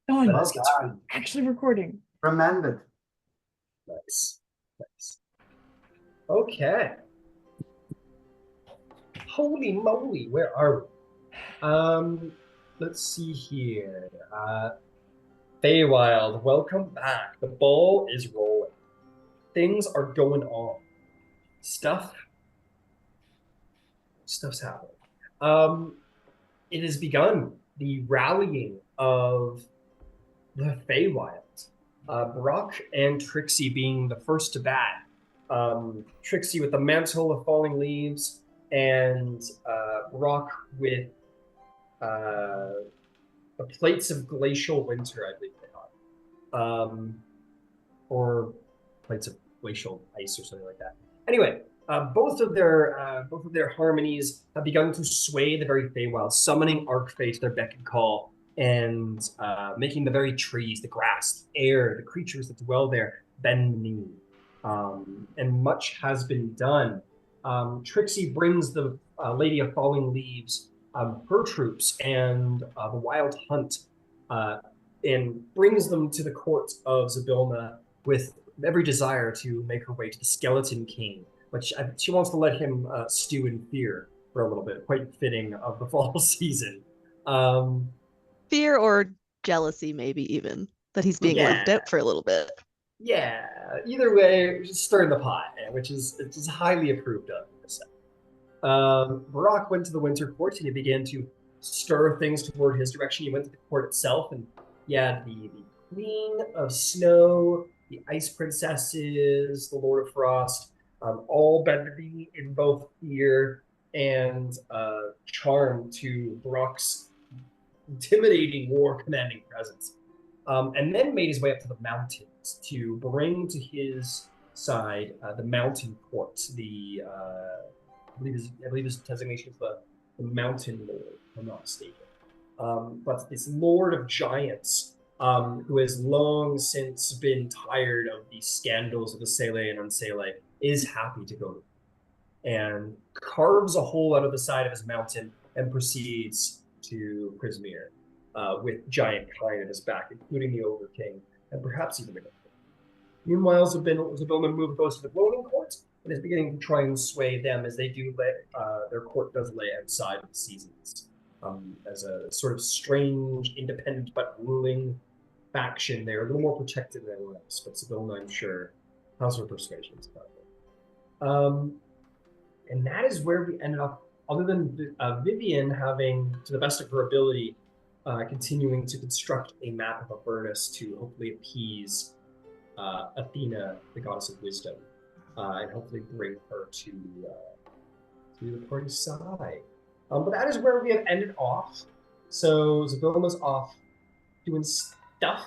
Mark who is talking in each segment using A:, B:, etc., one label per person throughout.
A: Oh,
B: Well
A: it's
B: done.
A: actually recording.
B: Remembered.
C: Nice. Nice. Okay. Holy moly, where are we? Let's see here. Feywild, welcome back. The ball is rolling. Things are going on. Stuff, stuff's happening. Um, it has begun the rallying of the Feywild. Brock and Trixie being the first to bat. Trixie with the mantle of falling leaves, and Brock with uh, the plates of glacial winter, I believe they are, or plates of glacial ice or something like that. Anyway, both of their harmonies have begun to sway the very Feywild, summoning Archfey to their beck and call, and making the very trees, the grass, the air, the creatures that dwell there bend the knee. And much has been done. Trixie brings the Lady of Falling Leaves, her troops, and the Wild Hunt, uh, and brings them to the court of Zabilna with every desire to make her way to the Skeleton King, which she wants to let him stew in fear for a little bit, quite fitting of the fall season. Um,
D: Fear or jealousy, maybe even that he's being left
C: yeah,
D: out for a little bit.
C: yeah. Either way, stir the pot, which is highly approved of. Barak went to the Winter Court and he began to stir things toward his direction. He went to the court itself, and yeah, the Queen of Snow, the Ice Princesses, the Lord of Frost, all bend the knee in both fear and charm to Barak's intimidating war commanding presence. And then made his way up to the mountains to bring to his side the mountain court, I believe his designation is the Mountain Lord, if I'm not mistaken. But this Lord of Giants, who has long since been tired of the scandals of the Sele and Unsele, is happy to go and carves a hole out of the side of his mountain and proceeds to Prismere with giant kind at his back, including the Ogre King and perhaps even the Gold King. Meanwhile, Zabilna moved goes to the Gloaming Court and is beginning to try and sway them as they do their court does lay outside of the seasons as a sort of strange, independent but ruling faction. They're a little more protected than anyone else, but Zabilna, I'm sure, has her persuasions about it. And that is where we ended up, other than Vivienne having, to the best of her ability, continuing to construct a map of Avernus to hopefully appease Athena, the goddess of wisdom, and hopefully bring her to the party's side. But that is where we have ended off. So Zabilma's off doing stuff.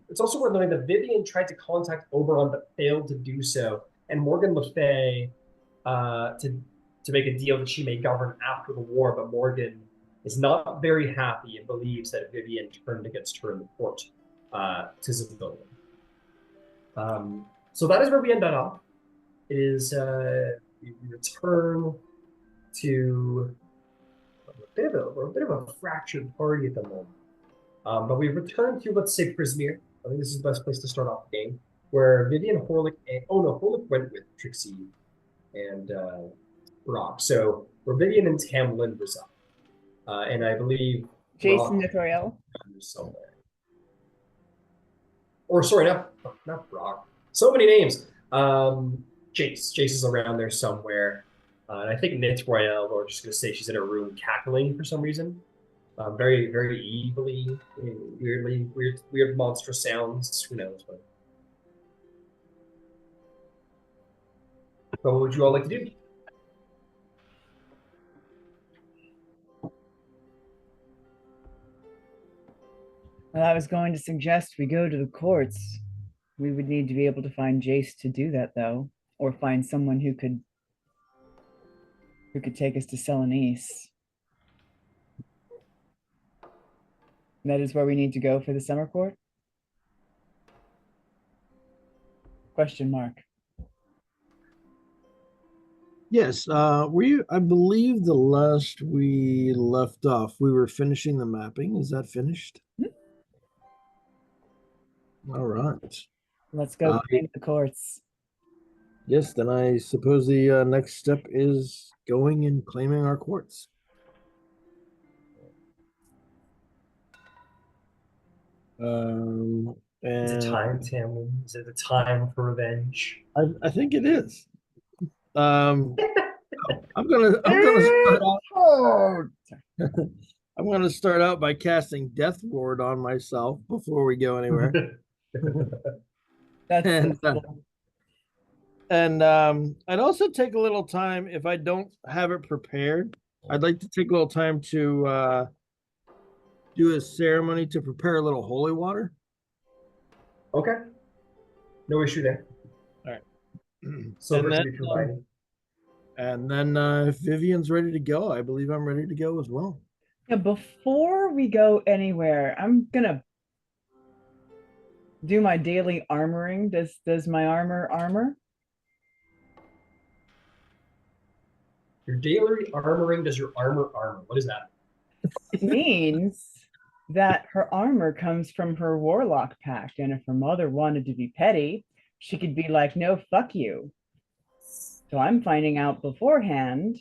C: It's also worth noting that Vivienne tried to contact Oberon but failed to do so, and Morgan Le Fay to make a deal that she may govern after the war, but Morgan is not very happy and believes that Vivienne turned against her in the court to Zabilma. So that is where we end up. It is we return to a bit of a fractured party at the moment. But we return to, let's say, Prismere. I think this is the best place to start off the game, where Vivienne, Horlick, and Horlick went with Trixie and Brock. So where Vivienne and Tam Lin reside, and I believe
A: Jason
C: Brock
A: Nitoriel.
C: somewhere. Or sorry, not Brock. So many names. Jace is around there somewhere. And I think Nit Royale, or just gonna say she's in a room cackling for some reason. Very, very evilly, weird monstrous sounds. Who knows? But what would you all like to do?
A: Well, I was going to suggest we go to the courts. We would need to be able to find Jace to do that, though, or find someone who could take us to Selenise. That is where we need to go for the summer court? Question mark.
E: Yes, I believe the last we left off, we were finishing the mapping. Is that finished? All right.
A: Let's go
E: Uh,
A: claim the courts.
E: yes, then I suppose the next step is going and claiming our courts.
C: Is it
E: And
C: time, Tam Lin? Is it the time for revenge?
E: I think it is. Um, I'm gonna start out.
A: Oh,
E: I'm gonna start out by casting Death Ward on myself before we go anywhere.
A: that's
E: And
A: sensible.
E: I'd also take a little time if I don't have it prepared. I'd like to take a little time to do a ceremony to prepare a little holy water.
C: Okay, no issue there.
E: All right.
C: Silver can be provided.
E: If Vivian's ready to go, I believe I'm ready to go as well.
A: Yeah, before we go anywhere, I'm gonna do my daily armoring. Does my armor?
C: Your daily armoring does your armor armor. What is that?
A: It means that her armor comes from her warlock pact, and if her mother wanted to be petty, she could be like, "No, fuck you." So I'm finding out beforehand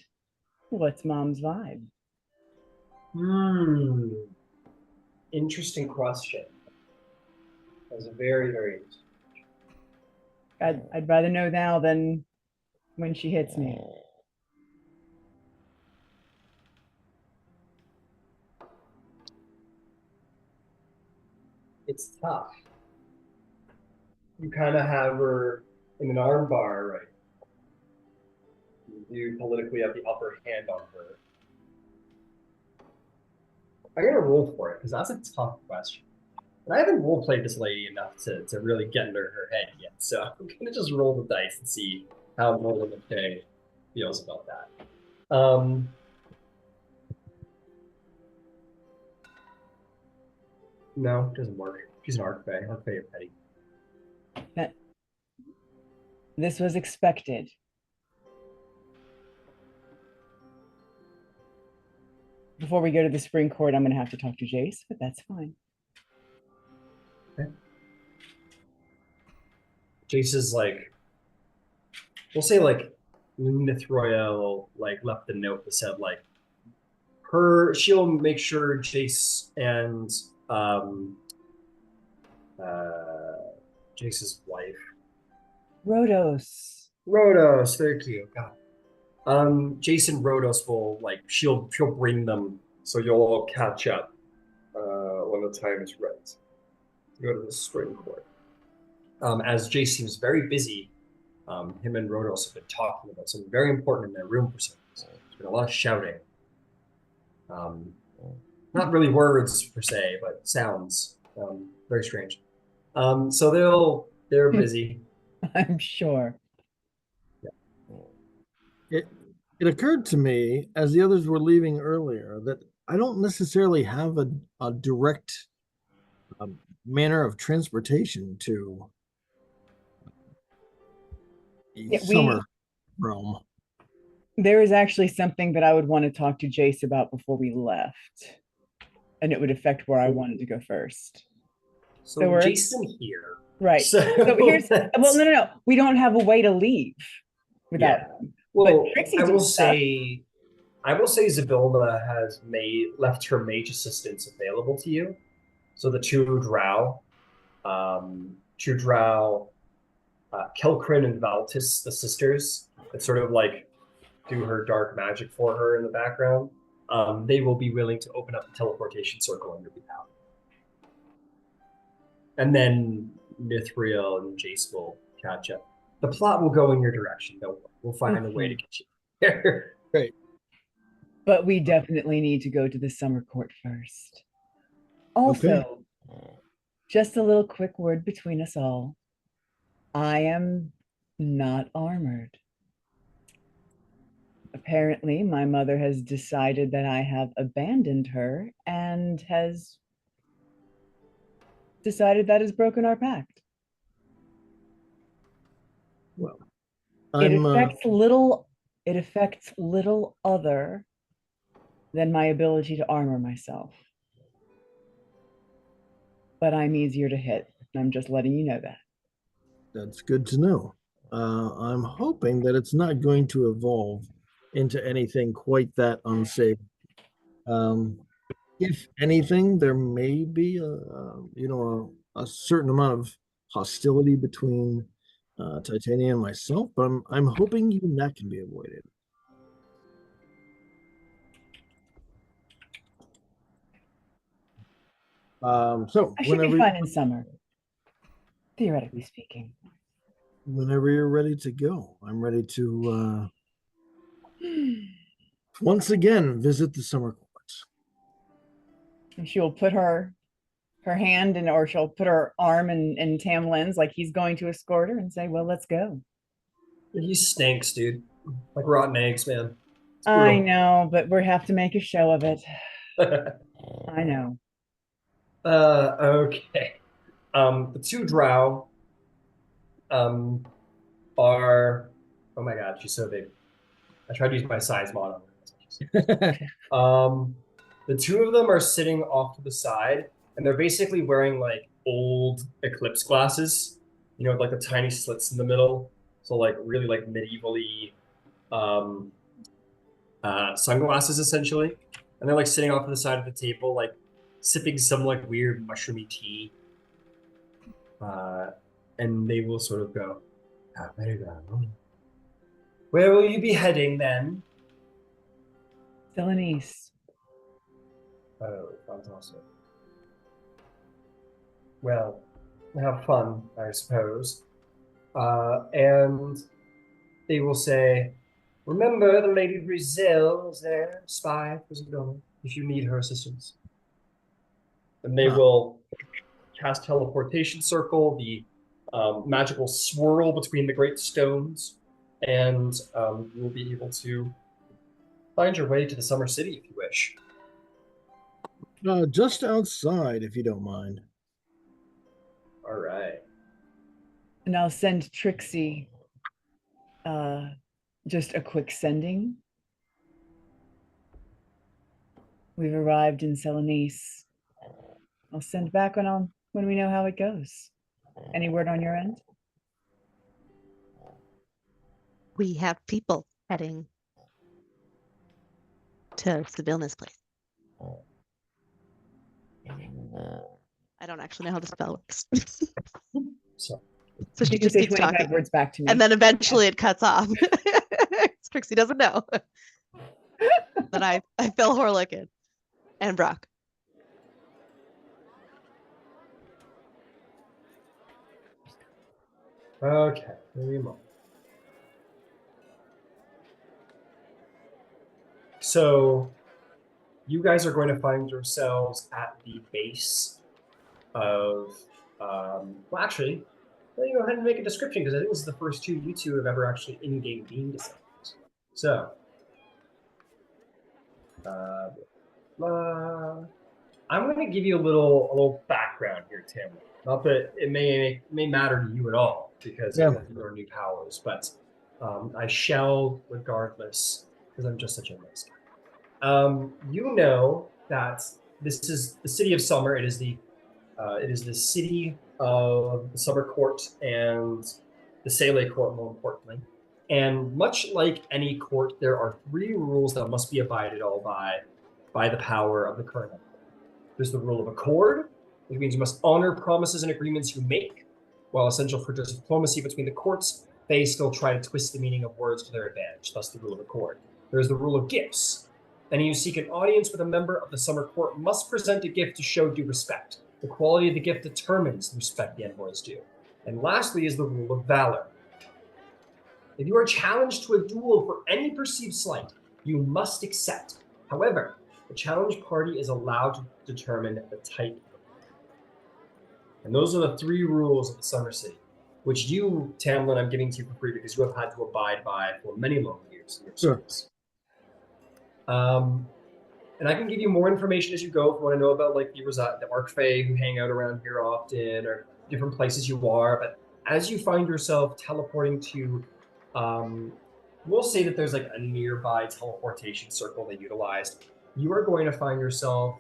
A: what's mom's vibe.
C: Hmm. Interesting question. That's a very, very interesting.
A: I'd rather know now than when she hits me.
C: It's tough. You kind of have her in an armbar, right? You politically have the upper hand on her. I gotta roll for it because that's a tough question. And I haven't role played this lady enough to really get into her head yet. So I'm gonna just roll the dice and see how Morgan McKay feels about that. No, it doesn't work. She's an Arcfey. Arcfey are petty.
A: This was expected. Before we go to the spring court, I'm going to have to talk to Jace, but that's fine.
C: Okay. Jace is like, we'll say like Mithroel like left a note that said like she'll make sure Jace and Jace's wife.
A: Rhodos.
C: Rhodos, thank you. God. Jason Rhodos will like she'll bring them so you'll all catch up when the time is right. Go to the spring court. As Jace seems very busy, him and Rhodos have been talking about something very important in their room for some reason. There's been a lot of shouting. Not really words per se, but sounds. Very strange. So they're busy.
A: I'm sure.
E: It occurred to me as the others were leaving earlier that I don't necessarily have a direct manner of transportation to summer realm.
A: There is actually something that I would want to talk to Jace about before we left, and it would affect where I wanted to go first.
C: So
A: we're
C: Jason here.
A: Right. So here's no. We don't have a way to leave without him.
C: Well, I will say Zabilna has left her mage assistants available to you. So the two drow, Kelkrin and Valtis, the sisters, that sort of like do her dark magic for her in the background. They will be willing to open up the teleportation circle on your behalf. And then Mithril and Jace will catch up. The plot will go in your direction. Don't worry. We'll find a way to get you there.
E: Great.
A: But we definitely need to go to the summer court first. Also, just a little quick word between us all. I am not armored. Apparently, my mother has decided that I have abandoned her and has decided that has broken our pact.
E: Well,
A: it affects little other than my ability to armor myself. But I'm easier to hit I'm just letting you know that.
E: That's good to know. I'm hoping that it's not going to evolve into anything quite that unsafe. Um, if anything, there may be a certain amount of hostility between Titania and myself, but I'm hoping even that can be avoided. So
A: I should be fine in summer, theoretically speaking.
E: whenever you're ready to go, I'm ready to once again visit the summer courts.
A: And she'll put her hand in, or she'll put her arm in Tam Lin's like he's going to escort her and say, well, let's go.
C: He stinks, dude. Like rotten eggs, man. It's
A: I
C: brutal.
A: know, but we have to make a show of it. I know.
C: Okay. The two drow are, oh my god, she's so big. I tried to use my size model. The two of them are sitting off to the side, and they're basically wearing like old eclipse glasses, you know, with like the tiny slits in the middle. So like really like medievally um, sunglasses essentially. And they're like sitting off to the side of the table, like sipping some like weird mushroomy tea. And they will sort of go, "Ah, very well. Where will you be heading then?"
A: Selenice.
C: Oh, fantastic. Well, have fun, I suppose. And they will say, remember the Lady Brazil is there, spy for Zadona, if you need her assistance. And they will cast teleportation circle, the magical swirl between the great stones, and you will be able to find your way to the Summer City if you wish.
E: Just outside, if you don't mind.
C: All right.
A: And I'll send Trixie just a quick sending. We've arrived in Selenice. I'll send back when we know how it goes. Any word on your end?
D: We have people heading to Sibilna's place. I don't actually know how the spell works.
C: So
D: So she
A: You can
D: just
A: say
D: keeps
A: 25
D: talking.
A: words back to me.
D: And then eventually it cuts off. Trixie doesn't know. Then I fill Horlick in. And Brock.
C: okay, give me a moment. So you guys are going to find yourselves at the base of well actually, let me go ahead and make a description because I think this is the first two you two have ever actually in-game being disciples. So I'm going to give you a little background here, Tim. Not that it may matter to you at all because of your new powers, but I shall regardless because I'm just such a nice guy. You know that this is the city of summer. It is the city of the summer court and the Sele court, more importantly. And much like any court, there are three rules that must be abided all by the power of the current emperor. There's the rule of accord, which means you must honor promises and agreements you make. While essential for diplomacy between the courts, they still try to twist the meaning of words to their advantage, thus the rule of accord. There's the rule of gifts. Any who seek an audience with a member of the summer court must present a gift to show due respect. The quality of the gift determines the respect the envoys do. And lastly is the rule of valor. If you are challenged to a duel for any perceived slight, you must accept. However, the challenged party is allowed to determine the type. And those are the three rules of the Summer City, which you, Tam Lin, I'm giving to you for free because you have had to abide by for many long years in your service. And I can give you more information as you go if you want to know about like the Archfey who hang out around here often or different places you are. But as you find yourself teleporting to, we'll say that there's like a nearby teleportation circle they utilized. You are going to find yourself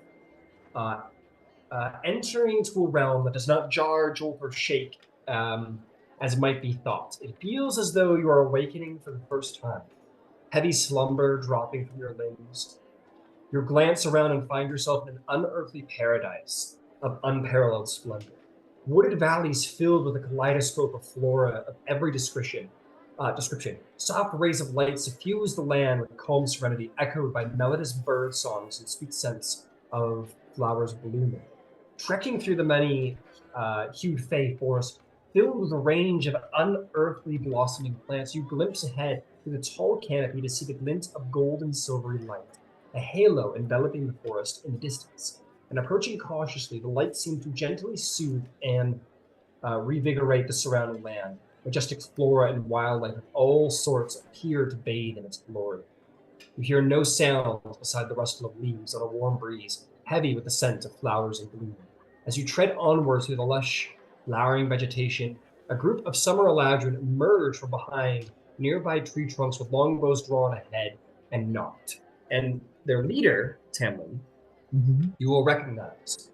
C: entering into a realm that does not jar, jolt, or shake as might be thought. It feels as though you are awakening for the first time. Heavy slumber dropping from your limbs. You glance around and find yourself in an unearthly paradise of unparalleled splendor. Wooded valleys filled with a kaleidoscope of flora of every description. Soft rays of light suffuse the land with calm serenity, echoed by melodious bird songs and sweet scents of flowers blooming. Trekking through the many hued fey forest, filled with a range of unearthly blossoming plants, you glimpse ahead through the tall canopy to see the glint of gold and silvery light, a halo enveloping the forest in the distance. And approaching cautiously, the light seemed to gently soothe and revigorate the surrounding land. Majestic flora and wildlife of all sorts appear to bathe in its glory. You hear no sound beside the rustle of leaves on a warm breeze, heavy with the scent of flowers and bloom. As you tread onward through the lush, flowering vegetation, a group of summer eladrin emerge from behind nearby tree trunks with longbows drawn ahead and knocked. And their leader, Tam Lin, you will recognize.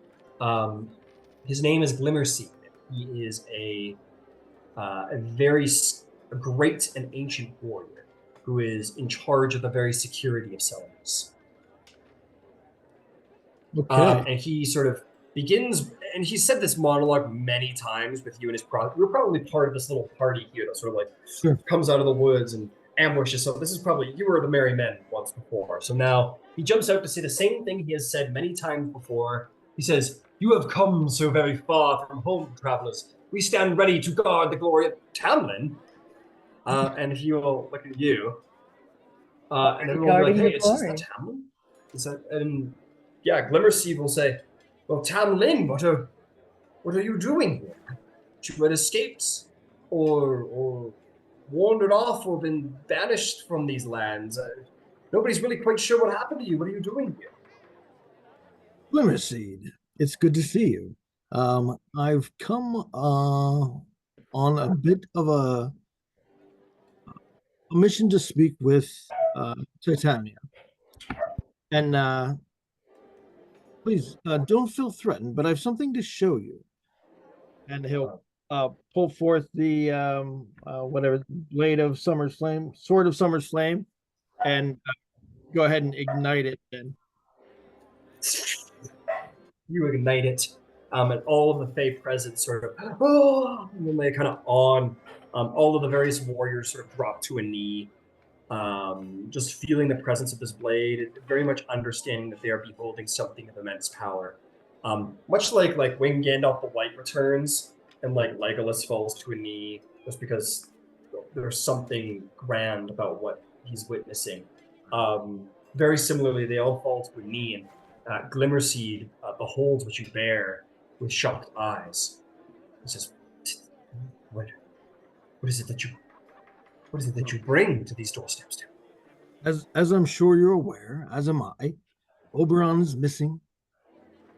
C: His name is Glimmerseed. He is a very great and ancient warrior who is in charge of the very security of Celemus.
E: Okay.
C: And he sort of begins, and he said this monologue many times with you and his product. You're probably part of this little party here that sort of like comes out of the woods and ambushes. So this is probably, you were the merry men once before. So now he jumps out to say the same thing he has said many times before. He says, "You have come so very far from home, travelers. We stand ready to guard the glory of Tam Lin." And he will look at you. And everyone will be like, "Hey, is that Tam Lin? Is that?" And yeah, Glimmerseed will say, "Well, Tam Lin, what are you doing here? You had escaped, or wandered off, or been banished from these lands. Nobody's really quite sure what happened to you. What are you doing here?"
E: Glimmerseed, it's good to see you. I've come on a bit of a mission to speak with Titania. And please don't feel threatened, but I have something to show you. And he'll pull forth the whatever blade of Summer's Flame, sword of Summer's Flame, and go ahead and ignite it. Then
C: You ignite it, and all of the Fey present sort of, oh, and then they kind of on. All of the various warriors sort of drop to a knee, just feeling the presence of this blade, very much understanding that they are beholding something of immense power. Much like when Gandalf the White returns and like Legolas falls to a knee, just because there's something grand about what he's witnessing. Very similarly, they all fall to a knee, and Glimmerseed beholds what you bear with shocked eyes. He says, "What is it that you bring to these doorsteps?"
E: as I'm sure you're aware, as am I, Oberon is missing,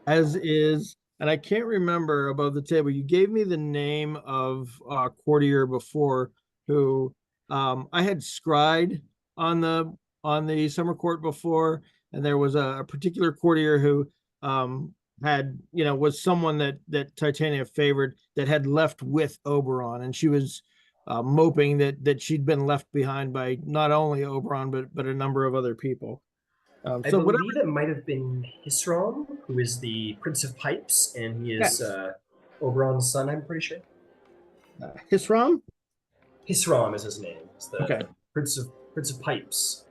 E: as is, and I can't remember above the table. You gave me the name of a courtier before who I had scried on the summer court before, and there was a particular courtier who had, was someone that Titania favored, that had left with Oberon, and she was moping that she'd been left behind by not only Oberon but a number of other people.
C: I believe it might have been Hisram, who is the Prince of Pipes, and he is Oberon's son, I'm pretty sure.
E: Hisram?
C: Hisram is his name. He's the
E: Okay.
C: Prince of Pipes.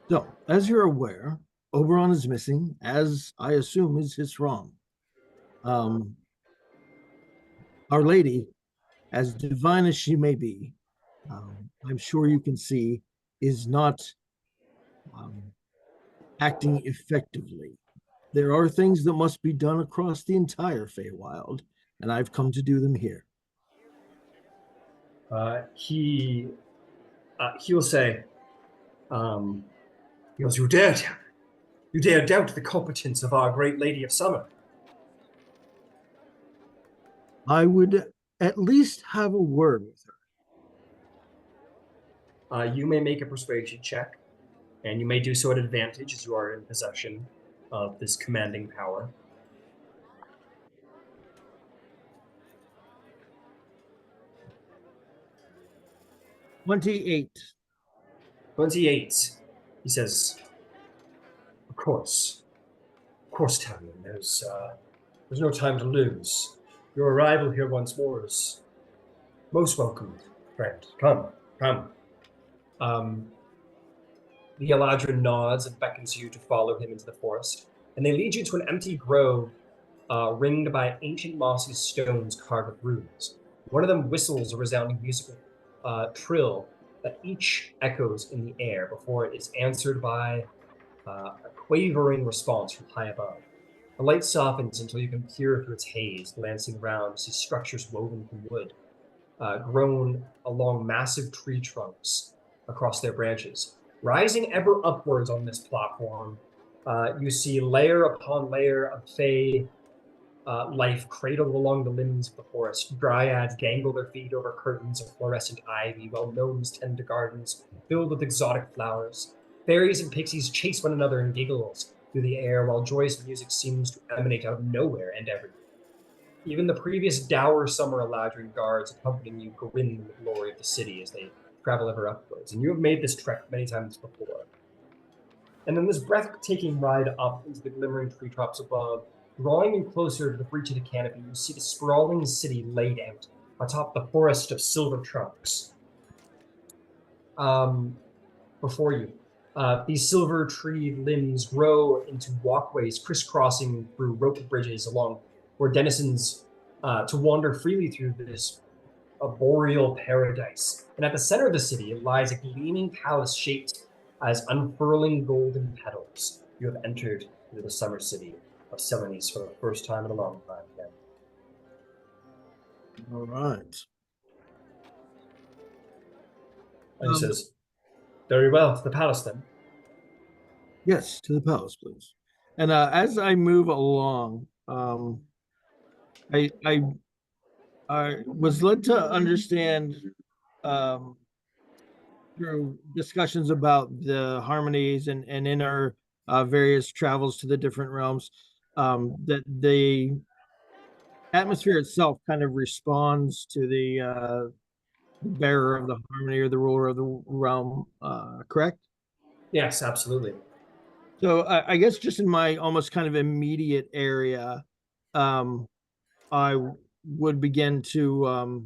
E: So, as you're aware, Oberon is missing, as I assume is Hisram. Our Lady, as divine as she may be, I'm sure you can see, is not acting effectively. There are things that must be done across the entire Feywild, and I've come to do them here.
C: He'll say, he goes, "You dare doubt the competence of our great Lady of Summer."
E: I would at least have a word with her.
C: You may make a persuasion check, and you may do so at advantage as you are in possession of this commanding power.
E: 28.
C: 28. He says, Of course. Of course, Tam Lin. There's no time to lose. Your arrival here once more is most welcome, friend. Come, come. Um, the Eladrin nods and beckons you to follow him into the forest, and they lead you to an empty grove ringed by ancient mossy stones carved with runes. One of them whistles a resounding musical trill that each echoes in the air before it is answered by a quavering response from high above. The light softens until you can peer through its haze, glancing around to see structures woven from wood, grown along massive tree trunks across their branches. Rising ever upwards on this platform, you see layer upon layer of fey life cradled along the limbs of the forest. Dryads dangle their feet over curtains of fluorescent ivy, while gnomes tend to gardens filled with exotic flowers. Fairies and pixies chase one another in giggles through the air, while joyous music seems to emanate out of nowhere and everywhere. Even the previous dour summer Eladrin guards accompanying you grin in the glory of the city as they travel ever upwards, and you have made this trek many times before. And then this breathtaking ride up into the glimmering treetops above, drawing you closer to the breach of the canopy, you see the sprawling city laid out atop the forest of silver trunks. Before you, these silver tree limbs grow into walkways crisscrossing through rope bridges along where denizens to wander freely through this boreal paradise. And at the center of the city lies a gleaming palace shaped as unfurling golden petals. You have entered into the summer city of Selenis for the first time in a long time again.
E: All right.
C: And he says, very well, to the palace then.
E: Yes, to the palace, please. And as I move along, I was led to understand through discussions about the harmonies and in our various travels to the different realms that the atmosphere itself kind of responds to the bearer of the harmony or the ruler of the realm, correct?
C: Yes, absolutely.
E: So I guess just in my almost kind of immediate area, I would begin to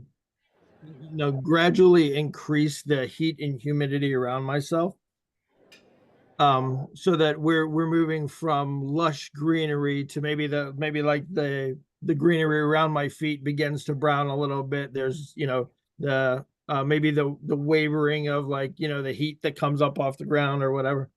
E: gradually increase the heat and humidity around myself, so that we're moving from lush greenery to maybe like the greenery around my feet begins to brown a little bit. There's the maybe the wavering of the heat that comes up off the ground or whatever.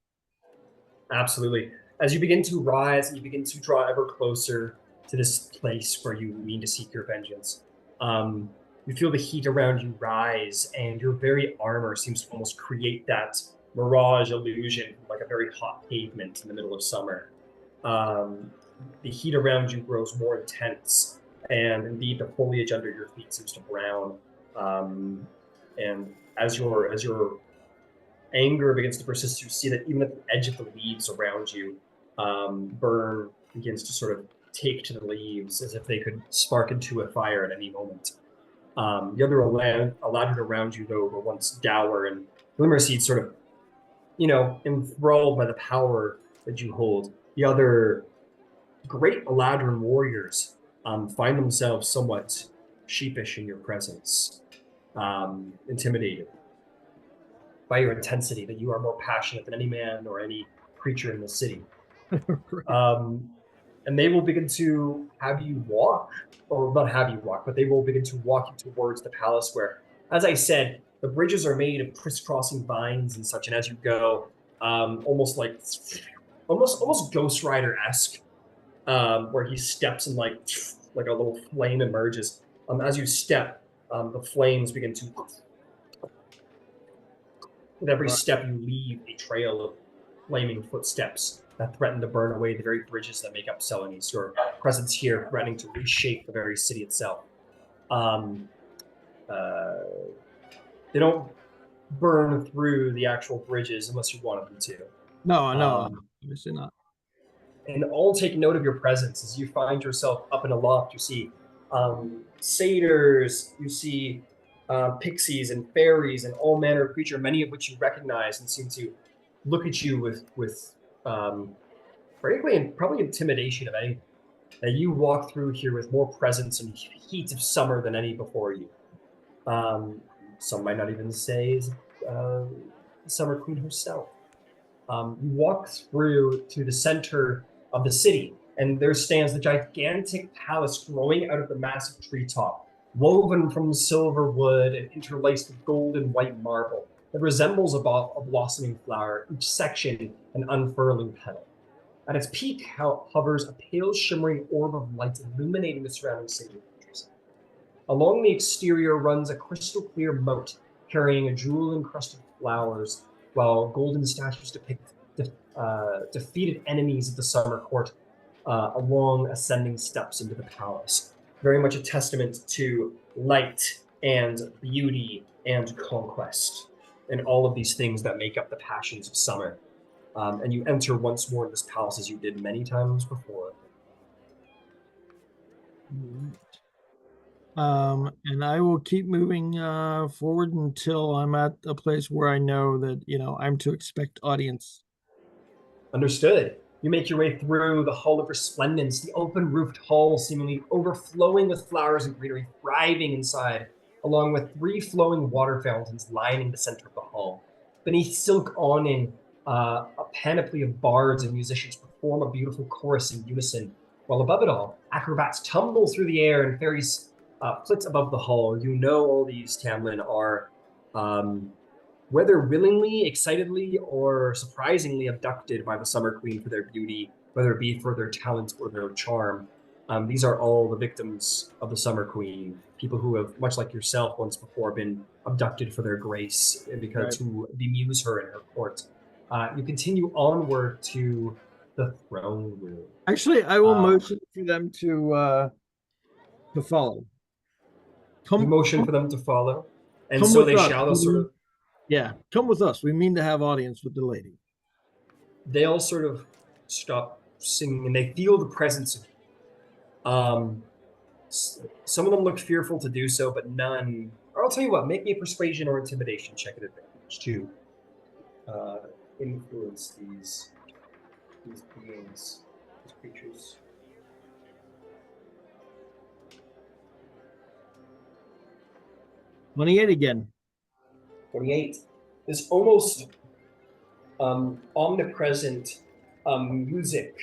C: Absolutely. As you begin to rise and you begin to draw ever closer to this place where you mean to seek your vengeance, you feel the heat around you rise, and your very armor seems to almost create that mirage illusion, like a very hot pavement in the middle of summer. The heat around you grows more intense, and indeed the foliage under your feet seems to brown. And as your anger begins to persist, you see that even at the edge of the leaves around you, burn begins to sort of take to the leaves as if they could spark into a fire at any moment. The other Eladrin around you, though, were once dour and Glimmerseed sort of, enthralled by the power that you hold. The other great Eladrin warriors find themselves somewhat sheepish in your presence, intimidated by your intensity, that you are more passionate than any man or any creature in the city. And they will begin to have you walk, or not have you walk, but they will begin to walk you towards the palace where, as I said, the bridges are made of crisscrossing vines and such, and as you go, almost Ghost Rider-esque, where he steps and like a little flame emerges. As you step, the flames begin to. With every step, you leave a trail of flaming footsteps that threaten to burn away the very bridges that make up Selenis. Your presence here threatening to reshape the very city itself. They don't burn through the actual bridges unless you wanted them to.
E: No, obviously not.
C: And all take note of your presence as you find yourself up in a loft. You see satyrs, you see pixies and fairies and all manner of creature, many of which you recognize and seem to look at you with frankly, and probably intimidation of anything. That you walk through here with more presence and heat of summer than any before you. Some might not even say is the Summer Queen herself. You walk through to the center of the city, and there stands the gigantic palace growing out of the massive treetop, woven from silver wood and interlaced with gold and white marble that resembles a blossoming flower, each section an unfurling petal. At its peak hovers a pale shimmering orb of light illuminating the surrounding city of countryside. Along the exterior runs a crystal clear moat carrying a jewel-encrusted flowers, while golden statues depict defeated enemies of the summer court along ascending steps into the palace. Very much a testament to light and beauty and conquest and all of these things that make up the passions of summer. And you enter once more in this palace as you did many times before.
E: And I will keep moving forward until I'm at a place where I know that, I'm to expect audience.
C: Understood. You make your way through the Hall of Resplendence, the open-roofed hall seemingly overflowing with flowers and greenery, thriving inside, along with 3 flowing water fountains lining the center of the hall. Beneath silk awning, a panoply of bards and musicians perform a beautiful chorus in unison, while above it all, acrobats tumble through the air and fairies flit above the hall. You know all these, Tam Lin, are whether willingly, excitedly, or surprisingly abducted by the Summer Queen for their beauty, whether it be for their talent or their charm. These are all the victims of the Summer Queen, people who have, much like yourself once before, been abducted for their grace because to bemuse her in her court. You continue onward to the throne room.
E: Actually, I will motion for them to follow.
C: You motion for them to follow, and so they shall sort of.
E: Yeah, come with us. We mean to have audience with the lady.
C: They all sort of stop singing, and they feel the presence of you. Some of them look fearful to do so, but none. Or I'll tell you what, make me a persuasion or intimidation check at advantage to influence these beings, these creatures.
E: 28 again.
C: 28. This almost omnipresent music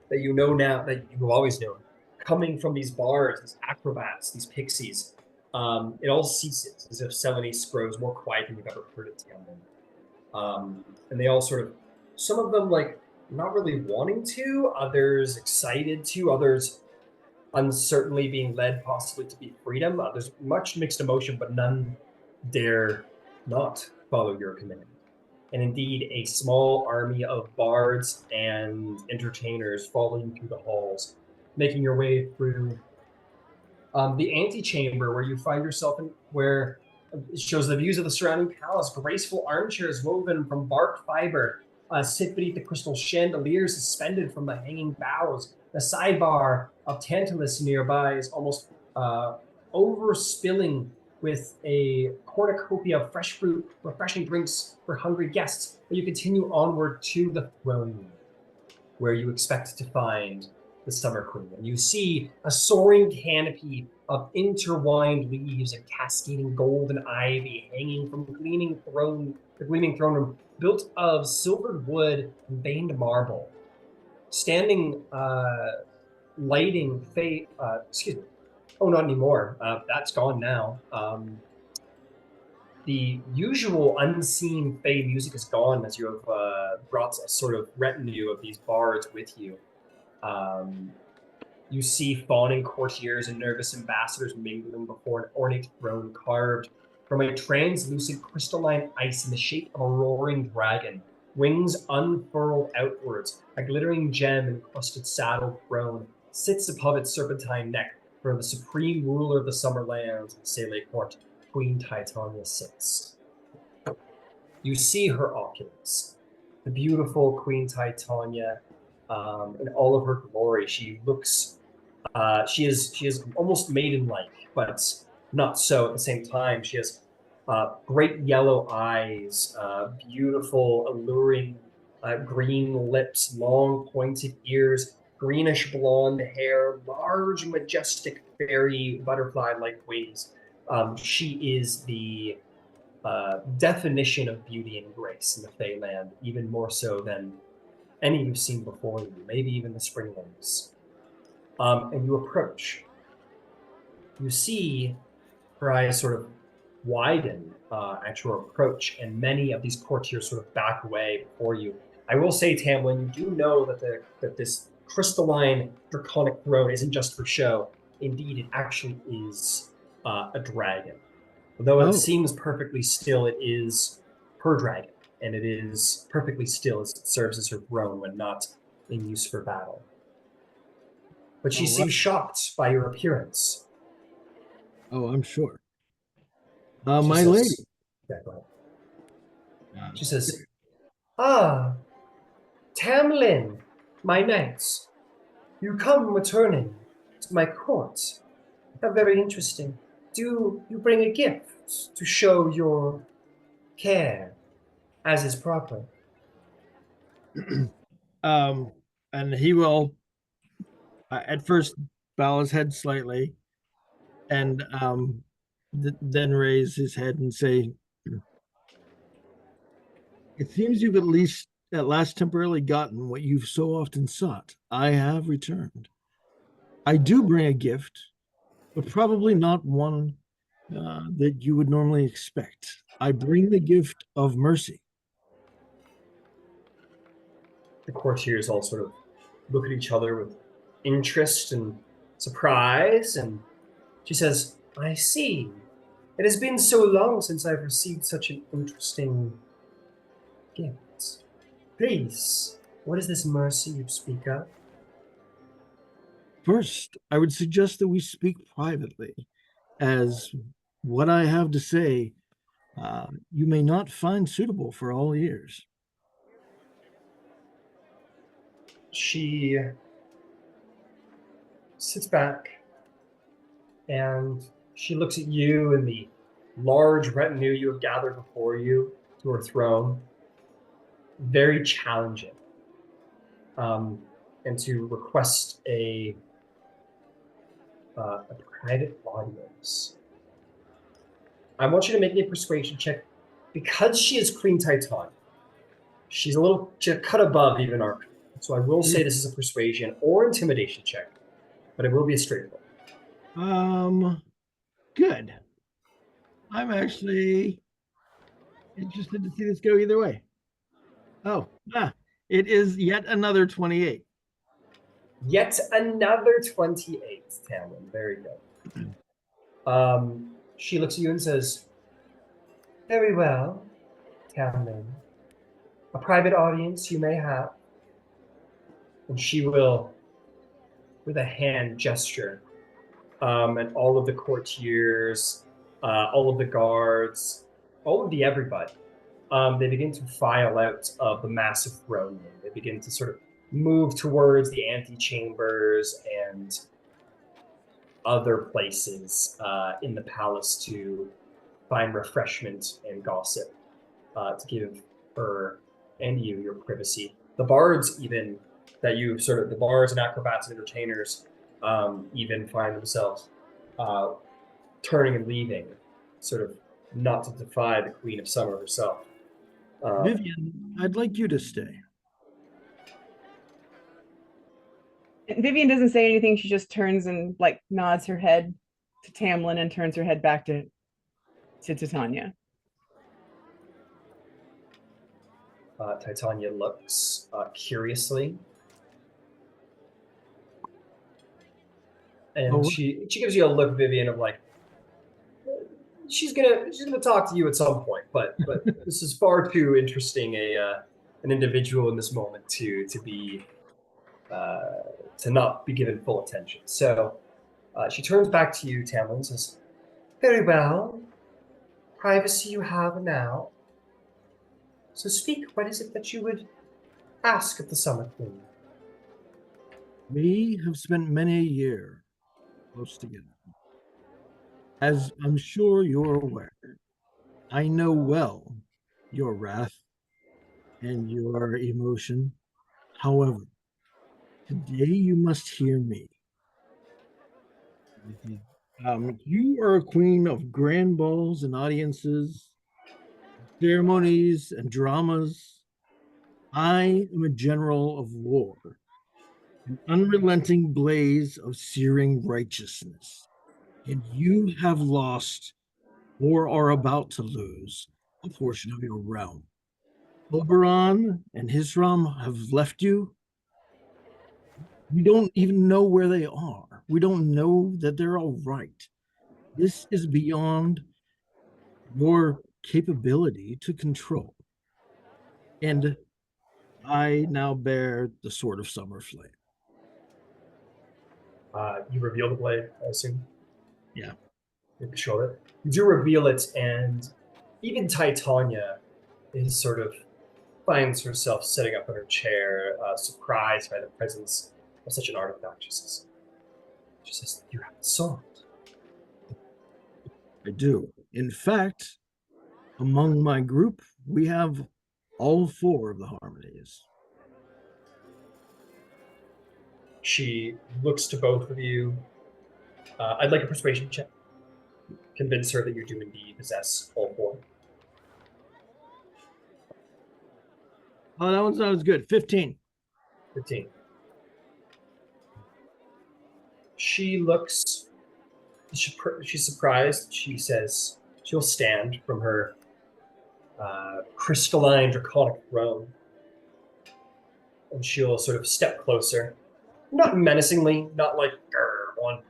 C: that you know now, that you've always known, coming from these bards, these acrobats, these pixies. It all ceases as if Selenise grows more quiet than you've ever heard it sound. And they all sort of, some of them like not really wanting to, others excited to, others uncertainly being led possibly to be freedom. There's much mixed emotion, but none dare not follow your command. And indeed, a small army of bards and entertainers follow you through the halls, making your way through the antechamber where you find yourself in, where it shows the views of the surrounding palace. Graceful armchairs woven from bark fiber sit beneath the crystal chandeliers suspended from the hanging boughs. The sidebar of Tantalus nearby is almost overspilling with a cornucopia of fresh fruit, refreshing drinks for hungry guests. But you continue onward to the throne room, where you expect to find the Summer Queen. And you see a soaring canopy of intertwined leaves and cascading golden ivy hanging from the gleaming throne room, built of silvered wood and veined marble. Standing, lighting, not anymore. That's gone now. The usual unseen Fey music is gone as you have brought a sort of retinue of these bards with you. You see fawning courtiers and nervous ambassadors mingling before an ornate throne carved from a translucent crystalline ice in the shape of a roaring dragon. Wings unfurled outwards, a glittering gem encrusted saddle throne sits above its serpentine neck, where the supreme ruler of the summer lands in Sele Court, Queen Titania, sits. You see her opulence, the beautiful Queen Titania, in all of her glory. She looks, she is almost maiden-like, but not so at the same time. She has great yellow eyes, beautiful, alluring green lips, long pointed ears, greenish blonde hair, large, majestic fairy butterfly-like wings. She is the definition of beauty and grace in the Feyland, even more so than any you've seen before you, maybe even the Springlings. And you approach. You see her eyes sort of widen at your approach, and many of these courtiers sort of back away before you. I will say, Tamlin, you do know that this crystalline draconic throne isn't just for show. Indeed, it actually is a dragon. Although it
E: Oh,
C: seems perfectly still, it is her dragon, and it is perfectly still as it serves as her throne when not in use for battle. But she
E: all right.
C: seems shocked by your appearance.
E: Oh, I'm sure.
C: She
E: My lady.
C: says, yeah, go ahead.
E: Uh,
C: She says, "Ah, Tam Lin, my knights, you come returning to my court. How very interesting. Do you bring a gift to show your care, as is proper?"
E: um, and he will at first bow his head slightly, and then raise his head and say, "It seems you've at last temporarily gotten what you've so often sought. I have returned. I do bring a gift, but probably not one that you would normally expect. I bring the gift of mercy."
C: The courtiers all sort of look at each other with interest and surprise, and she says, "I see. It has been so long since I've received such an interesting gift. Please, what is this mercy you speak of?"
E: First, I would suggest that we speak privately, as what I have to say you may not find suitable for all ears.
C: She sits back and she looks at you and the large retinue you have gathered before you to her throne. Very challenging. And to request a private audience. I want you to make me a persuasion check. Because she is Queen Titania, she's a cut above even our. So I will say this is a persuasion or intimidation check, but it will be a straight roll.
E: Good. I'm actually interested to see this go either way. Oh, it is yet another 28.
C: Yet another 28, Tamlin. Very good. She looks at you and says, "Very well, Tamlin. A private audience you may have." And she will, with a hand gesture, and all of the courtiers, all of the guards, all of the everybody, they begin to file out of the massive throne room. They begin to sort of move towards the antechambers and other places in the palace to find refreshment and gossip to give her and you your privacy. The bards, even the bards and acrobats and entertainers, even find themselves turning and leaving, sort of not to defy the Queen of Summer herself.
E: Vivienne, I'd like you to stay.
A: Vivian doesn't say anything. She just turns and like nods her head to Tamlin and turns her head back to Titania.
C: Titania looks curiously, and she gives you a look, Vivian, of like she's gonna talk to you at some point, but this is far too interesting an individual in this moment to be to not be given full attention. So she turns back to you, Tamlin, and says, "Very well, privacy you have now. So speak, what is it that you would ask of the Summer Queen?"
E: We have spent many a year close together. As I'm sure you're aware, I know well your wrath and your emotion. However, today you must hear me. You are a queen of grand balls and audiences, ceremonies and dramas. I am a general of war, an unrelenting blaze of searing righteousness. And you have lost or are about to lose a portion of your realm. Oberon and Hisram have left you. We don't even know where they are. We don't know that they're all right. This is beyond your capability to control. And I now bear the sword of summer flame.
C: You reveal the blade, I assume.
E: Yeah.
C: You show it. You do reveal it, and even Titania is sort of finds herself sitting up in her chair, surprised by the presence of such an artifact. She says, "You have the sword."
E: I do. In fact, among my group, we have all four of the harmonies.
C: She looks to both of you. I'd like a persuasion check. Convince her that you do indeed possess all four.
E: Oh, that one sounds good. 15.
C: 15. She looks, she's surprised. She says she'll stand from her crystalline draconic throne, and she'll sort of step closer. Not menacingly, not like, one,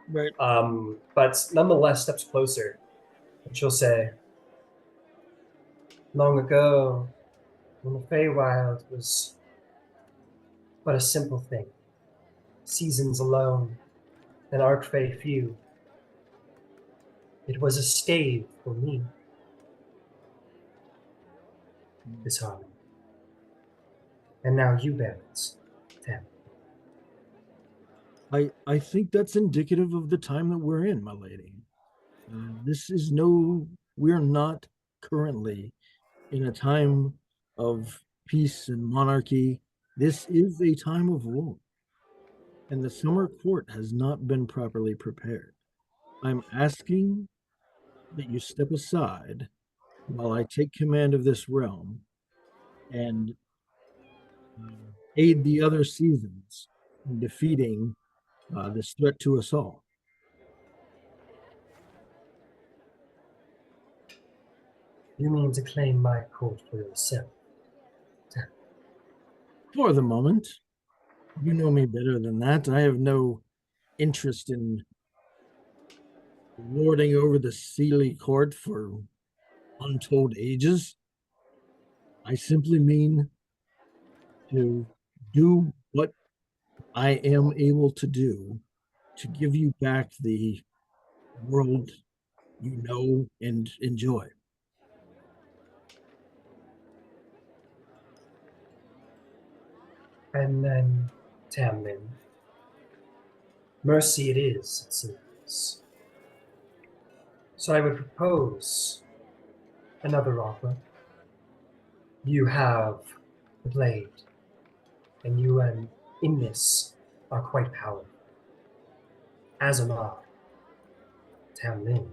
E: Right.
C: but nonetheless steps closer. And she'll say, "Long ago, when the Feywild was but a simple thing, seasons alone, an archfey few, it was a stave for me, this harmony. And now you bear it, Tam."
E: I think that's indicative of the time that we're in, my lady. We're not currently in a time of peace and monarchy. This is a time of war. And the summer court has not been properly prepared. I'm asking that you step aside while I take command of this realm and aid the other seasons in defeating this threat to us all.
C: You mean to claim my court for yourself?
E: For the moment, you know me better than that. I have no interest in lording over the Sealy court for untold ages. I simply mean to do what I am able to do to give you back the world you know and enjoy.
C: And then, Tam Lin, mercy it is, it seems. So I would propose another offer. You have the blade, and you and Innis are quite powerful. As am I, Tam Lin.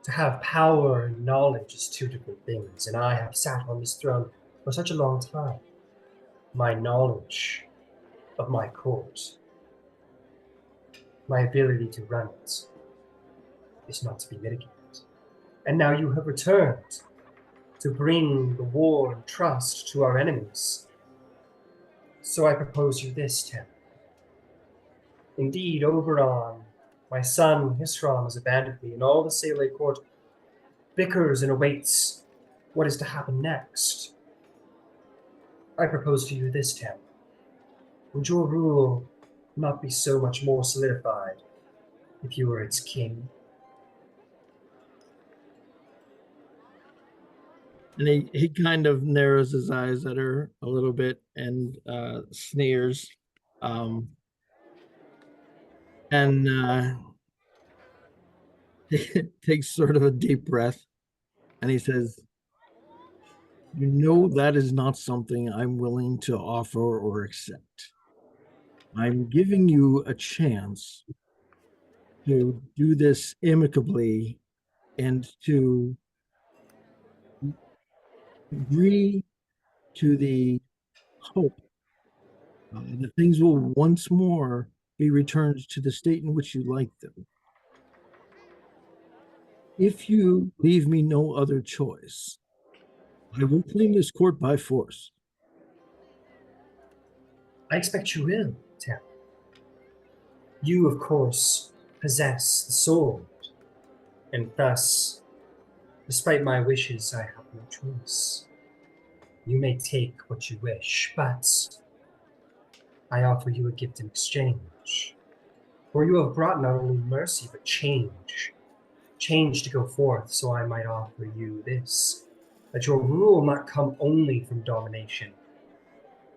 C: To have power and knowledge is two different things, and I have sat on this throne for such a long time. My knowledge of my court, my ability to run it, is not to be mitigated. And now you have returned to bring the war and trust to our enemies. So I propose you this, Tam. Indeed, Oberon, my son Hisram, has abandoned me, and all the Sele court bickers and awaits what is to happen next. I propose to you this, Tam. Would your rule not be so much more solidified if you were its king?
E: And he kind of narrows his eyes at her a little bit and sneers. And takes sort of a deep breath, and he says, "You know that is not something I'm willing to offer or accept. I'm giving you a chance to do this amicably and to agree to the hope that things will once more be returned to the state in which you like them. If you leave me no other choice, I will claim this court by force."
C: I expect you will, Tam. You, of course, possess the sword, and thus, despite my wishes, I have no choice. You may take what you wish, but I offer you a gift in exchange. For you have brought not only mercy, but change. Change to go forth, so I might offer you this, that your rule not come only from domination,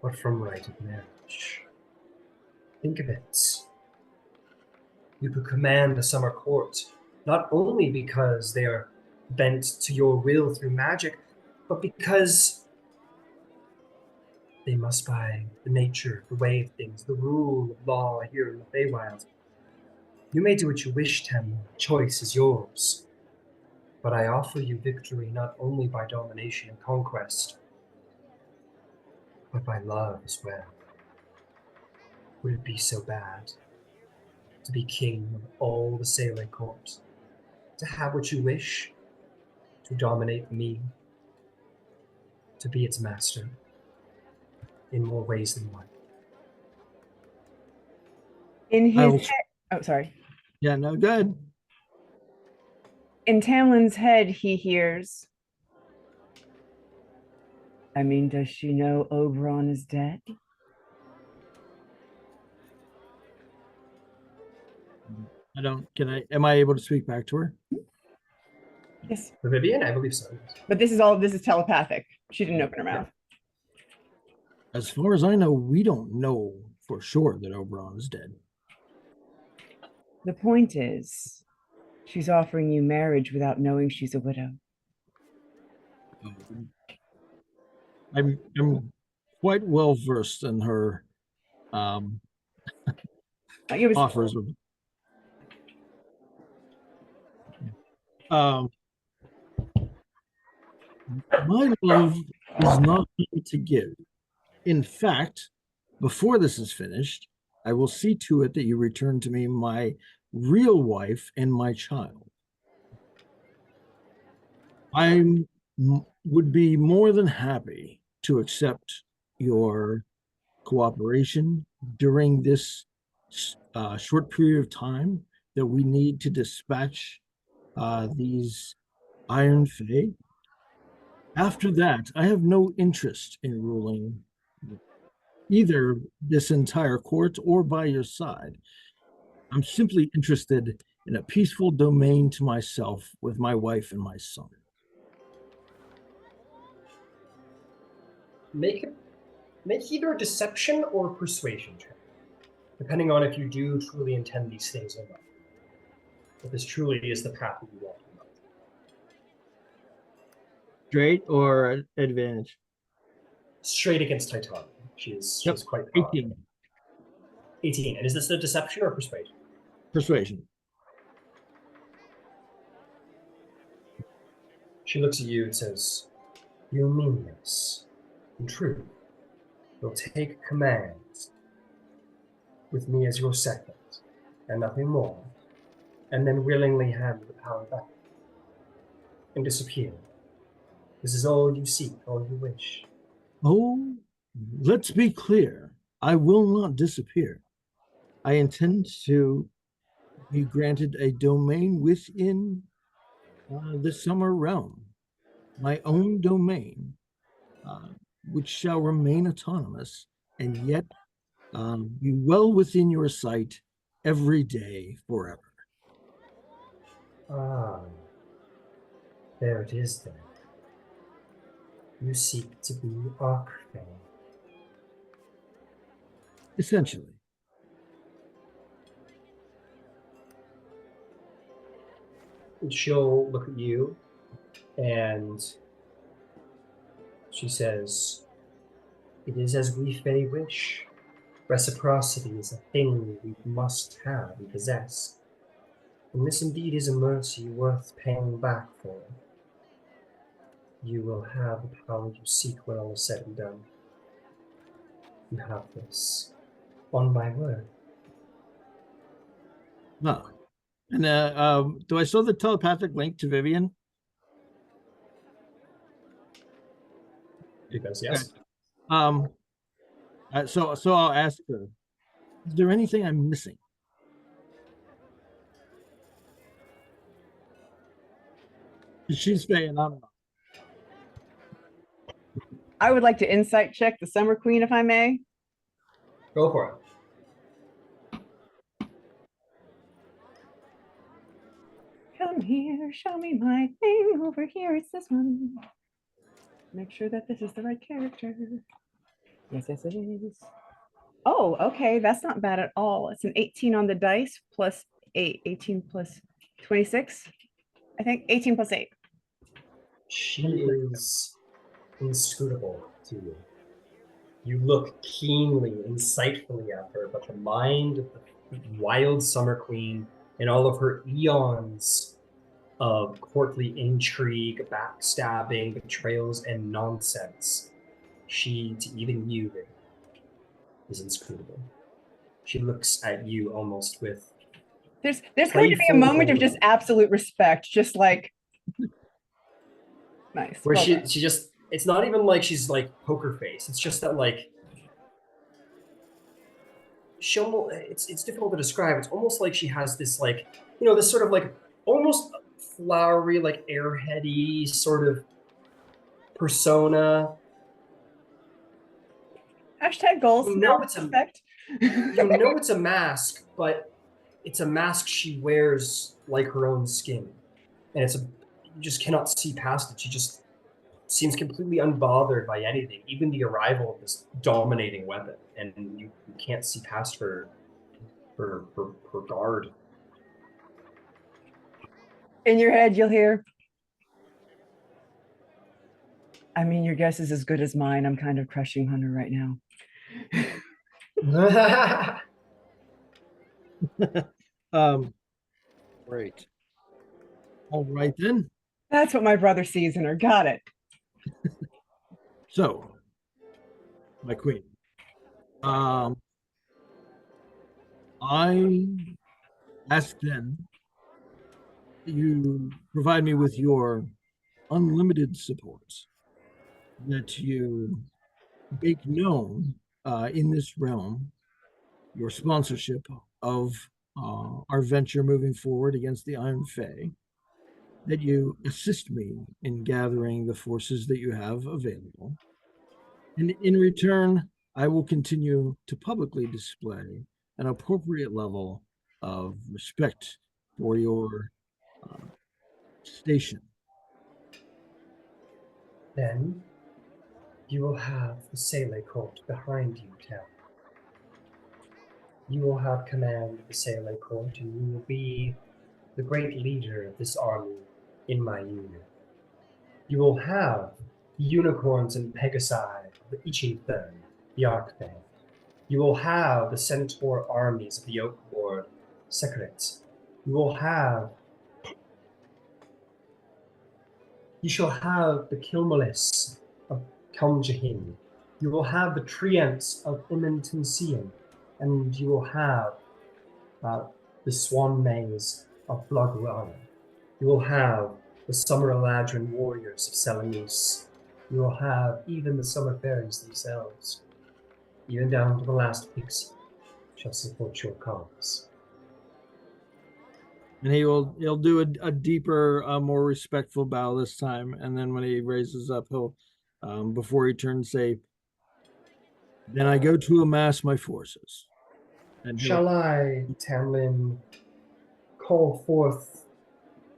C: but from right of marriage. Think of it. You could command the summer court, not only because they are bent to your will through magic, but because they must by the nature, the way of things, the rule of law here in the Feywild. You may do what you wish, Tam. Choice is yours. But I offer you victory not only by domination and conquest, but by love as well. Would it be so bad to be king of all the sailing court, to have what you wish, to dominate me, to be its master in more ways than one?
A: In
E: I
A: his
E: will,
A: head, oh, sorry.
E: yeah, no, good.
A: In Tamlin's head, he hears, I mean, does she know Oberon is dead?
E: Am I able to speak back to her?
A: Yes.
C: For Vivienne, I believe so.
A: But this is telepathic. She didn't open her mouth.
E: As far as I know, we don't know for sure that Oberon is dead.
A: The point is, she's offering you marriage without knowing she's a widow.
E: I'm quite well versed in her
A: It was
E: offers of um my love is not easy to give. In fact, before this is finished, I will see to it that you return to me my real wife and my child. I would be more than happy to accept your cooperation during this short period of time that we need to dispatch these Iron Fae. After that, I have no interest in ruling either this entire court or by your side. I'm simply interested in a peaceful domain to myself with my wife and my son.
C: Make either a deception or a persuasion check, depending on if you do truly intend these things or not. If this truly is the path that you want to go.
E: Straight or advantage?
C: Straight against Titania. She's quite powerful.
E: 18.
C: 18. And is this a deception or persuasion?
E: Persuasion.
C: She looks at you and says, "You mean this? In truth, you'll take command with me as your second, and nothing more, and then willingly hand the power back and disappear. This is all you seek, all you wish."
E: Oh, let's be clear. I will not disappear. I intend to be granted a domain within the summer realm, my own domain, which shall remain autonomous and yet be well within your sight every day forever.
C: Ah, there it is then. You seek to be Archfey. she'll look at you and she says, "It is as we Fey wish. Reciprocity is a thing we must have and possess. And this indeed is a mercy worth paying back for. You will have the power you seek when all is said and done. You have this. On my word."
E: No. And do I still have the telepathic link to Vivienne?
C: Because yes.
E: So I'll ask her, is there anything I'm missing? She's saying I'm not.
A: I would like to insight check the Summer Queen, if I may.
C: Go for it.
A: Come here, show me my thing over here. It's this one. Make sure that this is the right character. Yes, yes, it is. Oh, okay. That's not bad at all. It's an 18 on the dice plus 8. 18 plus 26. I think 18 plus 8.
C: She is inscrutable to you. You look keenly, insightfully at her, but the mind of the wild Summer Queen and all of her eons of courtly intrigue, backstabbing, betrayals, and nonsense, she, to even you, is inscrutable. She looks at you almost with
A: There's going to be a moment of just absolute respect, just like nice.
C: Where
A: Well
C: she
A: done.
C: just, it's not even like she's like poker face. It's just that like it's difficult to describe. It's almost like she has this like, you know, this sort of like almost flowery, like airheady sort of persona.
A: Hashtag goals.
C: You
A: No
C: know it's
A: respect.
C: You know it's a mask, but it's a mask she wears like her own skin. And it's a, you just cannot see past it. She just seems completely unbothered by anything, even the arrival of this dominating weapon. And you can't see past her guard.
A: In your head, you'll hear, I mean, your guess is as good as mine. I'm kind of crushing on her right now.
E: Great. All right then.
A: That's what my brother sees in her. Got it.
E: So, my queen, I ask then that you provide me with your unlimited support, that you make known in this realm your sponsorship of our venture moving forward against the Iron Fae, that you assist me in gathering the forces that you have available. And in return, I will continue to publicly display an appropriate level of respect for your station.
C: Then you will have the Sele Court behind you, Tam. You will have command of the Sele Court, and you will be the great leader of this army in my unit. You will have the unicorns and pegasi, the Ichithern, the Arcthane. You will have the centaur armies of the Oak Lord, Secrets. You shall have the Kilmolis of Kelmjahin. You will have the Treants of Immentensian, and you will have the Swan Maze of Blogruana. You will have the Summer Eladrin warriors of Selanese. You will have even the Summer Fairies themselves, even down to the last pixie, shall support your cause.
E: And he'll do a deeper, more respectful bow this time. And then when he raises up, he'll, before he turns, say, then I go to amass my forces. And
C: shall I, Tam Lin, call forth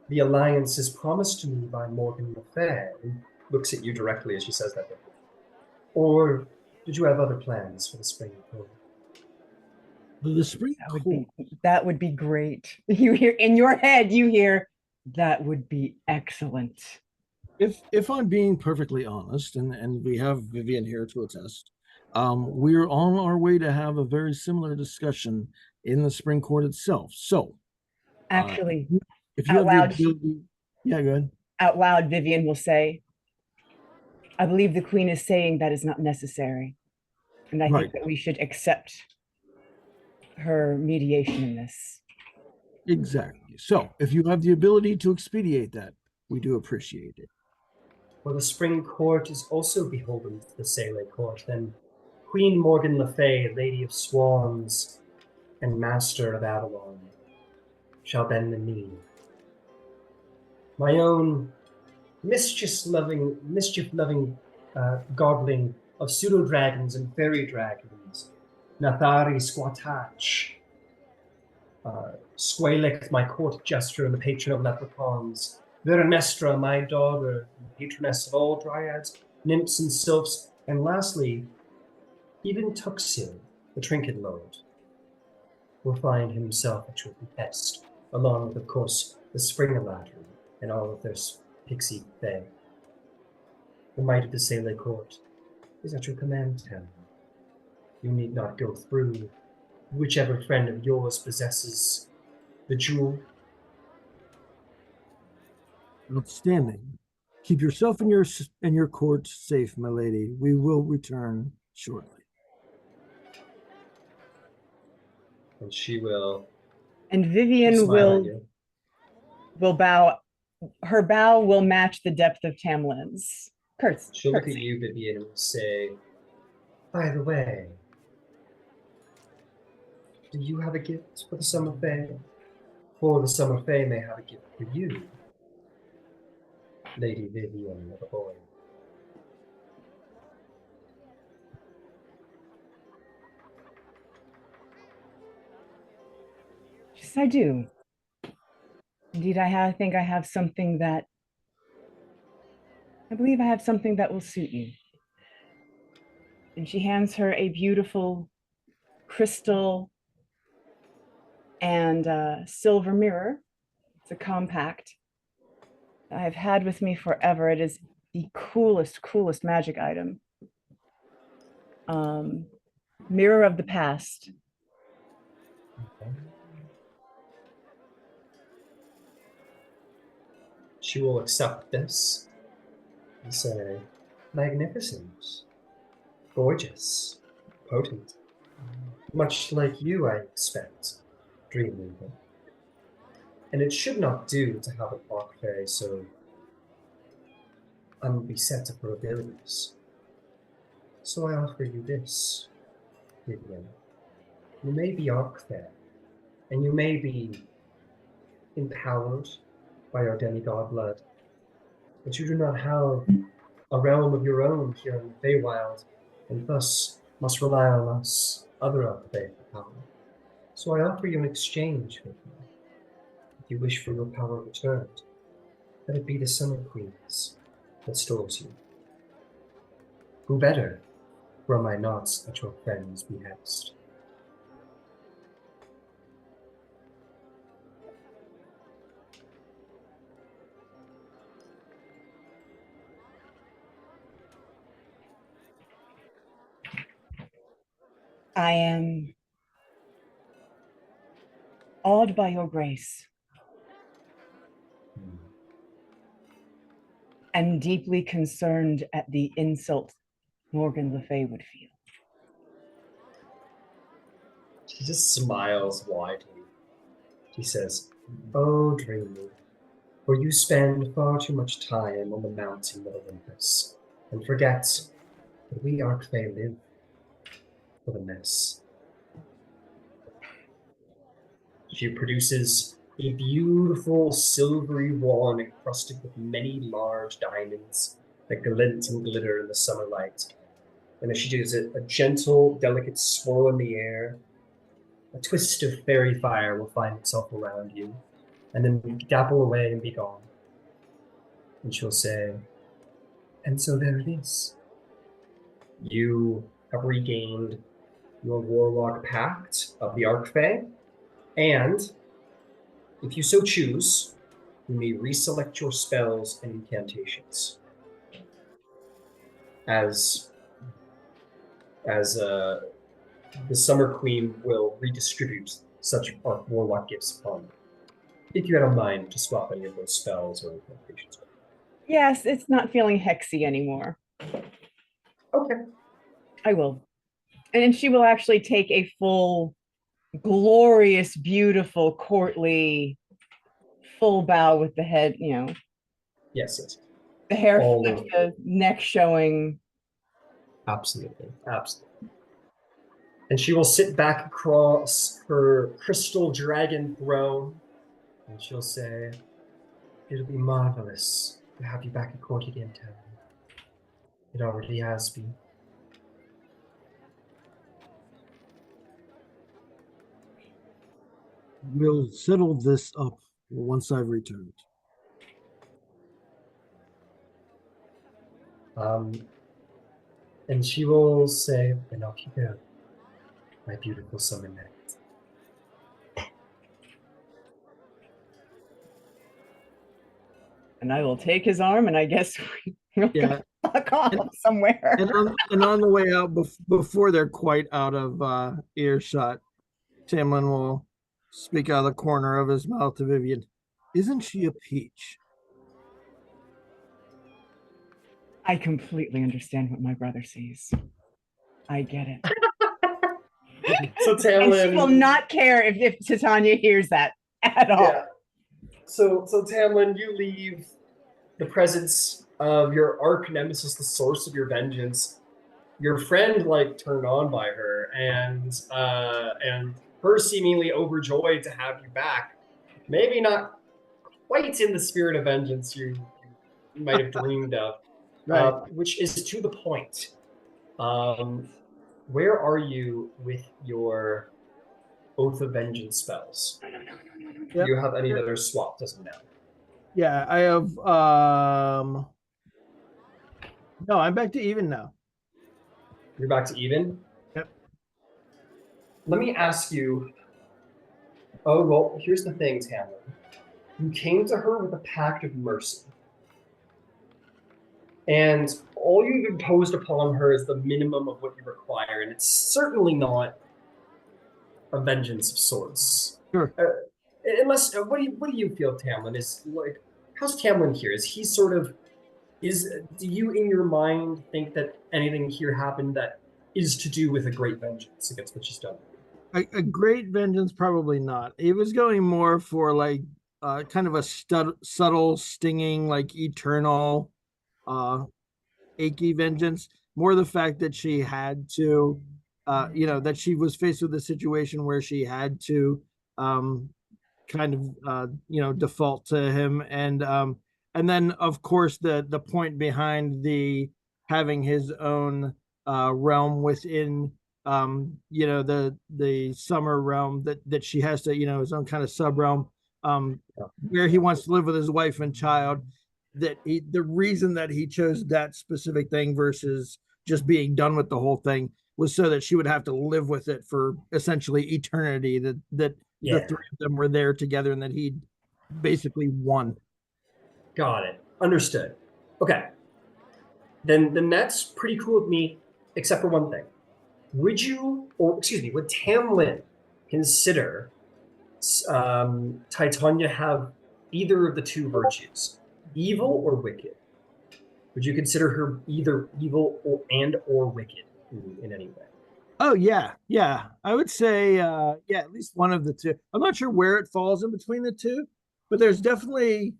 C: the alliances promised to me by Morgan Le Fay? He looks at you directly as she says that. Or did you have other plans for the spring court?
E: The spring
A: That would be great. You hear in your head, you hear That would be excellent.
E: If I'm being perfectly honest, and we have Vivienne here to attest, we're on our way to have a very similar discussion in the spring court itself. So,
A: Actually,
E: if you
A: out
E: have the
A: loud,
E: ability, yeah, go ahead.
A: out loud, Vivian will say, I believe the queen is saying that is not necessary. And I
E: Right,
A: think that we should accept her mediation in this.
E: exactly. So, if you have the ability to expedite that, we do appreciate it.
C: For the spring court is also beholden to the Sele court, then Queen Morgan Le Fay, Lady of Swans, and Master of Avalon, shall bend the knee. My own mischief-loving godling of pseudo-dragons and fairy dragons, Nathari Squatach, Squalek, my court jester and the patron of leprechauns, Veranestra, my daughter, patroness of all dryads, nymphs and sylphs, and lastly, even Tuxil, the trinket lord, will find himself at your behest, along with, of course, the Springer Ladder and all of their pixie fae. The might of the Sele court is at your command, Tam. You need not go through whichever friend of yours possesses the jewel.
E: Outstanding. Keep yourself and your court safe, my lady. We will return shortly.
C: And she will
A: And Vivian
C: smile at you.
A: will bow. Her bow will match the depth of Tam Lin's.
C: She'll look at
A: Curtsy.
C: you, Vivian, and will say, by the way, do you have a gift for the Summer Fae? Or the Summer Fae may have a gift for you, Lady Vivian of the boy.
A: Yes, I do. Indeed, think I have something that I believe I have something that will suit you. And she hands her a beautiful crystal and silver mirror. It's a compact I've had with me forever. It is the coolest magic item. Mirror of the past.
C: She will accept this and say, magnificent, gorgeous, potent. Much like you, I expect, Dreamweaver. And it should not do to have a Arc Fairy so unbeset of her abilities. So I offer you this, Vivian. You may be Arc Fair, and you may be empowered by our demigod blood, but you do not have a realm of your own here in the Feywild, and thus must rely on us, other Arc Fae, for power. So I offer you an exchange, Vivian. If you wish for your power returned, let it be the Summer Queens that stores you. Who better, were my knots at your friend's behest?
A: I am awed by your grace and deeply concerned at the insult Morgan Le Fay would feel.
C: She just smiles widely. She says, oh, Dreamweaver, for you spend far too much time on the mountain of Olympus and forget that we Arc Fae live for the mess. She produces a beautiful silvery wand encrusted with many large diamonds that glint and glitter in the summer light. And as she does it, a gentle, delicate swirl in the air, a twist of fairy fire will find itself around you, and then dapple away and be gone. And she'll say, and so there it is. You have regained your Warlock Pact of the Arc Fae, and if you so choose, You may reselect your spells and incantations as the Summer Queen will redistribute such warlock gifts upon you. If you had a mind to swap any of those spells or incantations.
A: Yes, it's not feeling hexy anymore.
C: Okay.
A: I will. And she will actually take a full, glorious, beautiful, courtly, full bow with the head,
C: Yes.
A: the hair
C: All
A: flipped,
C: over.
A: the neck showing.
C: Absolutely. And she will sit back across her crystal dragon throne, and she'll say, "It'll be marvelous to have you back at court again, Tam. It already has been."
E: We'll settle this up once I've returned.
C: And she will say, "And off you go, my beautiful summer night."
A: And I will take his arm, and I guess we'll
E: Yeah.
A: go fuck off somewhere.
E: And on the way out, before they're quite out of earshot, Tam Lin will speak out of the corner of his mouth to Vivienne. Isn't she a peach?
A: I completely understand what my brother sees. I get it.
C: So Tam
A: And she will
C: Lin,
A: not care if Titania hears that at all.
C: yeah. So Tam Lin, you leave the presence of your arch nemesis, the source of your vengeance. Your friend turned on by her, and her seemingly overjoyed to have you back. Maybe not quite in the spirit of vengeance you might have dreamed of,
E: Right.
C: which is to the point. Where are you with your Oath of Vengeance spells?
E: Yep.
C: Do you have any that are swapped as of now?
E: Yeah, I have no, I'm back to even now.
C: You're back to even?
E: Yep.
C: Let me ask you. Oh, well, here's the thing, Tamlin. You came to her with a pact of mercy. And all you've imposed upon her is the minimum of what you require, and it's certainly not a vengeance of sorts.
E: Sure.
C: Unless, what do you feel, Tamlin? How's Tamlin here? Is he do you in your mind think that anything here happened that is to do with a great vengeance against what she's done?
E: A great vengeance, probably not. He was going more for kind of a subtle, stinging, eternal, achy vengeance. More the fact that she had to, that she was faced with a situation where she had to, kind of, default to him, and then of course the point behind the having his own realm within the summer realm that she has to his own kind of sub realm where he wants to live with his wife and child, the reason that he chose that specific thing versus just being done with the whole thing was so that she would have to live with it for essentially eternity, that the three of them were there together and that he basically won.
C: Got it. Understood. Okay. Then that's pretty cool with me, except for one thing. Would Tam Lin consider Titania have either of the two virtues, evil or wicked? Would you consider her either evil or wicked in any way?
E: Oh yeah. I would say at least one of the two. I'm not sure where it falls in between the two, but there's definitely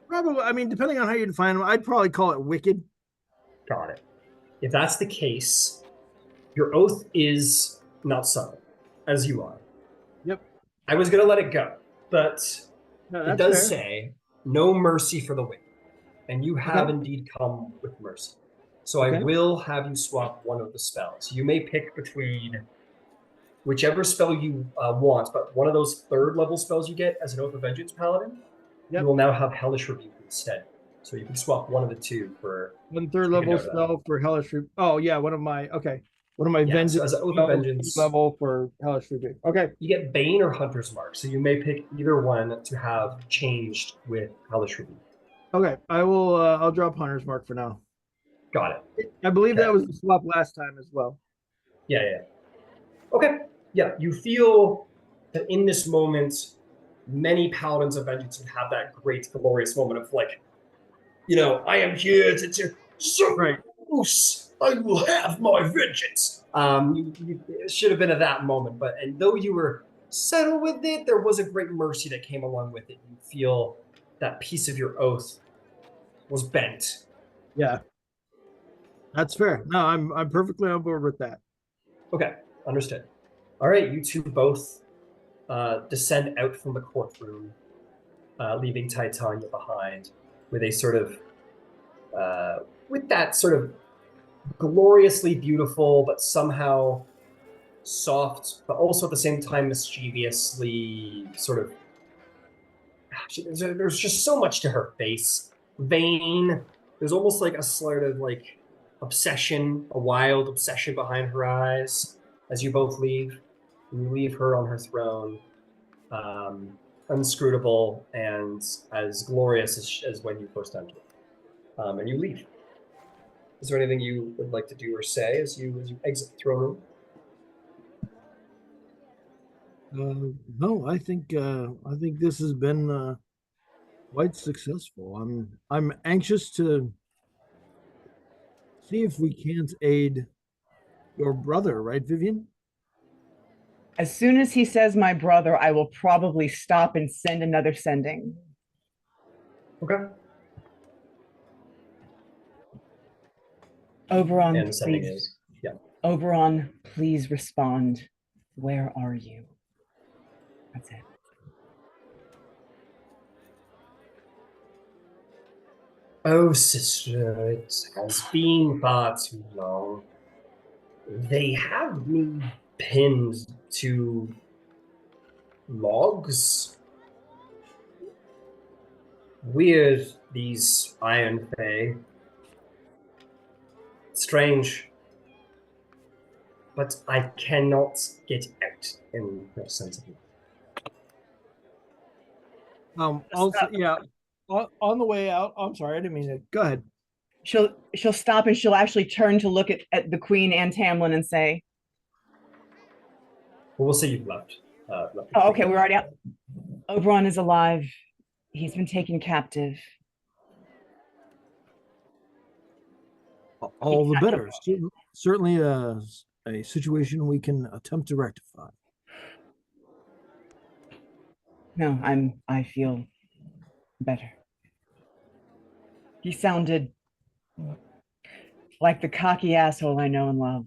E: probably. I mean, depending on how you define them, I'd probably call it wicked.
C: Got it. If that's the case, your oath is not subtle, as you are.
E: Yep.
C: I was going to let it go, but it does
E: fair.
C: say no mercy for the wicked, and you have indeed come with mercy. So I will have you swap one of the spells. You may pick between whichever spell you want, but one of those third level spells you get as an Oath of Vengeance Paladin, you will now have Hellish Rebuke instead. So you can swap one of the two for
E: one third level spell for Hellish Rebuke. Oh yeah, one of my What are my
C: Yeah, so
E: vengeance
C: as an Oath of Vengeance,
E: level for Hellish Rebuke? Okay.
C: you get Bane or Hunter's Mark, so you may pick either one to have changed with Hellish Rebuke.
E: Okay. I will. I'll drop Hunter's Mark for now.
C: Got it.
E: I believe
C: Okay.
E: that was the swap last time as well.
C: Yeah. Okay. Yeah, you feel that in this moment, many Paladins of Vengeance would have that great, glorious moment of like, I am here to
E: Right.
C: I will have my vengeance. It should have been at that moment, and though you were settled with it, there was a great mercy that came along with it. You feel that piece of your oath was bent.
E: Yeah. That's fair. No, I'm perfectly on board with that.
C: Okay, understood. All right, you two both descend out from the courtroom, leaving Titania behind with a sort of, with that sort of gloriously beautiful, but somehow soft, but also at the same time mischievously sort of. There's just so much to her face. Vain. There's almost like a sort of like obsession, a wild obsession behind her eyes as you both leave. And you leave her on her throne, unscrutable and as glorious as when you first entered. And you leave. Is there anything you would like to do or say as you exit the throne room?
E: No, I think this has been quite successful. I'm anxious to see if we can't aid your brother, right, Vivienne?
A: As soon as he says my brother, I will probably stop and send another sending.
C: Okay.
A: Oberon,
C: And the sending
A: please.
C: is, yeah.
A: Oberon, please respond. Where are you? That's it.
C: Oh, sister, it has been far too long. They have me pinned to logs. Weird, these Iron Fae. Strange. But I cannot get out in no sense of it.
E: Also, yeah, on the way out. I'm sorry, I didn't mean to. Go ahead.
A: She'll stop and she'll actually turn to look at the Queen and Tam Lin and say,
C: Well, we'll say you've left.
A: oh, okay, we're already out. Oberon is alive. He's been taken captive.
E: All the better. Certainly a situation we can attempt to rectify.
A: No, I feel better. He sounded like the cocky asshole I know and love.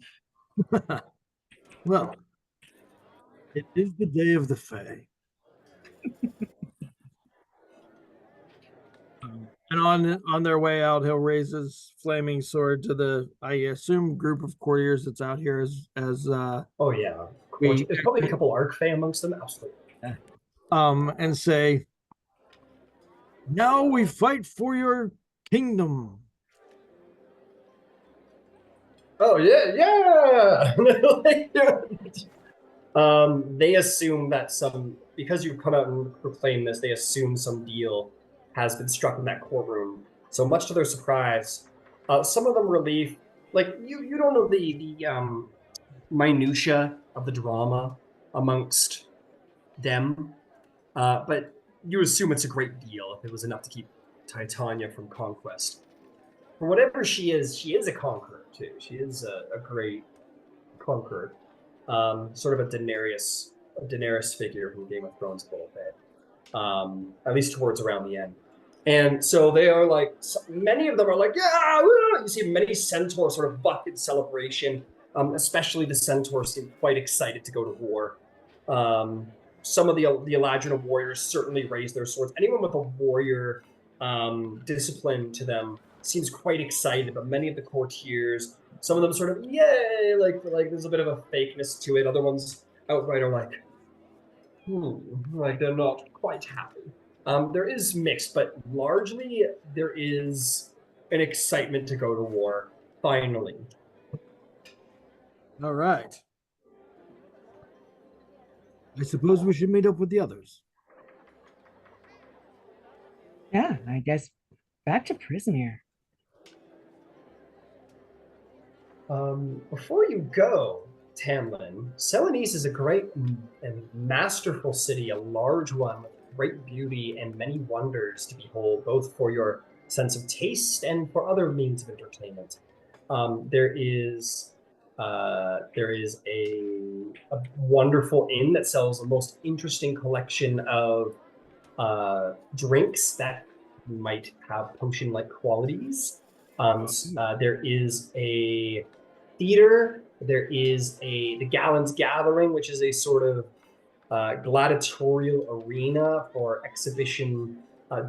E: Well, it is the day of the Fae. And on their way out, he'll raise his flaming sword to the, I assume, group of courtiers that's out here as
C: Oh yeah.
E: we
C: There's probably a couple Arc Fae amongst them, absolutely.
E: and say, now we fight for your kingdom.
C: Oh yeah. They assume that because you've come out and proclaimed this, they assume some deal has been struck in that courtroom. So much to their surprise, some of them relief, like you don't know the minutia of the drama amongst them, but you assume it's a great deal if it was enough to keep Titania from conquest. For whatever she is a conqueror too. She is a great conqueror, sort of a Daenerys figure from Game of Thrones a little bit, at least towards around the end. And so they are like, many of them are like, yeah, woo! You see many centaurs sort of buck in celebration, especially the centaurs seem quite excited to go to war. Some of the Eladrin warriors certainly raise their swords. Anyone with a warrior discipline to them seems quite excited, but many of the courtiers, some of them sort of, yay, like there's a bit of a fakeness to it. Other ones outright are like, like they're not quite happy. There is mixed, but largely there is an excitement to go to war, finally.
E: All right. I suppose we should meet up with the others.
A: Yeah, I guess back to Prisoner.
C: Before you go, Tam Lin, Celanese is a great and masterful city, a large one with great beauty and many wonders to behold, both for your sense of taste and for other means of entertainment. There is a wonderful inn that sells the most interesting collection of drinks that might have potion-like qualities. There is a theater. There is the Gallant's Gathering, which is a sort of gladiatorial arena for exhibition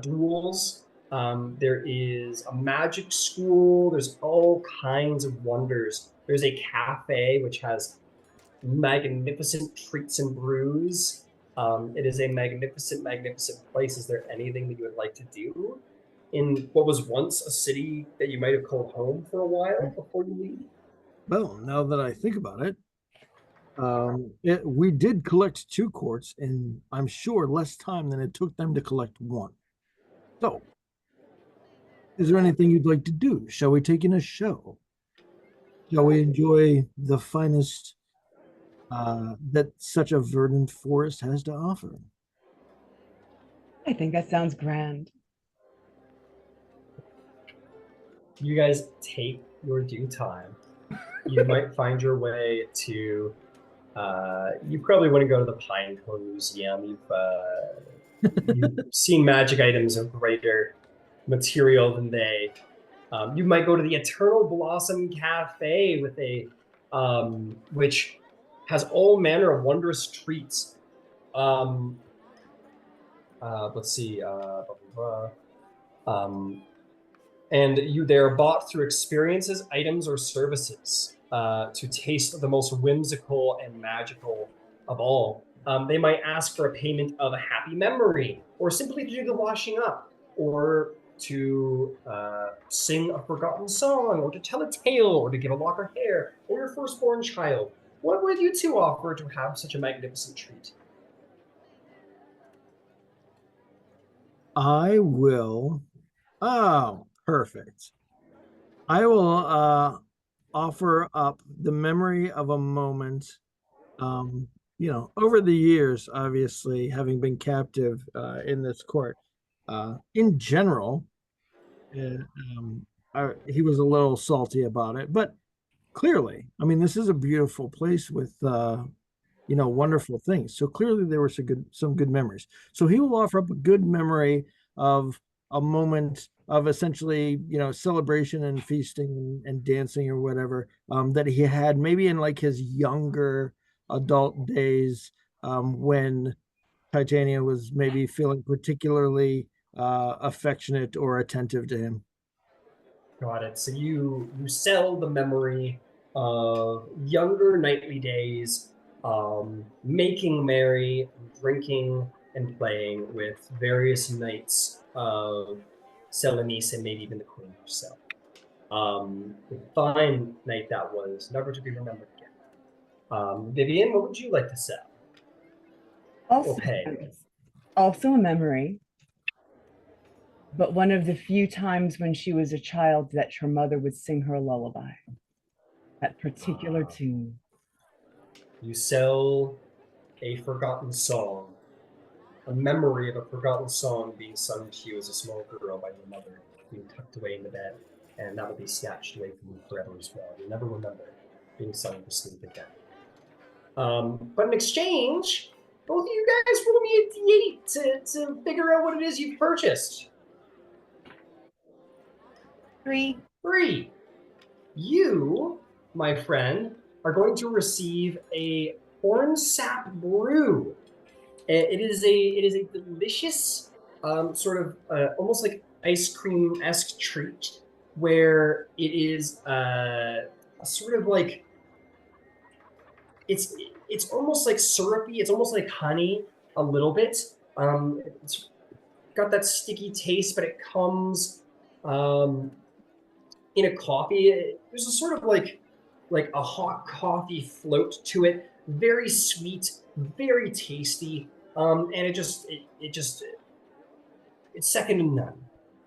C: duels. There is a magic school. There's all kinds of wonders. There's a cafe which has magnificent treats and brews. It is a magnificent, magnificent place. Is there anything that you would like to do in what was once a city that you might have called home for a while before you leave?
E: Well, now that I think about it, we did collect 2 quartz in, I'm sure, less time than it took them to collect 1. So, is there anything you'd like to do? Shall we take in a show? Shall we enjoy the finest that such a verdant forest has to offer?
A: I think that sounds grand.
C: You guys take your due time. You might find your way to. You probably wouldn't go to the Pinecone Museum. You've seen magic items of greater material than they. You might go to the Eternal Blossom Cafe with which has all manner of wondrous treats. Let's see. Blah, blah, blah. And they are bought through experiences, items, or services to taste the most whimsical and magical of all. They might ask for a payment of a happy memory, or simply to do the washing up, or to sing a forgotten song, or to tell a tale, or to give a lock of hair, or your firstborn child. What would you two offer to have such a magnificent treat?
E: I will. Oh, perfect. I will offer up the memory of a moment. Over the years, obviously, having been captive in this court, in general, uh, um, he was a little salty about it. But clearly, I mean, this is a beautiful place with wonderful things. So clearly there were some good memories. So he will offer up a good memory of a moment of essentially, celebration and feasting and dancing or whatever that he had maybe in like his younger adult days when Titania was maybe feeling particularly affectionate or attentive to him.
C: Got it. So you sell the memory of younger nightly days, making merry, drinking, and playing with various knights of Selenice and maybe even the queen herself. A fine night that was, never to be remembered again. Vivienne, what would you like to sell or
A: Also,
C: pay?
A: also a memory, but one of the few times when she was a child that her mother would sing her a lullaby. That particular tune.
C: You sell a forgotten song, a memory of a forgotten song being sung to you as a small girl by your mother, being tucked away in the bed, and that will be snatched away from you forever as well. You'll never remember being sung to sleep again. But in exchange, both of you guys roll me a d8 to figure out what it is you've purchased.
A: 3.
C: 3. You, my friend, are going to receive a corn sap brew. It is a delicious sort of almost like ice cream-esque treat where it is a sort of like it's almost like syrupy. It's almost like honey a little bit. It's got that sticky taste, but it comes in a coffee. There's a sort of like like a hot coffee float to it. Very sweet, very tasty, and it's second to none.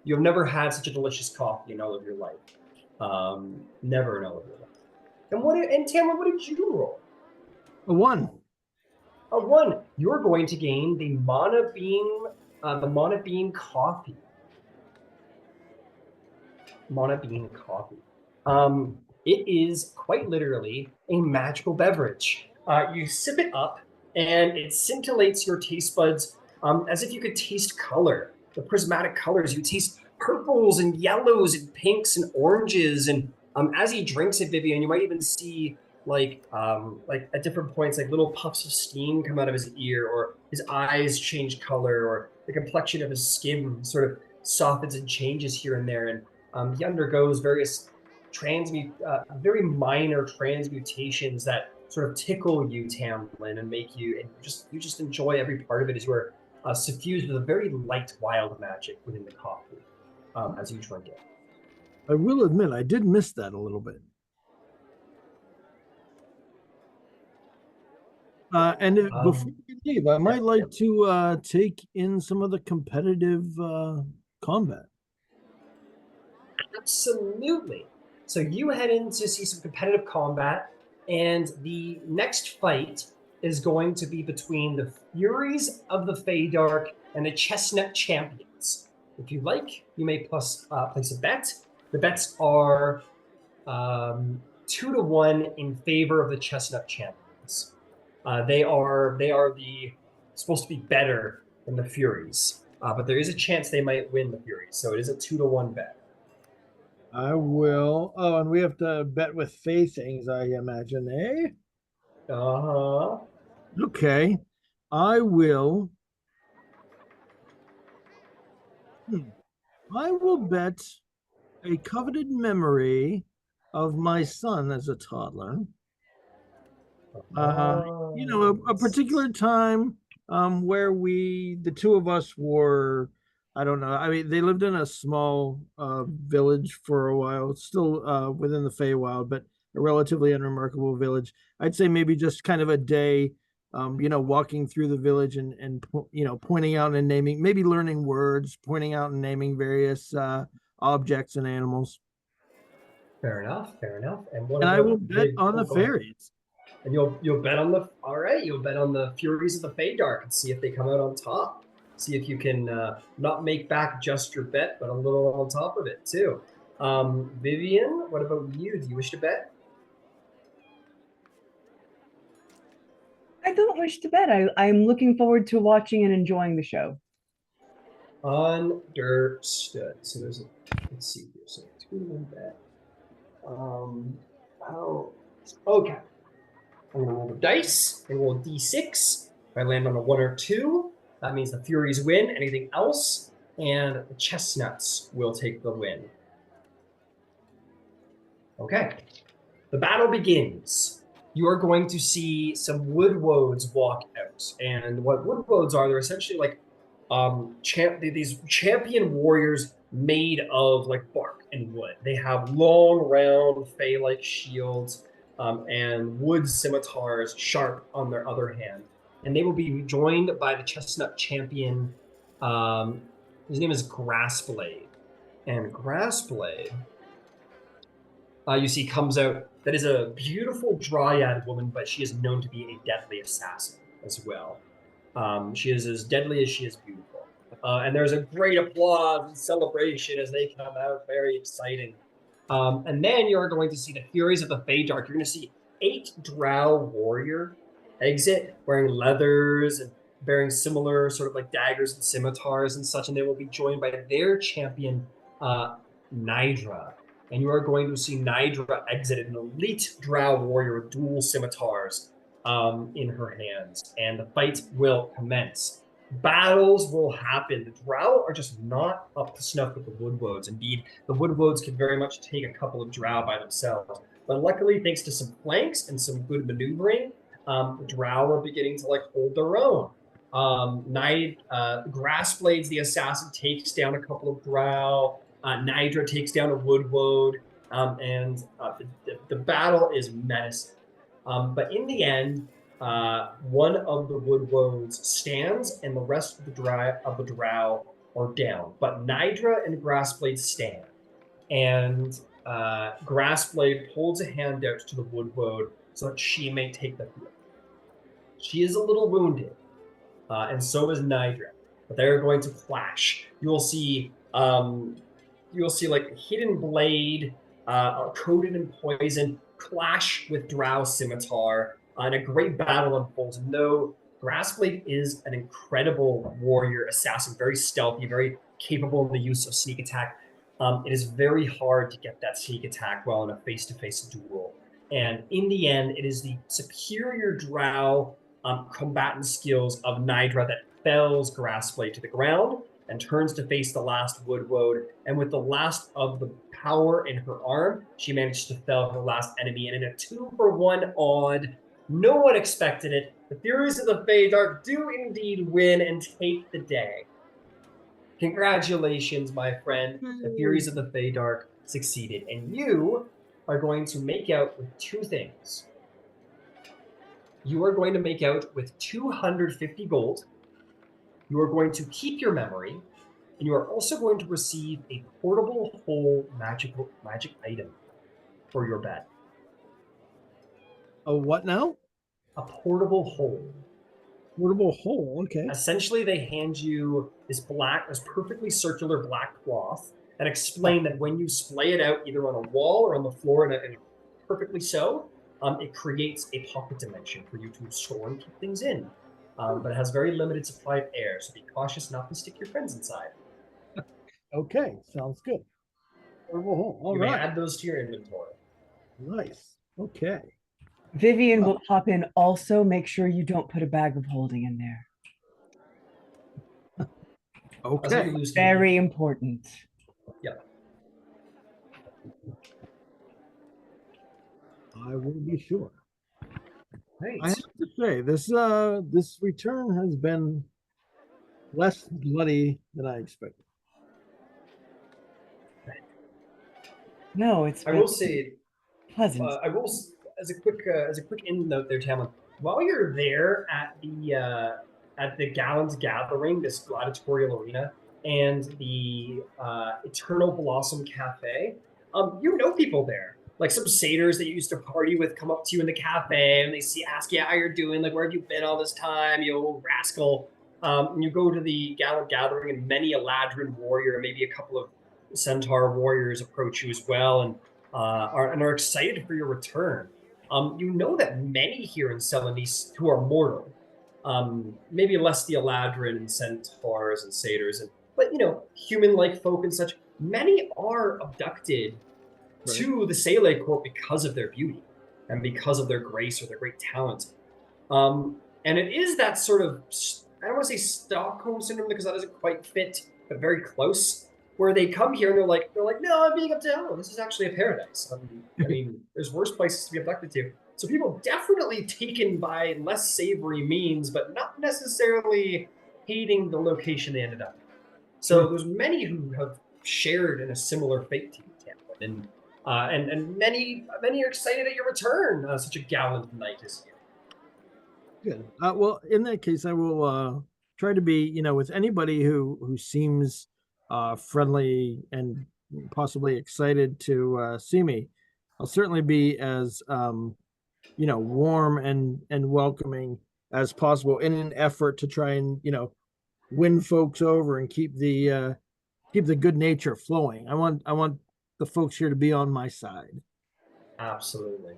C: You've never had such a delicious coffee in all of your life. Never in all of your life. And Tamara, what did you roll?
E: A 1.
C: A 1. You're going to gain the mana bean coffee. Mana bean coffee. It is quite literally a magical beverage. You sip it up, and it scintillates your taste buds as if you could taste color. The prismatic colors. You taste purples and yellows and pinks and oranges. And as he drinks it, Vivienne, you might even see like at different points, like little puffs of steam come out of his ear, or his eyes change color, or the complexion of his skin sort of softens and changes here and there. And he undergoes various very minor transmutations that sort of tickle you, Tam Lin, and make you, and you just enjoy every part of it as you are suffused with a very light wild magic within the coffee as you drink it.
E: I will admit, I did miss that a little bit. Before we leave, I might like to take in some of the competitive combat.
C: Absolutely. So you head in to see some competitive combat, and the next fight is going to be between the Furies of the Feydark and the Chestnut Champions. If you like, you may place a bet. The bets are 2-1 in favor of the Chestnut Champions. They are supposed to be better than the Furies, but there is a chance they might win the Furies. So it is a 2-1 bet.
E: I will. Oh, and we have to bet with Fey things, I imagine, eh?
C: Uh-huh.
E: Okay. I will. I will bet a coveted memory of my son as a toddler. A particular time where the two of us were, I don't know. I mean, they lived in a small village for a while, still within the Feywild, but a relatively unremarkable village. I'd say maybe just kind of a day, walking through the village and pointing out and naming, maybe learning words, pointing out and naming various objects and animals.
C: Fair enough.
E: And I will bet on the fairies.
C: And you'll bet on you'll bet on the Furies of the Feydark and see if they come out on top. See if you can not make back just your bet, but a little on top of it too. Vivienne, what about you? Do you wish to bet?
A: I don't wish to bet. I'm looking forward to watching and enjoying the show.
C: Understood. So let's see here. So 2-1 bet. Okay. I'm gonna roll the dice and roll d6. If I land on a 1 or 2, that means the Furies win. Anything else, and the Chestnuts will take the win. Okay. The battle begins. You are going to see some woodwoads walk out. And what woodwoads are, they're essentially like these champion warriors made of like bark and wood. They have long, round, fey-like shields and wood scimitars sharp on their other hand. And they will be joined by the Chestnut Champion. His name is Grassblade. And Grassblade, you see, comes out. That is a beautiful dryad woman, but she is known to be a deadly assassin as well. She is as deadly as she is beautiful. And there's a great applause and celebration as they come out. Very exciting. And then you're going to see the Furies of the Feydark. You're going to see 8 drow warrior exit wearing leathers and bearing similar sort of like daggers and scimitars and such. And they will be joined by their champion, Nidra. And you are going to see Nidra exit an elite drow warrior with dual scimitars in her hands. And the fight will commence. Battles will happen. The drow are just not up to snuff with the woodwoads. Indeed, the woodwoads can very much take a couple of drow by themselves. But luckily, thanks to some flanks and some good maneuvering, the drow are beginning to like hold their own. Grassblades, the assassin, takes down a couple of drow. Nidra takes down a woodwoad. The battle is menacing. But in the end, one of the wood woads stands, and the rest of the drow are down. But Nidra and Grassblade stand, and Grassblade holds a hand out to the wood woad so that she may take the field. She is a little wounded, and so is Nidra, but they are going to clash. You will see like Hidden Blade, coated in poison, clash with Drow Scimitar, and a great battle unfolds. And though Grassblade is an incredible warrior assassin, very stealthy, very capable in the use of sneak attack, it is very hard to get that sneak attack well in a face-to-face duel. And in the end, it is the superior Drow combatant skills of Nidra that fells Grassblade to the ground and turns to face the last wood woad. And with the last of the power in her arm, she managed to fell her last enemy. And in a 2-for-1 odd, no one expected it, the Furies of the Feydark do indeed win and take the day. Congratulations, my friend. The Furies of the Feydark succeeded. And you are going to make out with two things. You are going to make out with 250 gold. You are going to keep your memory, and you are also going to receive a portable hole magic item for your bed.
E: A what now?
C: A portable hole.
E: Portable hole, okay.
C: Essentially, they hand you this perfectly circular black cloth, and explain that when you splay it out either on a wall or on the floor, and perfectly so, it creates a pocket dimension for you to store and keep things in. But it has very limited supply of air, so be cautious not to stick your friends inside.
E: Okay, sounds good. Portable hole. All
C: you
E: right.
C: may add those to your inventory.
E: Nice. Okay.
A: Vivienne will pop in. Also, make sure you don't put a bag of holding in there.
E: Okay.
A: Very important.
C: Yep.
E: I will be sure.
C: Right.
E: I have to say, this return has been less bloody than I expected.
A: No, it's
C: I will say,
A: pleasant.
C: I will, as a quick end note there, Tam, while you're there at the Gallant Gathering, this gladiatorial arena, and the Eternal Blossom Cafe, you know people there. Like some satyrs that you used to party with come up to you in the cafe and they ask you how you're doing, like where have you been all this time, you old rascal. And you go to the Gallant Gathering and many a Ladrin warrior, maybe a couple of Centaur warriors approach you as well and are excited for your return. You know that many here in Selenis who are mortal, maybe less the Eladrin and Centaurs and Satyrs, but human-like folk and such, many are abducted to the Sele Court because of their beauty and because of their grace or their great talent. And it is that sort of, I don't want to say Stockholm syndrome because that doesn't quite fit, but very close, where they come here and they're like, no, I'm being abducted. Oh, this is actually a paradise. I mean, there's worse places to be abducted to. So people definitely taken by less savory means, but not necessarily hating the location they ended up in. So there's many who have shared in a similar fate to you, Tamlin, and many are excited at your return. Such a gallant knight as you.
E: Good. Well, in that case, I will try to be, with anybody who seems friendly and possibly excited to see me. I'll certainly be as warm and welcoming as possible in an effort to try and win folks over and keep the good nature flowing. I want the folks here to be on my side.
C: Absolutely.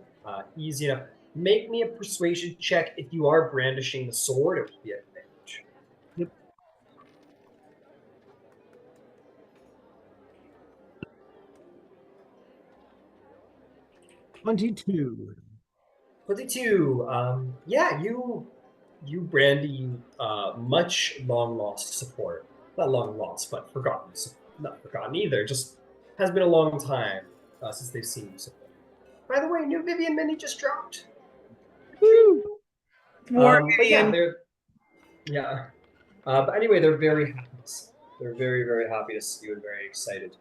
C: Easy enough. Make me a persuasion check. If you are brandishing the sword, it will be an advantage.
E: Yep. $22.
C: 22. Yeah, you brandy much long lost support. Not long lost, but forgotten. Not forgotten either. Just has been a long time since they've seen you support. By the way, new Vivienne mini just dropped.
E: Woo!
C: But yeah, but anyway, they're very happy. They're very, very happy to see you and very excited.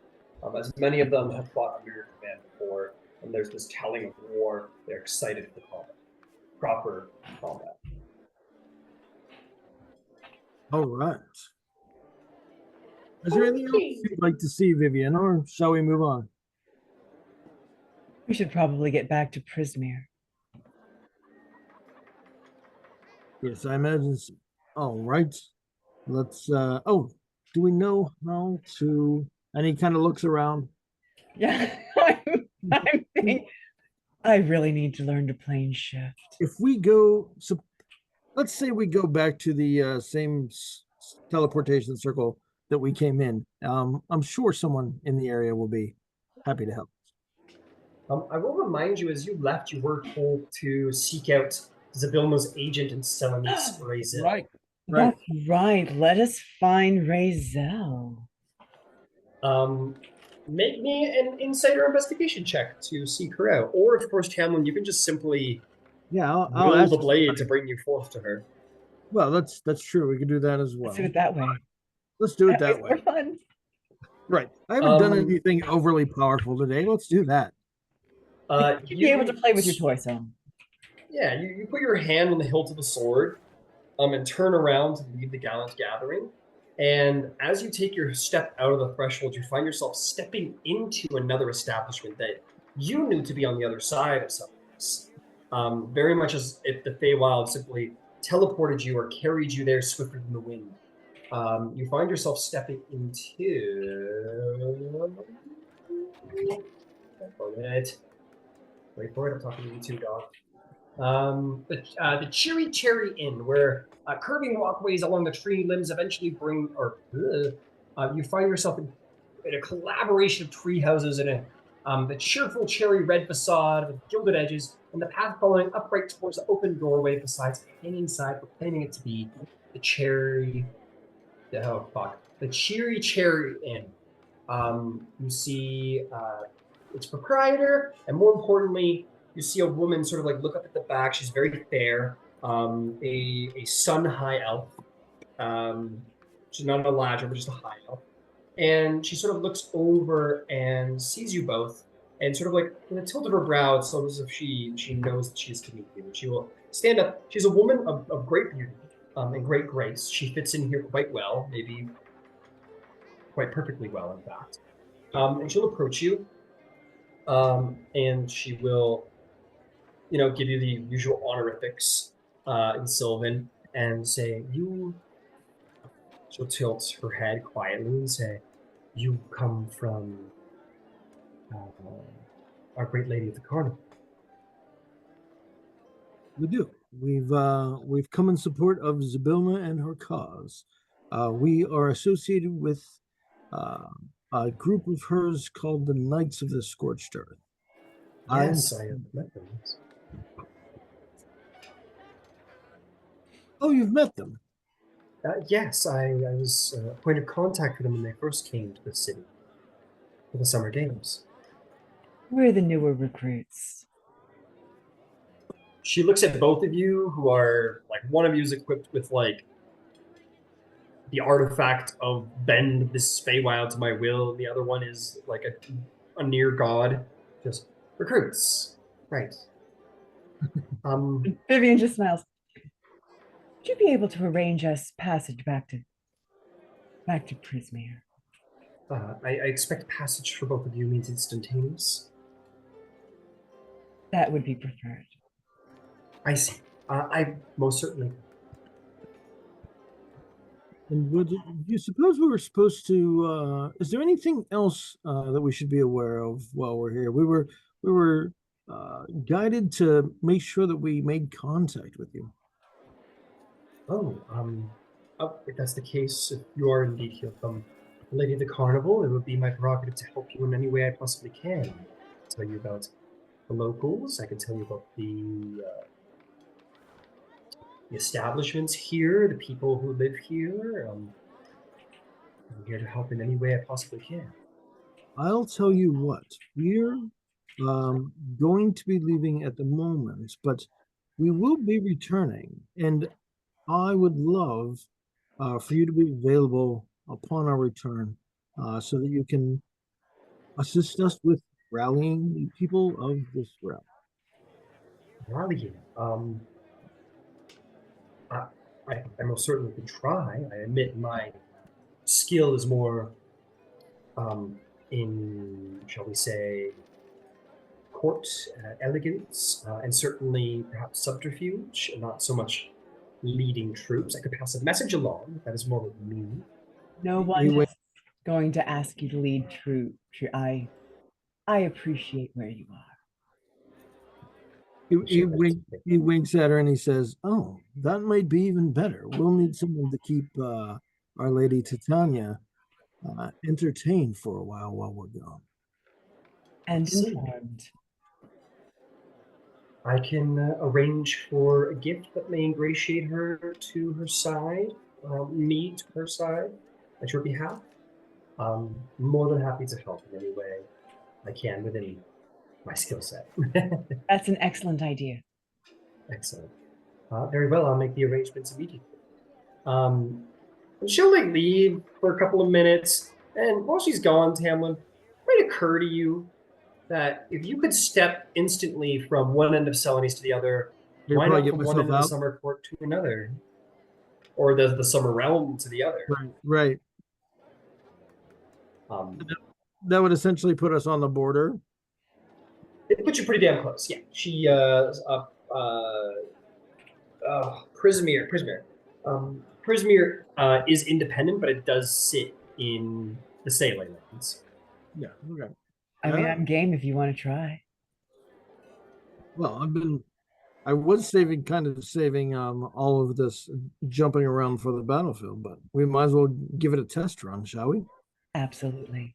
C: As many of them have fought under your command before. before, and there's this telling of war. They're excited for combat, proper combat.
E: All right. Is there anything else you'd like to see, Vivienne, or shall we move on?
A: We should probably get back to Prismere.
E: Yes, I imagine. All right. Let's. Oh, do we know how to? And he kind of looks around.
A: Yeah, I'm thinking, I really need to learn to plane shift.
E: If we go, so let's say we go back to the same teleportation circle that we came in. I'm sure someone in the area will be happy to help.
C: I will remind you, as you left, you were told to seek out Zabilma's agent in Selenite's Razel.
E: Right.
A: That's right. Let us find Razel.
C: Make me an insider investigation check to seek her out. Or, of course, Tamlin, you can just simply
E: I'll
C: will
E: ask
C: the blade to
E: somebody.
C: bring you forth to her.
E: Well, that's true. We could do that as well.
A: Let's do it that way.
E: Let's do it
A: That
E: that
A: makes
E: way.
A: more fun.
E: Right. I haven't done anything overly powerful today. Let's do that.
A: You'd be able to play with your toy some.
C: Yeah, you put your hand on the hilt of the sword, and turn around to leave the gallant gathering. And as you take your step out of the threshold, you find yourself stepping into another establishment that you knew to be on the other side of something else. Very much as if the Feywild simply teleported you or carried you there swifter than the wind. You find yourself stepping into... Wait for it, I'm talking to you too, dog. The Cheery Cherry Inn, where curving walkways along the tree limbs eventually bring, you find yourself in a collaboration of tree houses and the cheerful cherry red facade with gilded edges, and the path following upright towards the open doorway besides a hanging sign proclaiming it to be the Cheery Cherry Inn. You see its proprietor, and more importantly, you see a woman sort of like look up at the back. She's very fair, a sun high elf. She's not a ladger, but just a high elf. And she sort of looks over and sees you both, and sort of like with a tilt of her brow, it's almost as if she knows that she is to meet you. She will stand up. She's a woman of great beauty and great grace. She fits in here quite well, maybe quite perfectly well, in fact. And she'll approach you, and she will, give you the usual honorifics in Sylvan and say, she'll tilt her head quietly and say, you come from our great lady of the carnival.
E: We do. We've come in support of Zabilma and her cause. We are associated with a group of hers called the Knights of the Scorched Earth.
C: Yes, I have met them.
E: Oh, you've met them?
C: Yes, I was a point of contact with them when they first came to the city for the summer games.
A: We're the newer recruits.
C: She looks at both of you, who are like, one of you is equipped with like the artifact of bend this Feywild to my will, and the other one is like a near god. Just recruits, right?
A: Vivienne just smiles. Would you be able to arrange us passage back to Prismere?
C: I expect passage for both of you means instantaneous.
A: That would be preferred.
C: I see. I most certainly.
E: And would you suppose we were supposed to? Is there anything else that we should be aware of while we're here? We were guided to make sure that we made contact with you.
C: If that's the case, if you are indeed here from Lady of the Carnival, it would be my prerogative to help you in any way I possibly can. Tell you about the locals. I can tell you about the establishments here, the people who live here. I'm here to help in any way I possibly can.
E: I'll tell you what, we're going to be leaving at the moment, but we will be returning, and I would love for you to be available upon our return so that you can assist us with rallying the people of this realm.
C: Rallying. I most certainly could try. I admit my skill is more in, shall we say, court elegance, and certainly perhaps subterfuge, and not so much leading troops. I could pass a message along. That is more what me.
A: No one is going to ask you to lead true. I appreciate where you are.
E: He winks at her and he says, "Oh, that might be even better. We'll need someone to keep Our Lady Titania entertained for a while we're gone."
A: And informed.
C: I can arrange for a gift that may ingratiate her to her side, me to her side, at your behalf. More than happy to help in any way I can within my skill set.
A: That's an excellent idea.
C: Excellent. Very well, I'll make the arrangements immediately. She'll leave for a couple of minutes, and while she's gone, Tam Lin, it might occur to you that if you could step instantly from one end of Celanese to the other, why not from one end of the summer court to another? Or the summer realm to the other?
E: Right. That would essentially put us on the border.
C: It puts you pretty damn close, yeah. She, Prismere. Prismere is independent, but it does sit in the Saley lands.
E: Yeah, okay.
A: I mean, I'm game if you want to try.
E: Well, I was saving all of this jumping around for the battlefield, but we might as well give it a test run, shall we?
A: Absolutely.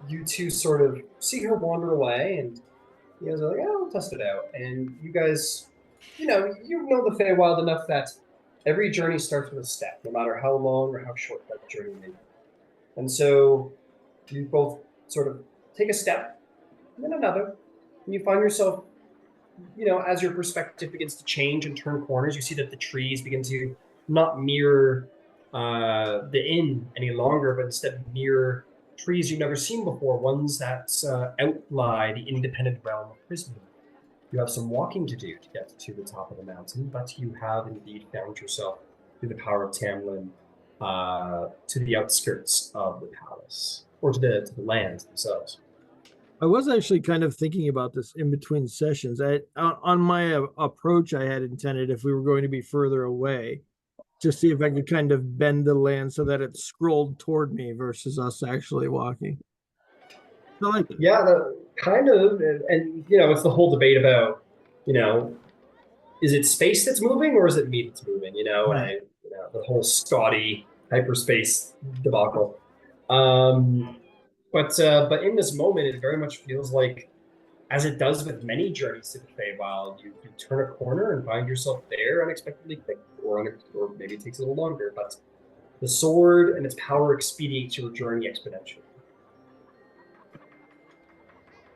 C: You two sort of see her wander away, and you guys are like, "Oh, we'll test it out." And you guys, you know the Feywild enough that every journey starts with a step, no matter how long or how short that journey may be. And so you both sort of take a step, and then another, and you find yourself, as your perspective begins to change and turn corners, you see that the trees begin to not mirror the inn any longer, but instead mirror trees you've never seen before, ones that outlie the independent realm of Prismere. You have some walking to do to get to the top of the mountain, but you have indeed found yourself, through the power of Tam Lin, to the outskirts of the palace, or to the lands themselves.
E: I was actually kind of thinking about this in between sessions. On my approach, I had intended, if we were going to be further away, just see if I could kind of bend the land so that it scrolled toward me versus us actually walking.
C: Yeah, kind of, and it's the whole debate about, is it space that's moving or is it me that's moving?
A: Right.
C: And the whole Scotty hyperspace debacle. But in this moment, it very much feels like, as it does with many journeys to the Feywild, you turn a corner and find yourself there unexpectedly quick, or maybe it takes a little longer. But the sword and its power expedites your journey exponentially.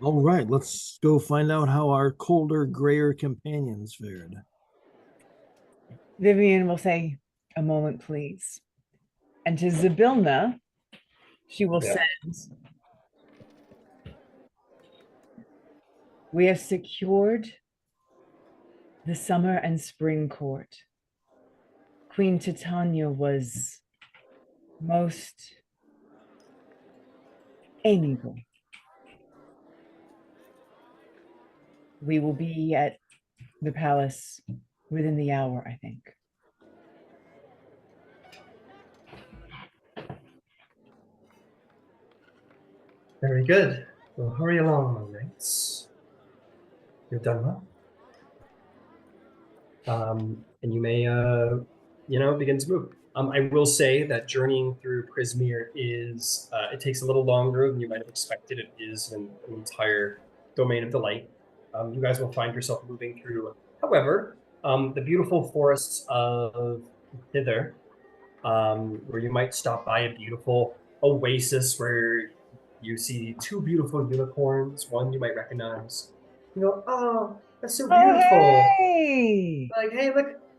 E: All right, let's go find out how our colder, grayer companions fared.
A: Vivienne will say, "A moment, please." And to Zybilna, she will send, "We have secured the summer and spring court. Queen Titania was most amiable. We will be at the palace within the hour, I think."
C: Very good. Well, hurry along, my knights. You've done well. And you may, begin to move. I will say that journeying through Prismere is, it takes a little longer than you might have expected. It is an entire domain of delight. You guys will find yourself moving through, however, the beautiful forests of Hither, where you might stop by a beautiful oasis where you see two beautiful unicorns. One you might recognize. You go, "Oh, that's so beautiful."
A: Oh, hey!
C: Like,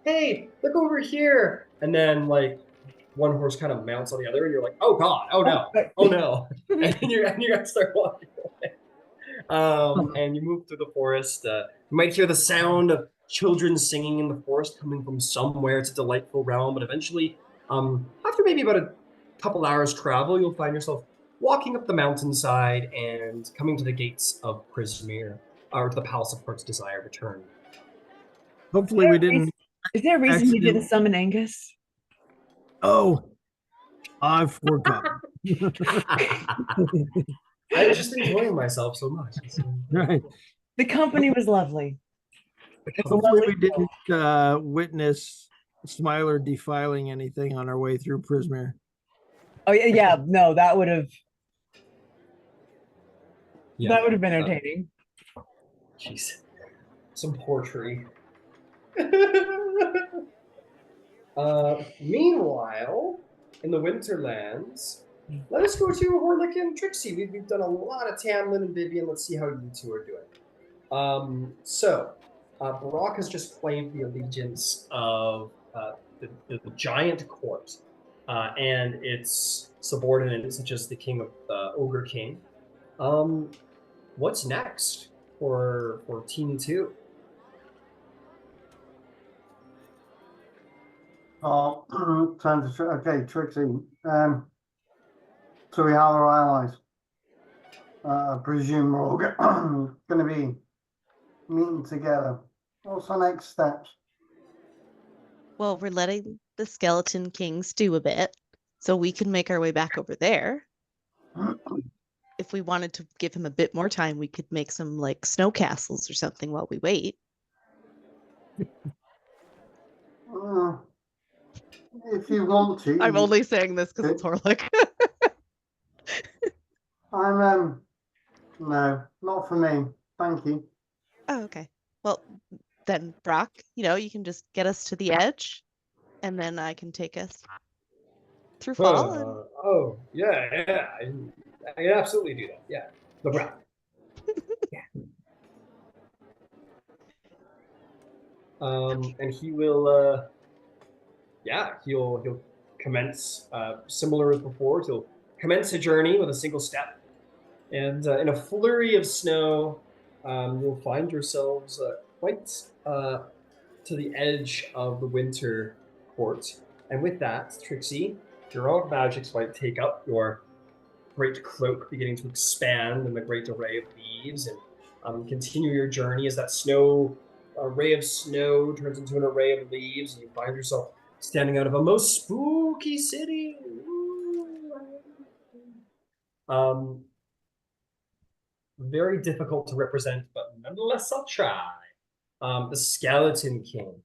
C: hey, look over here. And then, one horse kind of mounts on the other, and you're like, oh god, oh no, oh no, and you guys start walking away. And you move through the forest. You might hear the sound of children singing in the forest coming from somewhere. It's a delightful realm, but eventually, after maybe about a couple hours travel, you'll find yourself walking up the mountainside and coming to the gates of Prismere, or to the Palace of Heart's Desire return.
E: Hopefully we didn't
A: Is there a reason you didn't
E: accident-
A: summon Angus?
E: Oh, I forgot.
C: I was just enjoying myself so much.
E: Right.
A: The company was lovely.
E: Hopefully we didn't witness Smiler defiling anything on our way through Prismere.
A: Oh yeah, no, that would have
C: Yeah.
A: been entertaining.
C: Jeez. Some poetry. Meanwhile, in the Winterlands, let us go to Horlick and Trixie. We've done a lot of Tam Lin and Vivienne. Let's see how you two are doing. Brock has just claimed the allegiance of the giant court and its subordinates, such as the king of Ogre King. What's next for Team 2?
B: Oh, time to okay, Trixie. So we have our allies. I presume we're all going to be meeting together. What's the next steps?
D: Well, we're letting the Skeleton King stew a bit so we can make our way back over there. If we wanted to give him a bit more time, we could make some like snow castles or something while we wait.
B: If you want to.
D: I'm only saying this because it's Horlick.
B: I'm no, not for me. Thank you.
D: Oh, okay. Well, then Brock, you can just get us to the edge, and then I can take us through fall.
C: Oh, yeah. I can absolutely do that. Yeah. The Brock. Yeah. And he will, he'll commence, similar as before, he'll commence a journey with a single step. And in a flurry of snow, you'll find yourselves quite to the edge of the winter court. And with that, Trixie, your own magics might take up your great cloak beginning to expand in the great array of leaves and continue your journey as that array of snow turns into an array of leaves, and you find yourself standing out of a most spooky city. Very difficult to represent, but nonetheless, I'll try. The Skeleton King.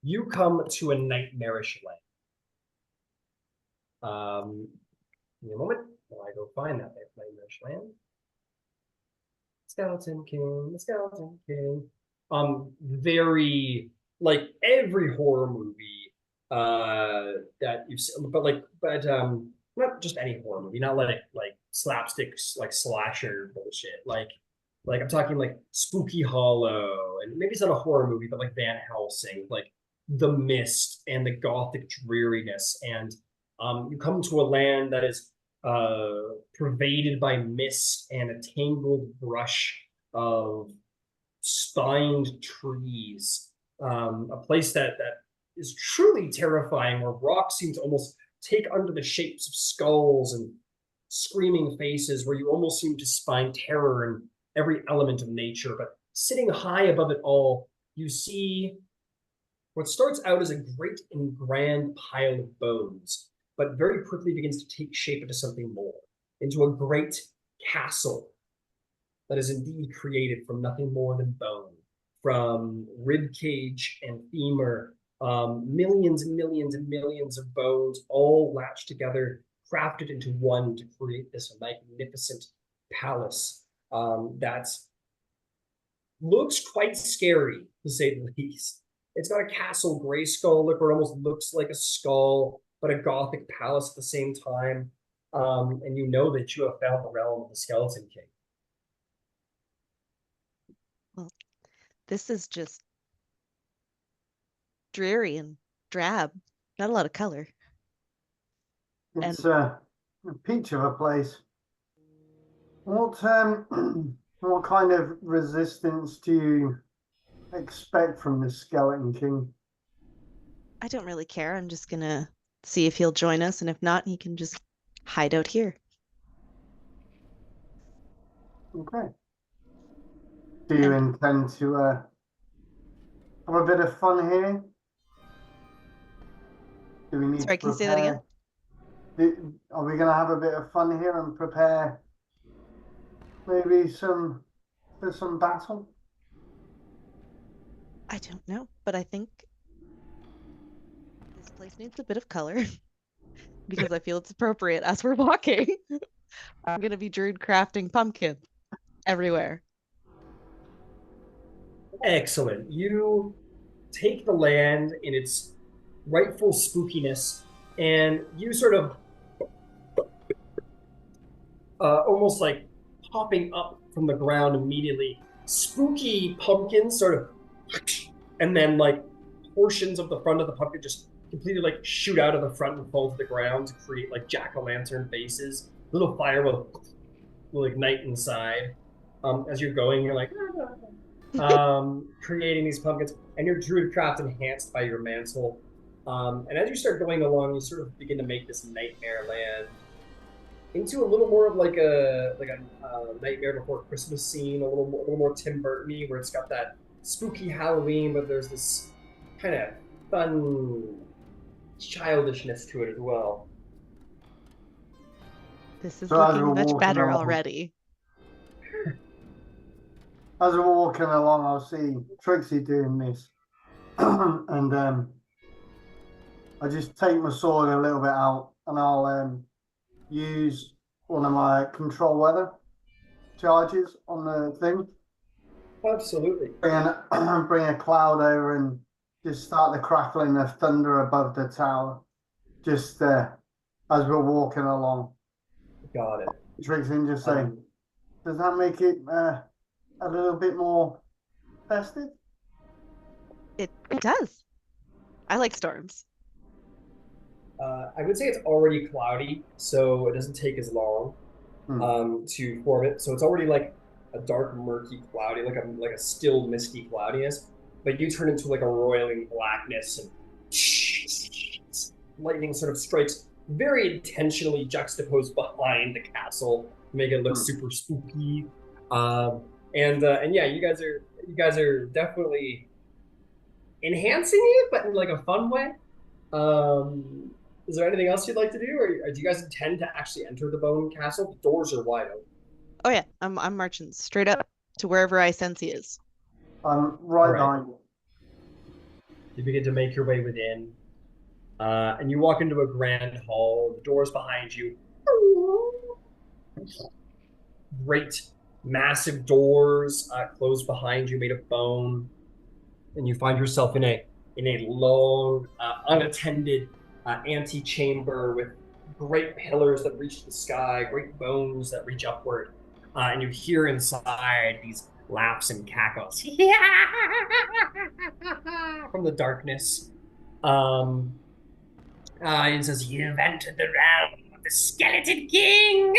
C: You come to a nightmarish land. Give me a moment while I go find that nightmarish land. Skeleton King, the Skeleton King. Very like every horror movie that you've seen, but not just any horror movie, not like slapstick like slasher bullshit. Like I'm talking like Spooky Hollow, and maybe it's not a horror movie, but like Van Helsing, like The Mist and the gothic dreariness. And you come to a land that is pervaded by mist and a tangled brush of spined trees. A place that is truly terrifying, where rocks seem to almost take under the shapes of skulls and screaming faces, where you almost seem to find terror in every element of nature. But sitting high above it all, you see what starts out as a great and grand pile of bones, but very quickly begins to take shape into something more, into a great castle that is indeed created from nothing more than bone, from rib cage and femur, millions and millions and millions of bones all latched together, crafted into one to create this magnificent palace that looks quite scary, to say the least. It's got a castle Grayskull look, where it almost looks like a skull, but a gothic palace at the same time. And you know that you have found the realm of the Skeleton King.
D: Well, this is just dreary and drab. Not a lot of color.
B: It's a peach of a place. What what kind of resistance do you expect from the Skeleton King?
D: I don't really care. I'm just gonna see if he'll join us, and if not, he can just hide out here.
B: Okay. Do you intend to have a bit of fun here? Do we need
D: Sorry,
B: to
D: can you say that again?
B: Are we going to have a bit of fun here and prepare maybe for some battle?
D: I don't know, but I think this place needs a bit of color because I feel it's appropriate as we're walking. I'm gonna be druid crafting pumpkins everywhere.
C: Excellent. You take the land in its rightful spookiness, and you sort of almost like popping up from the ground immediately. Spooky pumpkins sort of, and then like portions of the front of the pumpkin just completely like shoot out of the front and fall to the ground to create like jack-o'-lantern faces. Little fire will ignite inside. As you're going, you're like creating these pumpkins, and your druidcraft enhanced by your mantle. And as you start going along, you sort of begin to make this nightmare land into a little more of like a Nightmare Before Christmas scene, a little more Tim Burton-y, where it's got that spooky Halloween, but there's this kind of fun childishness to it as well.
D: This is
B: So as
D: looking
B: we're
D: much
B: walking
D: better
B: along-
D: already.
B: As we're walking along, I'll see Trixie doing this. And I just take my sword a little bit out and I'll use one of my control weather charges on the thing.
C: Absolutely.
B: Bring a cloud over and just start the crackling of thunder above the tower. Just as we're walking along.
C: Got it.
B: Trixie, and just say, does that make it a little bit more festive?
D: It does. I like storms.
C: I would say it's already cloudy, so it doesn't take as long to form it. So it's already like a dark, murky, cloudy, like a still, misty cloudiness. But you turn into like a roiling blackness, and lightning sort of strikes very intentionally juxtaposed behind the castle to make it look super spooky. And yeah, you guys are definitely enhancing it, but in like a fun way. Is there anything else you'd like to do, or do you guys intend to actually enter the Bone Castle? The doors are wide open.
D: Oh yeah, I'm marching straight up to wherever I sense he is.
B: I'm right
C: Alright.
B: behind you.
C: You begin to make your way within, and you walk into a grand hall. The doors behind you. Great, massive doors closed behind you, made of bone, and you find yourself in a long, unattended antechamber with great pillars that reach to the sky, great bones that reach upward, and you hear inside these laughs and cackles from the darkness. It says, "You've entered the realm of the Skeleton King.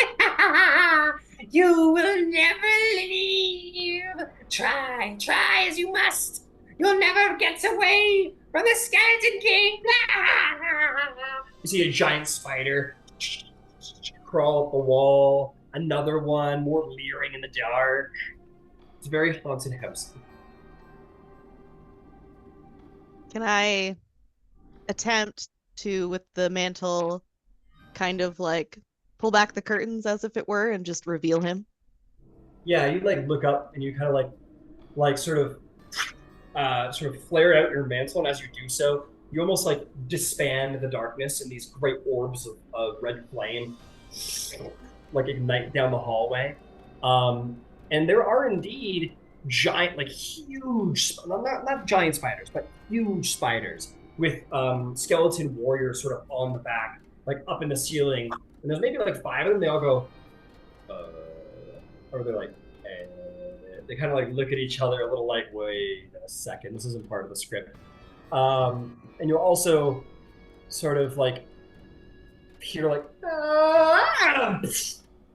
C: You will never leave. Try as you must. You'll never get away from the Skeleton King." You see a giant spider crawl up the wall. Another one, more leering in the dark. It's a very haunted house.
D: Can I attempt to, with the mantle, kind of like pull back the curtains as if it were and just reveal him?
C: Yeah, you like look up and you kind of like sort of flare out your mantle, and as you do so, you almost like disband the darkness, and these great orbs of red flame like ignite down the hallway. And there are indeed giant, like huge, not giant spiders, but huge spiders with skeleton warriors sort of on the back, like up in the ceiling. And there's maybe like 5 of them. They all go, or they're like, they kind of like look at each other a little like, wait a second, this isn't part of the script. And you'll also sort of like hear like, ah! And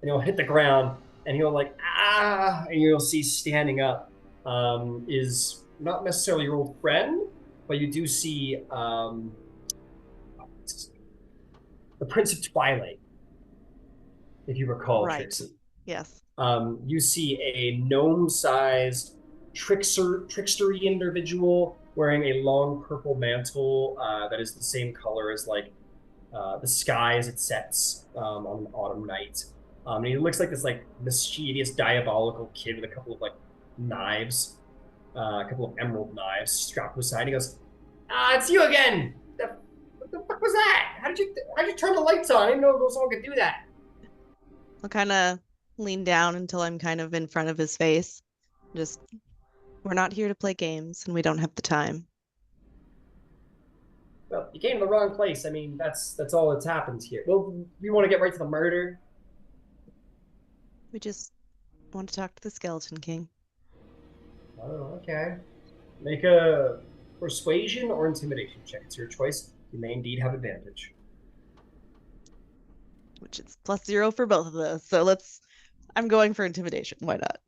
C: he'll hit the ground, and he'll like, ah! And you'll see standing up is not necessarily your old friend, but you do see the Prince of Twilight, if you recall,
D: Right.
C: Trixie.
D: Yes.
C: You see a gnome-sized trickstery individual wearing a long purple mantle that is the same color as like the sky as it sets on an autumn night. And he looks like this like mischievous, diabolical kid with a couple of like knives, a couple of emerald knives strapped to his side. He goes, "Ah, it's you again! What the fuck was that? How did you turn the lights on? I didn't know someone could do that."
D: I'll kind of lean down until I'm kind of in front of his face. Just, we're not here to play games, and we don't have the time.
C: Well, you came to the wrong place. I mean, that's all that's happened here. Well, we want to get right to the murder.
D: We just want to talk to the Skeleton King.
C: Oh, okay. Make a persuasion or intimidation check. It's your choice. You may indeed have advantage.
D: Which is +0 for both of those. So I'm going for intimidation. Why not?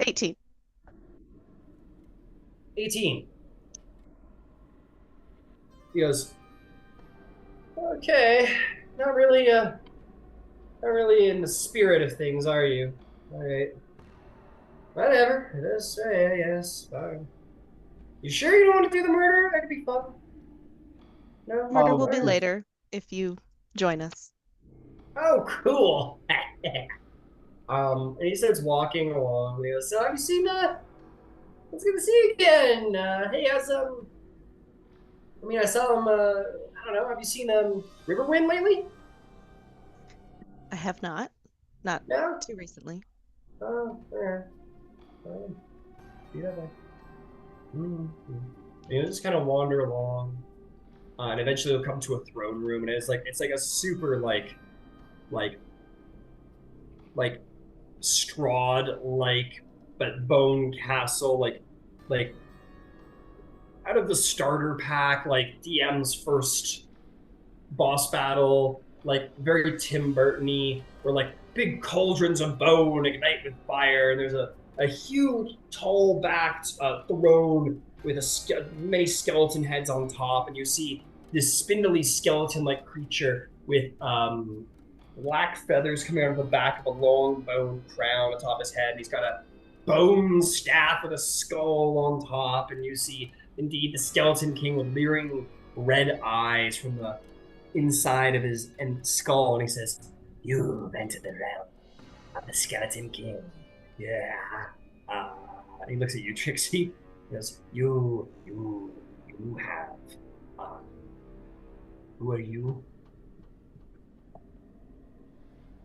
D: 18.
C: 18. He goes, okay, not really in the spirit of things, are you? All right. Whatever. It is. Yeah, yes. Fine. You sure you don't want to do the murder? That could be fun. No?
D: Murder
B: Oh,
D: will be
B: okay.
D: later if you join us.
C: Oh, cool. And he starts walking along. And he goes, so have you seen it's good to see you again. Hey, how's I mean, I saw him. I don't know. Have you seen Riverwind lately?
D: I have not. Not
C: No.
D: too recently.
C: Oh, yeah. See that way. You just kind of wander along, and eventually you'll come to a throne room, and it's like a super like Strahd like but bone castle like out of the starter pack, like DM's first boss battle, like very Tim Burton-y, where like big cauldrons of bone ignite with fire, and there's a huge tall-backed throne with many skeleton heads on top, and you see this spindly skeleton-like creature with black feathers coming out of the back of a long bone crown atop his head, and he's got a bone staff with a skull on top, and you see indeed the Skeleton King with leering red eyes from the inside of his skull, and he says, "You've entered the realm of the Skeleton King. Yeah." And he looks at you, Trixie. He goes, You have. Who are you?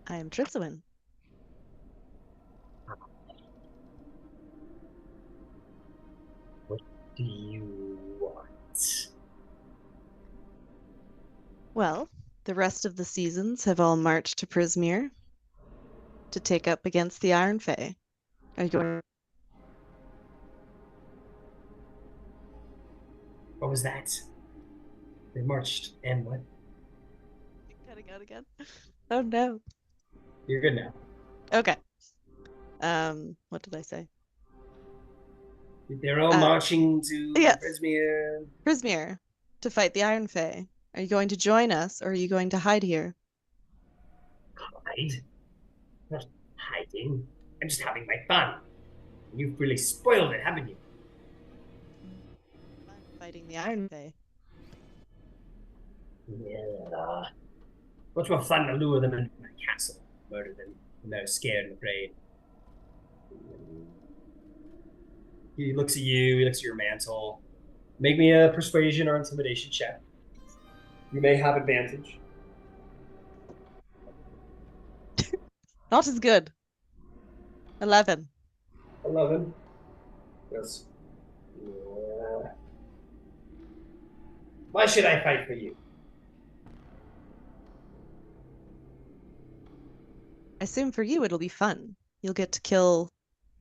D: I am Trixie.
C: What do you want?
D: Well, the rest of the seasons have all marched to Prismere to take up against the Iron Fae. Are you going?
C: What was that? They marched and what?
D: Cutting out again. Oh no.
C: You're good now.
D: Okay. What did I say?
C: They're all marching to
D: yes.
C: Prismere.
D: Prismere to fight the Iron Fae. Are you going to join us, or are you going to hide here?
C: Hide? I'm not hiding. I'm just having my fun. You've really spoiled it, haven't you?
D: I'm fighting the Iron Fae.
C: Yeah. Much more fun to lure them into my castle, murder them when they're scared and afraid. He looks at you, he looks at your mantle. Make me a persuasion or intimidation check. You may have advantage.
D: Not as good. 11.
C: 11. Yes. Yeah. Why should I fight for you?
D: I assume for you it'll be fun. You'll get to kill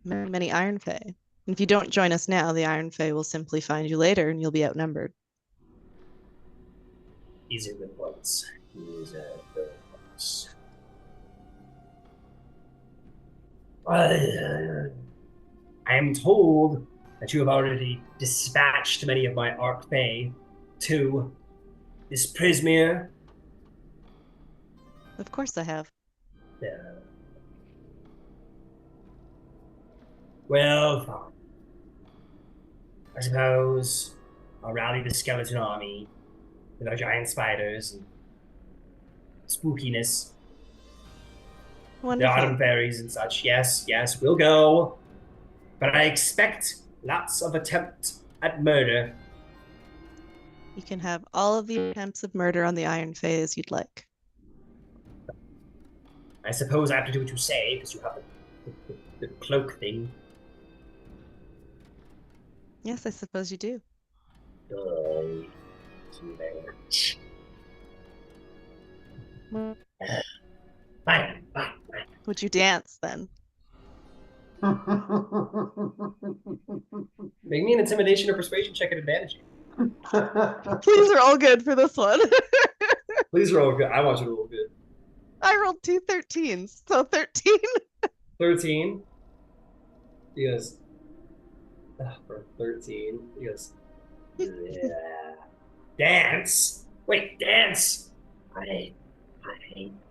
D: many, many Iron Fae. And if you don't join us now, the Iron Fae will simply find you later and you'll be outnumbered.
C: He's a good place. He's a good place. I am told that you have already dispatched many of my Archfey to this Prismere.
D: Of course I have.
C: Yeah. Well, fine. I suppose I'll rally the skeleton army with our giant spiders and spookiness. The autumn
D: Wonderful.
C: fairies and such. Yes, yes, we'll go. But I expect lots of attempt at murder.
D: You can have all of the attempts of murder on the Iron Phase you'd like.
C: I suppose I have to do what you say because you have the cloak thing.
D: Yes, I suppose you do.
C: Too much.
D: Well,
C: Fine.
D: would you dance then?
C: Make me an intimidation or persuasion check at advantage.
D: Please are all good for this one.
C: Please roll good. I want you to roll good.
D: I rolled 2 13s, so 13.
C: 13. He goes, for 13. He goes, yeah. Dance? Wait, dance? I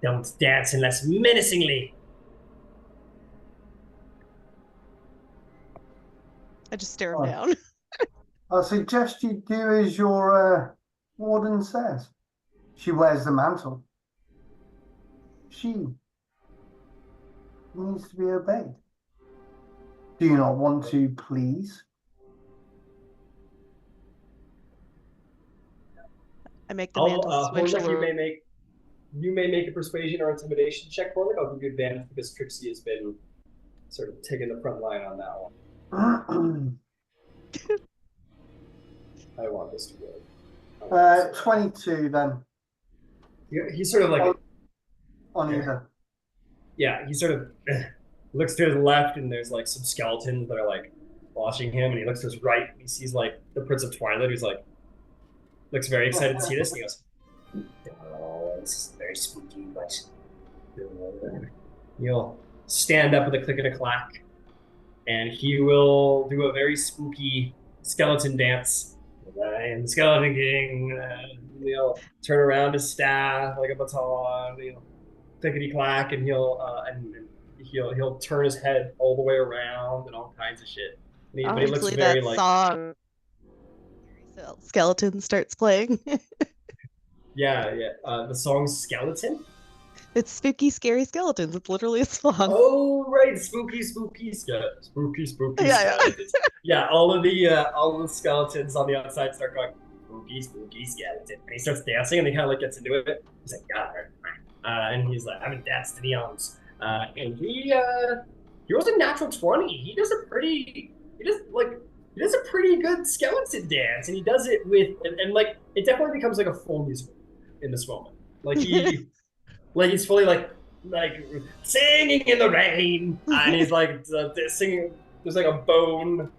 C: don't dance unless menacingly.
D: I just stare him down.
B: I suggest you do as your warden says. She wears the mantle. She needs to be obeyed. Do you not want to please?
D: I make the mantle switch a little.
C: You may make a persuasion or intimidation check for me. I'll give you advantage because Trixie has been sort of taking the front line on that one. I want this to work.
B: 22 then.
C: He's sort of like
B: on either.
C: Yeah, he sort of looks to his left and there's like some skeletons that are like watching him, and he looks to his right and he sees like the Prince of Twilight who's like looks very excited to see this, and he goes, "Oh, this is very spooky, but you'll stand up with a click and a clack, and he will do a very spooky skeleton dance. I am the Skeleton King." He'll turn around his staff like a baton, clickety clack, and he'll turn his head all the way around and all kinds of shit. But he looks
D: Obviously,
C: very
D: that
C: like
D: song Skeleton starts playing.
C: yeah. The song Skeleton.
D: It's spooky, scary skeletons. It's literally a song.
C: Oh right, spooky skeletons. Spooky
D: Yeah.
C: skeletons. Yeah, all of the skeletons on the outside start going spooky skeleton, and he starts dancing, and he kind of like gets into it. He's like, yeah, and he's like, I haven't danced in eons, and he rolls a natural 20. He does a pretty good skeleton dance, and he does it with and like it definitely becomes like a full musical in this moment. Like like he's fully like singing in the rain, and he's like singing. There's like a bone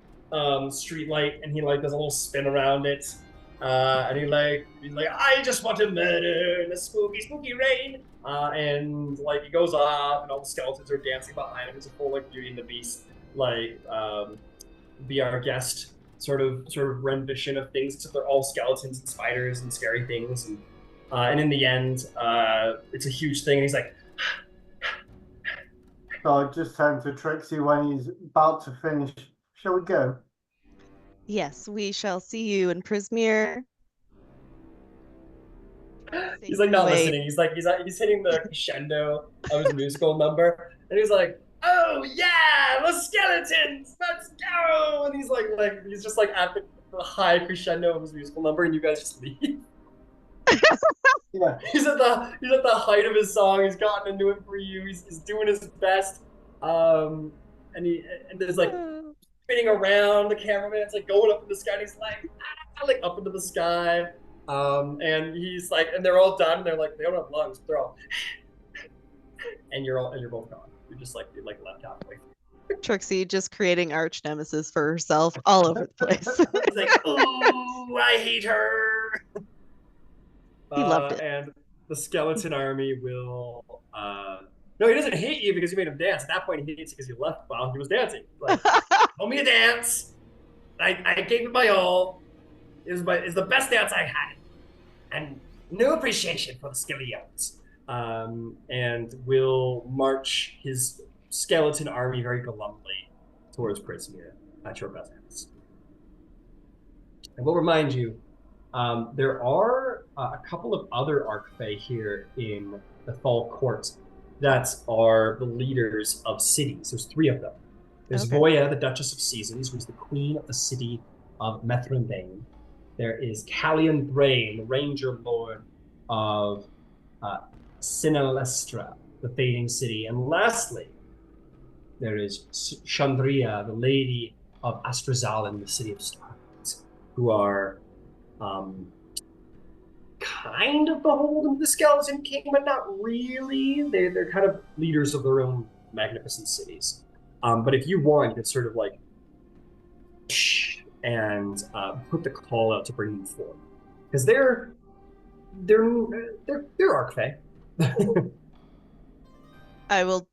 C: street light, and he like does a little spin around it, and he's like I just want to murder in the spooky rain, and like he goes off, and all the skeletons are dancing behind him. It's a full like Beauty and the Beast like Be Our Guest sort of rendition of things, except they're all skeletons and spiders and scary things, and in the end, it's a huge thing, and he's like.
B: So I just turned to Trixie when he's about to finish. Shall we go?
D: Yes, we shall see you in Prismere.
C: He's like not listening. He's hitting the crescendo of his musical number, and he's like, "Oh yeah, the skeletons, let's go!" And he's he's just like at the high crescendo of his musical number, and you guys just leave.
B: Yeah,
C: he's at the height of his song. He's gotten into it for you. He's doing his best. And there's like spinning around the cameraman's like going up in the sky. And he's like up into the sky. And he's like, and they're all done. And they're like, they don't have lungs. But they're all, and you're both gone. You're left halfway.
D: Trixie just creating arch nemesis for herself all over the place.
C: He's like, oh, I hate her.
D: He loved it.
C: And the skeleton army will. No, he doesn't hate you because you made him dance. At that point, he hates you because you left while he was dancing. Like, told me to dance. I gave it my all. It's the best dance I had, and no appreciation for the skeleons. And will march his skeleton army very glumly towards Prismere at your presence. And we'll remind you, there are a couple of other Archfey here in the Fall Court that are the leaders of cities. There's 3 of them. There's
D: Okay.
C: Voya, the Duchess of Seasons, who's the queen of the city of Methrenbane. There is Callian Thrain, the ranger lord of Sinalestra, the fading city. And lastly, there is Chandria, the lady of Astrazalin, the city of stars, who are kind of beholden to the Skeleton King, but not really. They're kind of leaders of their own magnificent cities. But if you want, you could sort of like and put the call out to bring them forward, because they're Archfey.
D: I will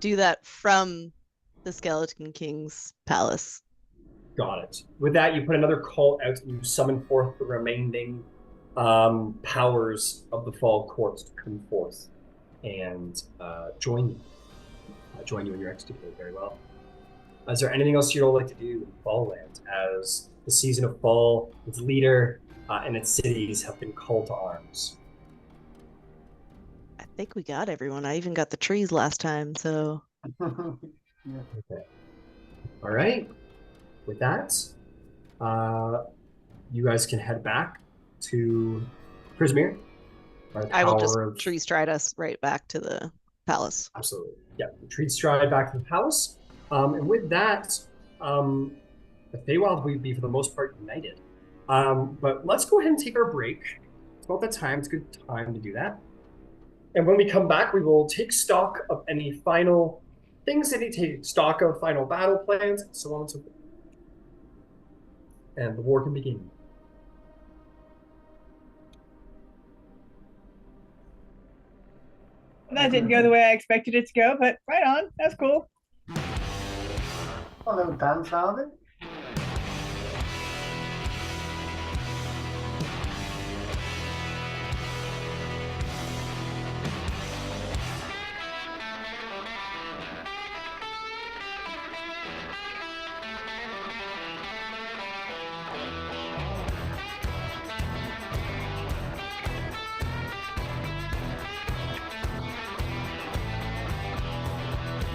D: do that from the Skeleton King's palace.
C: Got it. With that, you put another call out and you summon forth the remaining powers of the Fall Court to come forth and join you. Join you in your execution. Very well. Is there anything else you'd all like to do in Fallland as the season of fall, its leader, and its cities have been called to arms?
D: I think we got everyone. I even got the trees last time, so.
B: Yeah.
C: Okay. All right. With that, you guys can head back to Prismere.
D: I will just tree stride us right back to the palace.
C: Absolutely. Yeah. Tree stride back to the palace. And with that, the Feywild will be, for the most part, united. But let's go ahead and take our break. It's about that time. It's a good time to do that. And when we come back, we will take stock of any final things that need to take stock of, final battle plans, and so on and so forth. And the war can begin.
A: That didn't go the way I expected it to go, but right on. That's cool.
B: Hello, dance, Harvey.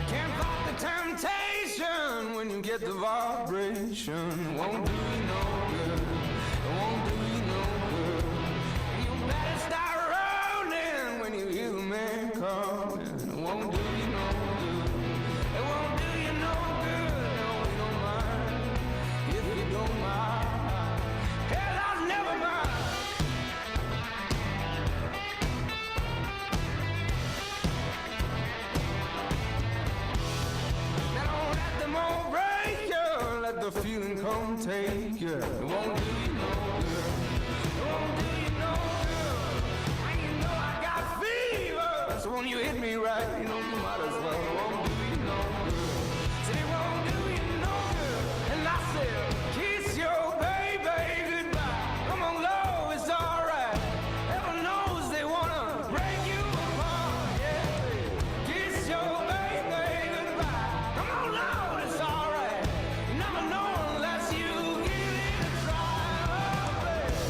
F: Can't fight the temptation when you get the vibration. Won't do you no good. It won't do you no good. You better start rolling when you hear the man calling. It won't do you no good. It won't do you no good. No, you don't mind. If you don't mind, hell, I'll never mind. Now let them all break you. Let the feeling come take you. It won't do you no good. It won't do you no good. When you know I got fever, so when you hit me right, you know you might as well. It won't do you no good. Said it won't do you no good. And I said, kiss your baby goodbye. Come on, low, it's alright. Heaven knows they wanna break you apart. Yeah, kiss your baby goodbye. Come on, low, it's alright. You never know unless you give it a try. Oh, baby.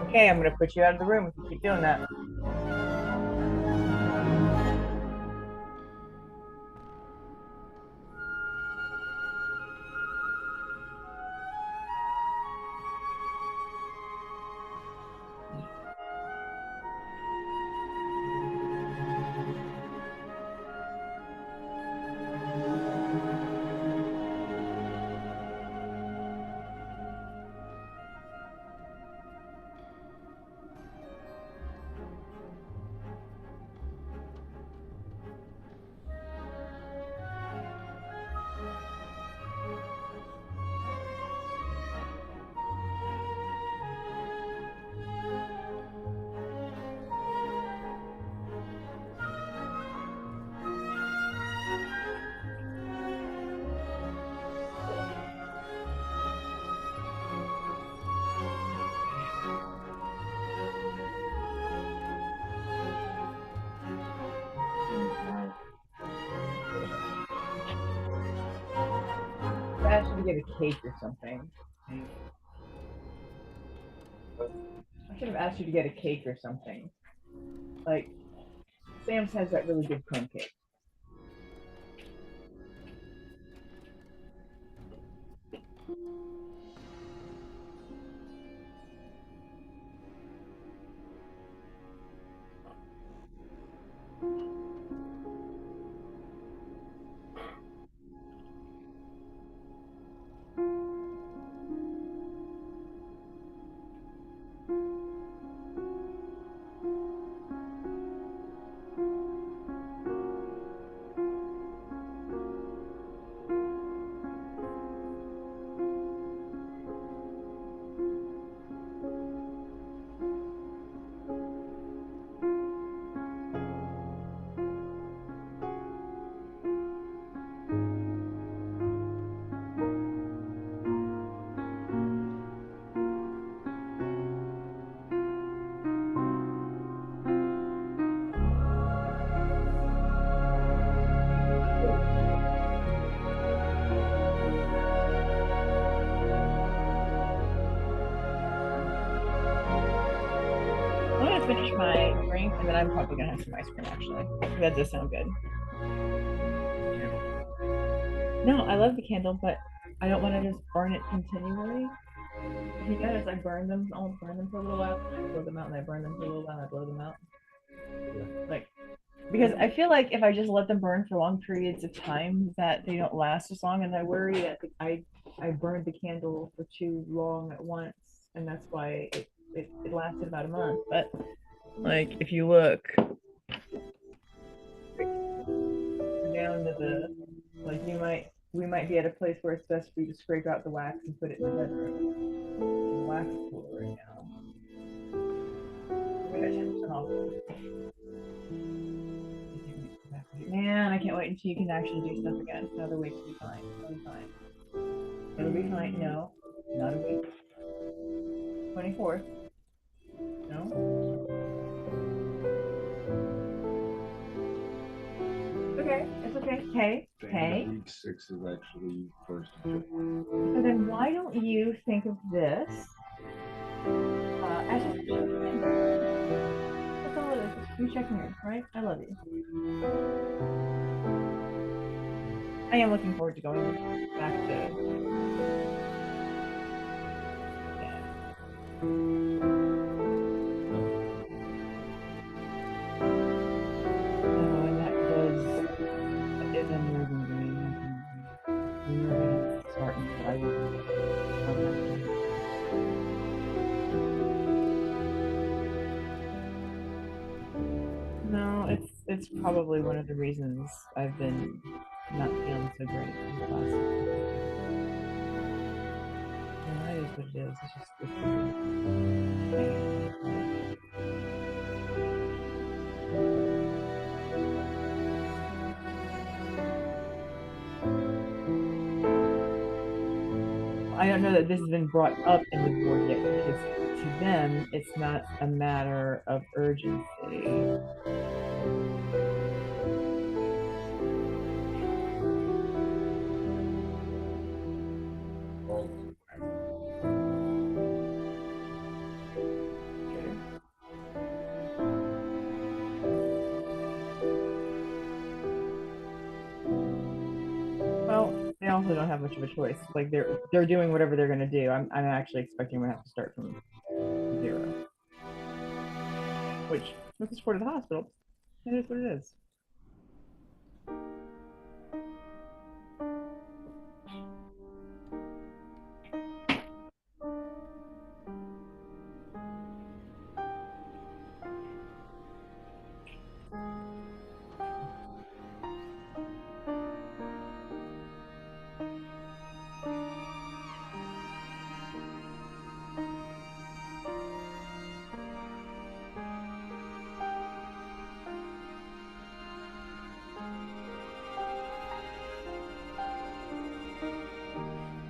A: Okay, I'm gonna put you out of the room if you keep doing that. I asked you to get a cake or something. I should have asked you to get a cake or something. Like, Sam's has that really good crumb cake. I'm gonna finish my drink and then I'm probably gonna have some ice cream actually. That does sound good. No, I love the candle, but I don't want to just burn it continually. If you notice, I burn them. I'll burn them for a little while, and I blow them out, and I burn them for a little while, and I blow them out. Like, because I feel like if I just let them burn for long periods of time, that they don't last as long, and I worry that I burned the candle for too long at once, and that's why it lasted about a month. But like, if you look down to the, like, we might be at a place where it's best for you to scrape out the wax and put it in the bedroom. The wax is full right now. We got 10% off. Man, I can't wait until you can actually do stuff again. Another week will be fine. It'll be fine. It'll be fine. No, not a week. 24th. No. Okay, it's okay. Hey.
G: Week 6 is actually 1st of July.
A: So then why don't you think of this as just that's all it is. Just you checking in, right? I love you. I am looking forward to going back to and that is unnerving to me. Starting, but I will. No, it's probably one of the reasons I've been not feeling so great in the last. Yeah, that is what it is. It's just I don't know that this has been brought up in the board yet because to them, it's not a matter of urgency. Well, they also don't have much of a choice. Like they're doing whatever they're gonna do. I'm actually expecting we're gonna have to start from 0. Which, with the support of the hospital, it is what it is.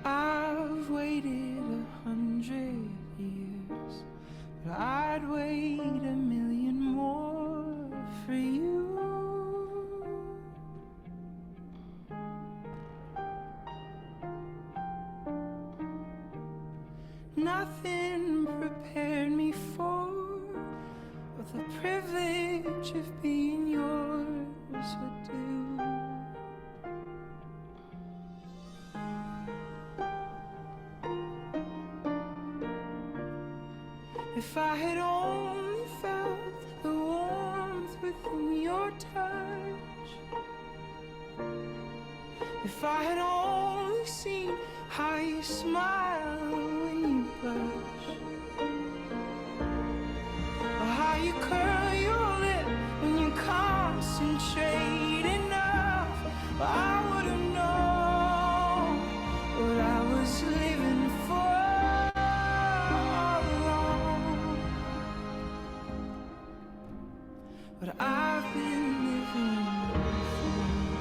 F: I've waited 100 years, but I'd wait 1,000,000 more for you. Nothing prepared me for what the privilege of being yours would do. If I had only felt the warmth within your touch, if I had only seen how you smile when you blush, or how you curl your lip when you concentrate enough, well, I would have known what I was living for all along. What I've been living for.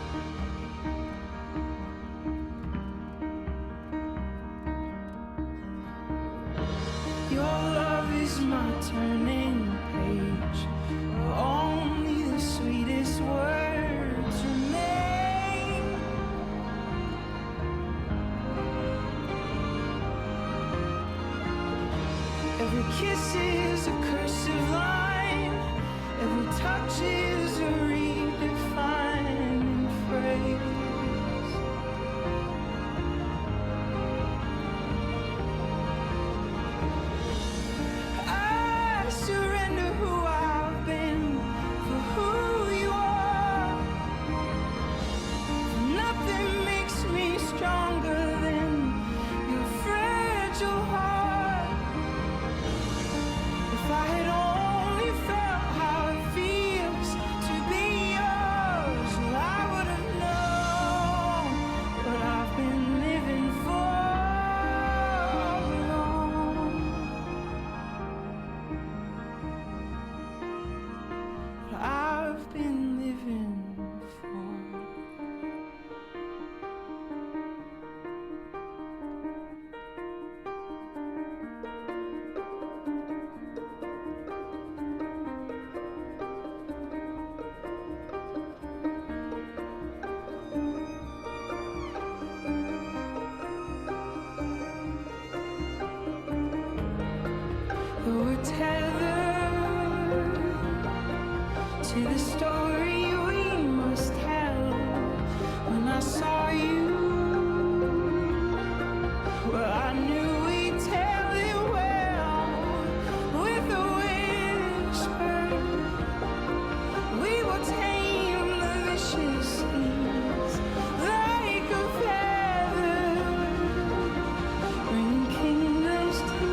F: Your love is my turning page, where only the sweetest words remain. Every kiss is a cursive line, every touch is a redefining phrase. I surrender who I've been for who you are. Nothing makes me stronger than your fragile heart. If I had only felt how it feels to be yours, well, I would have known what I've been living for all along. What I've been living for. We're tethered to the story we must tell. When I saw you, well, I knew we'd tell it well. With a whisper, we will tame the vicious things like a feather, bringing kingdoms to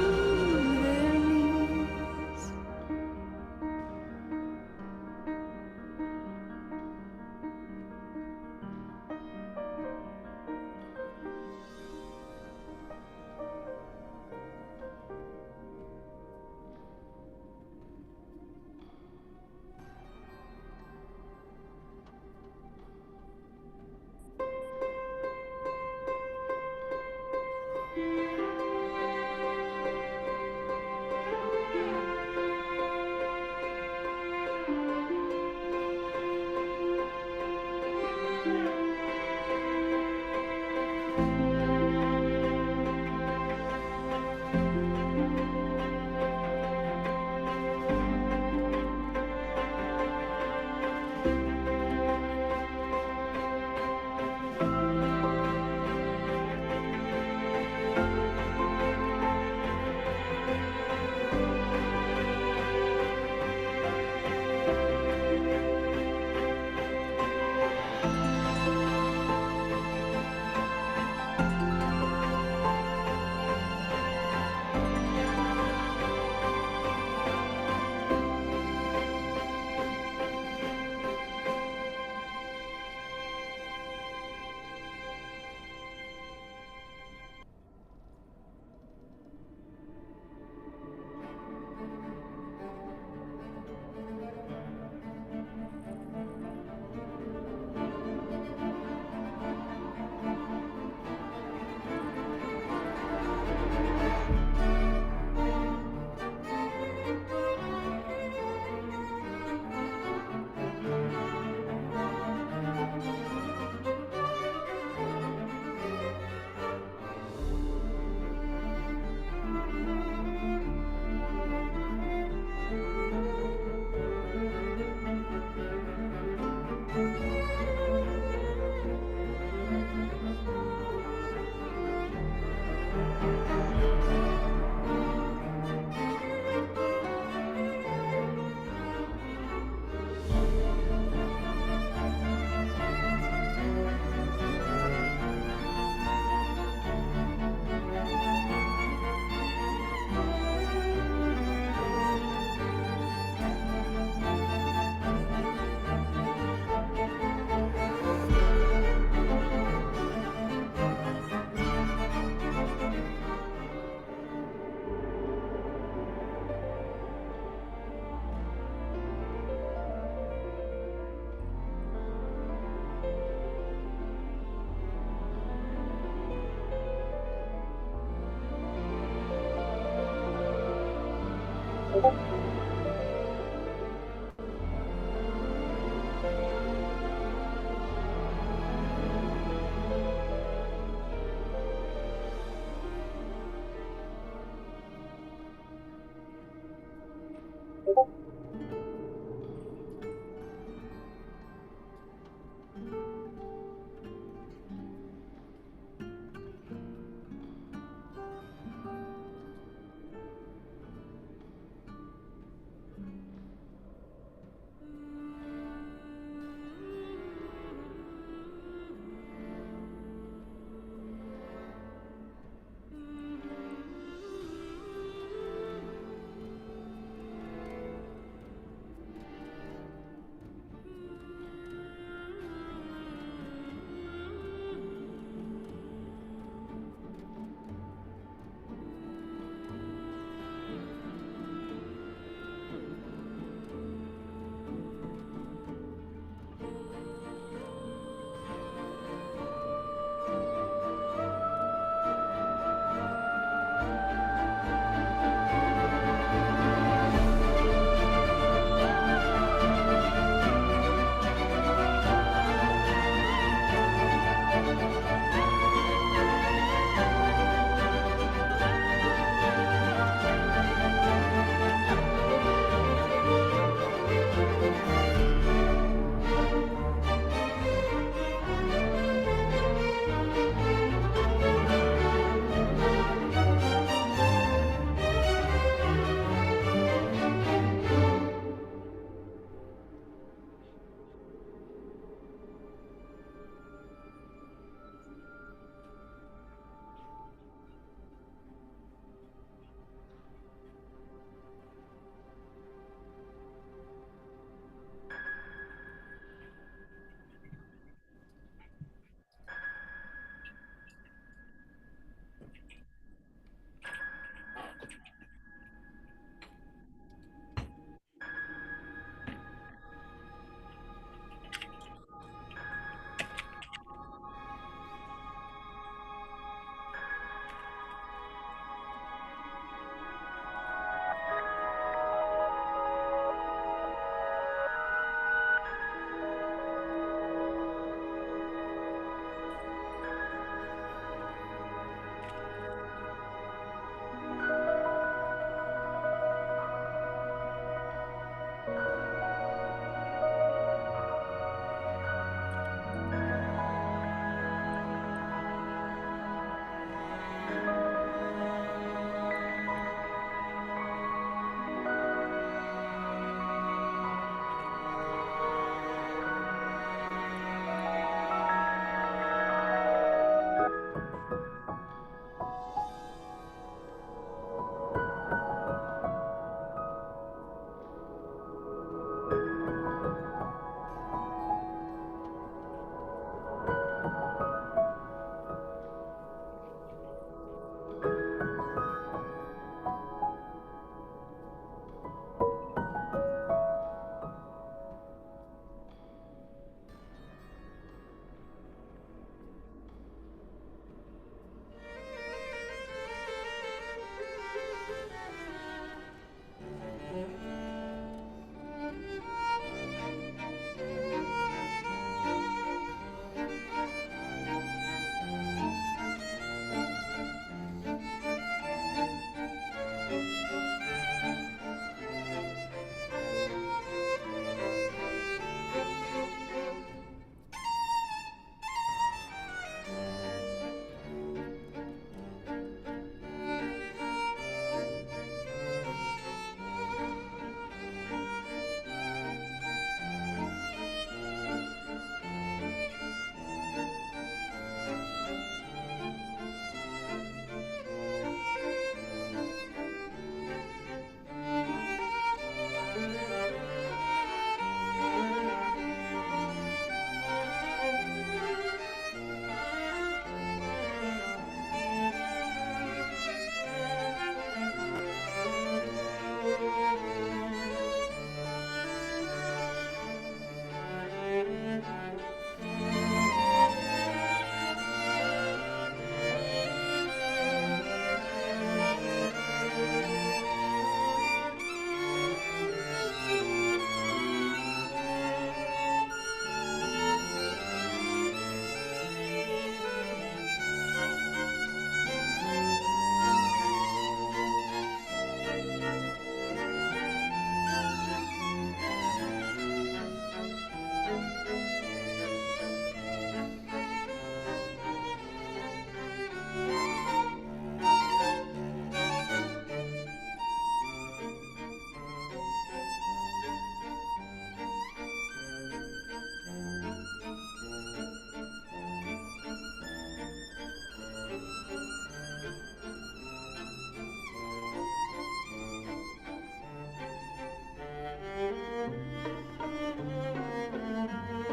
F: their knees.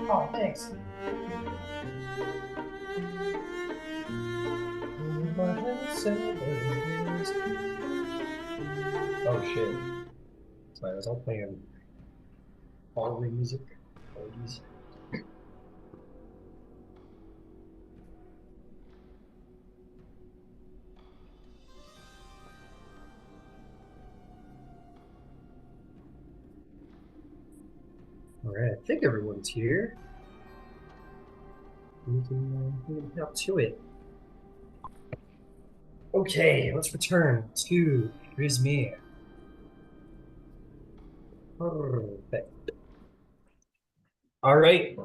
C: Oh, thanks. Oh shit. Sorry, I was all playing all the music. Apologies. Alright, I think everyone's here. We can get up to it. Okay, let's return to Grismere. Perfect. Alright.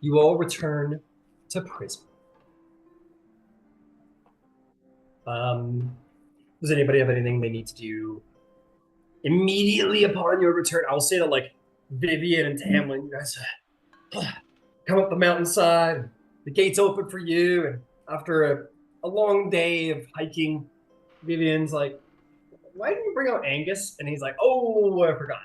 C: You all return to prison. Does anybody have anything they need to do immediately upon your return? I'll say that, like, Vivienne and Tam Lin, you guys come up the mountainside. The gates open for you, and after a long day of hiking, Vivienne's like, "Why didn't you bring out Angus?" And he's like, "Oh, I forgot.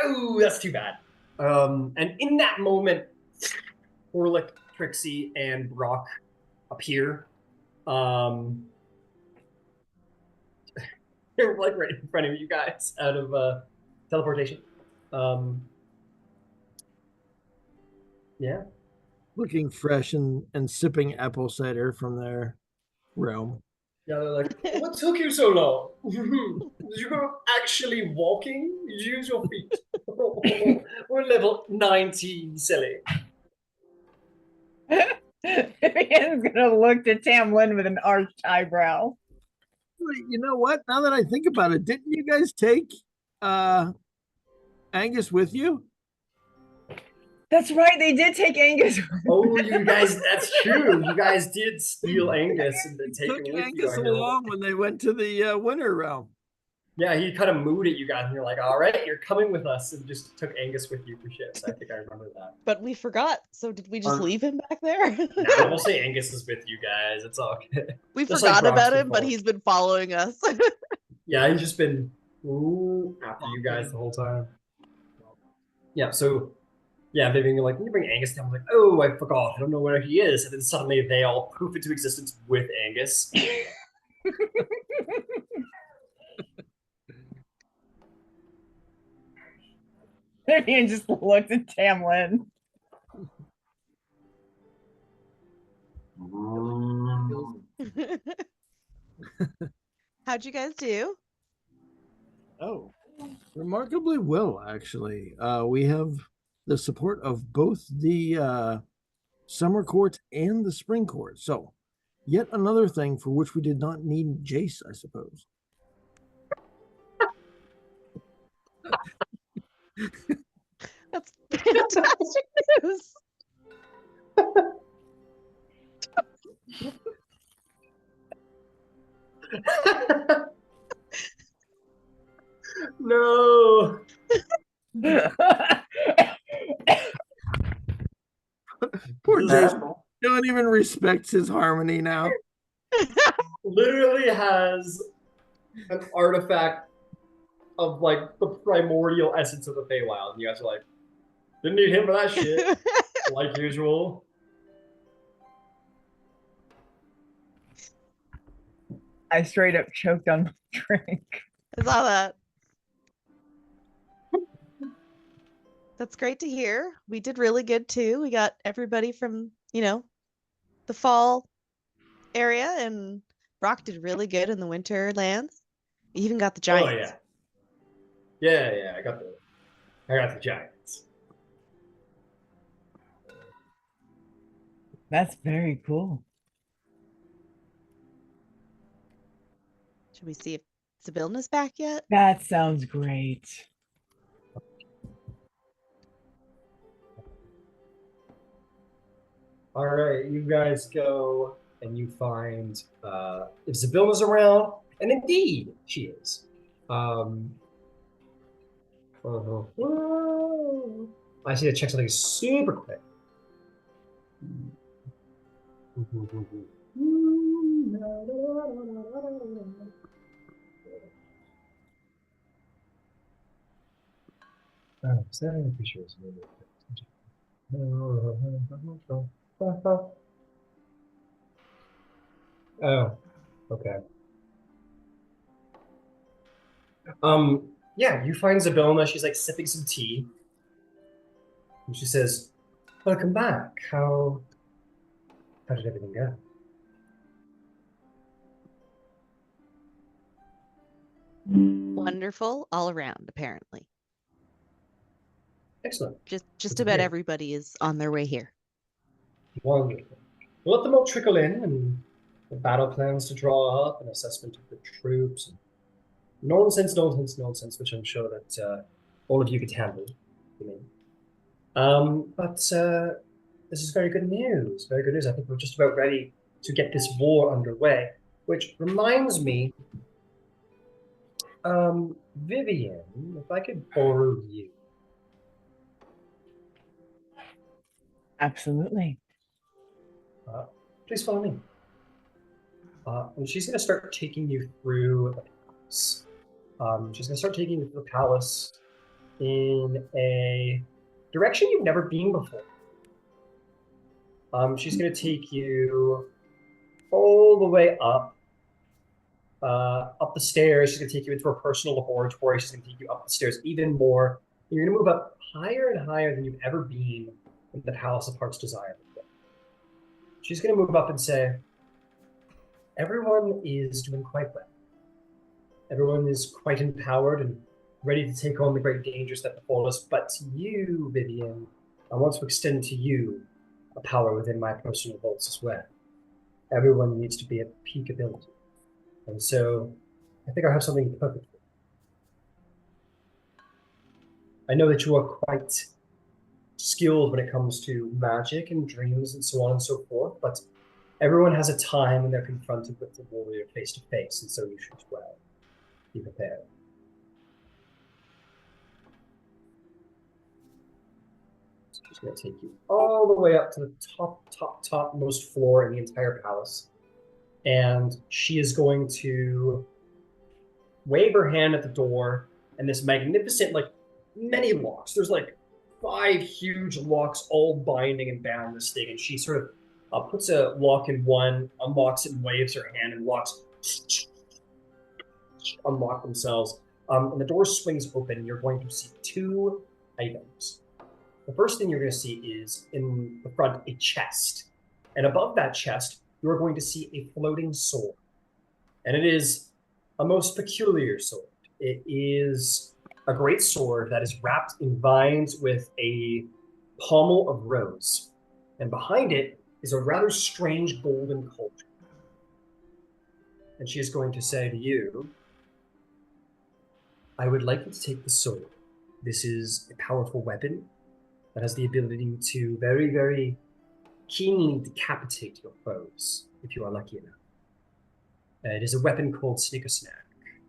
C: Oh, that's too bad." And in that moment, Orlick, Trixie, and Brock appear. They're like right in front of you guys out of teleportation. Yeah.
E: Looking fresh and sipping apple cider from their realm.
C: Yeah, they're like, "What took you so long? You were actually walking? Use your feet." We're level 19, silly.
A: Vivian's gonna look to Tam Lin with an arched eyebrow.
E: You know what? Now that I think about it, didn't you guys take Angus with you?
A: That's right, they did take Angus.
C: Oh, you guys, that's true. You guys did steal Angus and then take
E: Took
C: him with
E: Angus
C: you. I know.
E: along when they went to the winter realm.
C: Yeah, he kind of mooed at you guys, and you're like, "All right, you're coming with us," and just took Angus with you for shifts. I think I remember that.
D: But we forgot. So did we just leave him back there?
C: Nah, we'll say Angus is with you guys. It's all good.
D: We
C: Just
D: forgot
C: like Brock's
D: about
C: been
D: him, but
C: following.
D: he's been following us.
C: Yeah, he's just been after you guys the whole time. Yeah, so yeah, Vivian, you're like, "Can you bring Angus down?" I'm like, "Oh, I forgot. I don't know where he is." And then suddenly they all poof into existence with Angus.
A: Vivian just looked at Tam Lin.
D: How'd you guys do?
E: Oh, remarkably well, actually. We have the support of both the summer court and the spring court. So, yet another thing for which we did not need Jace, I suppose.
D: That's fantastic news.
C: No.
E: Poor Jace. No one even respects his harmony now.
C: Literally has an artifact of like the primordial essence of the Feywild. And you guys are like, "Didn't need him for that shit," like usual.
A: I straight up choked on my drink.
D: I saw that. That's great to hear. We did really good too. We got everybody from, the fall area, and Brock did really good in the winter lands. We even got the giants.
C: Oh yeah. I got the giants.
A: That's very cool.
D: Should we see if Sibilna's back yet?
A: That sounds great.
C: All right, you guys go and you find if Sibilna's around, and indeed she is. I just need to check something super quick. Oh, is that any features? Oh, okay. Yeah, you find Zabelna. She's like sipping some tea, and she says, "Welcome back. How did everything go?"
D: Wonderful all around, apparently.
C: Excellent.
D: Just
C: Good to
D: about
C: hear.
D: everybody is on their way here.
C: Wonderful. We'll let them all trickle in, and the battle plans to draw up, an assessment of the troops, and nonsense, which I'm sure that all of you could handle. You mean? But this is very good news. Very good news. I think we're just about ready to get this war underway. Which reminds me, Vivienne, if I could borrow you.
A: Absolutely.
C: Please follow me. And she's going to start taking you through the palace. She's going to start taking you through the palace in a direction you've never been before. She's going to take you all the way up the stairs. She's going to take you into her personal laboratory. She's going to take you up the stairs even more. And you're going to move up higher and higher than you've ever been in the Palace of Heart's Desire before. She's going to move up and say, everyone is doing quite well. Everyone is quite empowered and ready to take on the great dangers that befall us. But you, Vivienne, I want to extend to you a power within my personal vaults as well. Everyone needs to be at peak ability. And so I think I have something perfect for you. I know that you are quite skilled when it comes to magic and dreams and so on and so forth, but everyone has a time when they're confronted with the warrior face to face, and so you should as well be prepared. So she's going to take you all the way up to the topmost floor in the entire palace, and she is going to wave her hand at the door, and this magnificent, like, many locks. There's like 5 huge locks all binding and bound this thing, and she sort of puts a lock in one, unlocks it and waves her hand, and locks unlock themselves. And the door swings open. You're going to see 2 items. The first thing you're going to see is in the front a chest, and above that chest you're going to see a floating sword, and it is a most peculiar sword. It is a great sword that is wrapped in vines with a pommel of rose, and behind it is a rather strange golden cauldron. And she is going to say to you, I would like you to take the sword. This is a powerful weapon that has the ability to very, very keenly decapitate your foes, if you are lucky enough. It is a weapon called Snicker-Snack,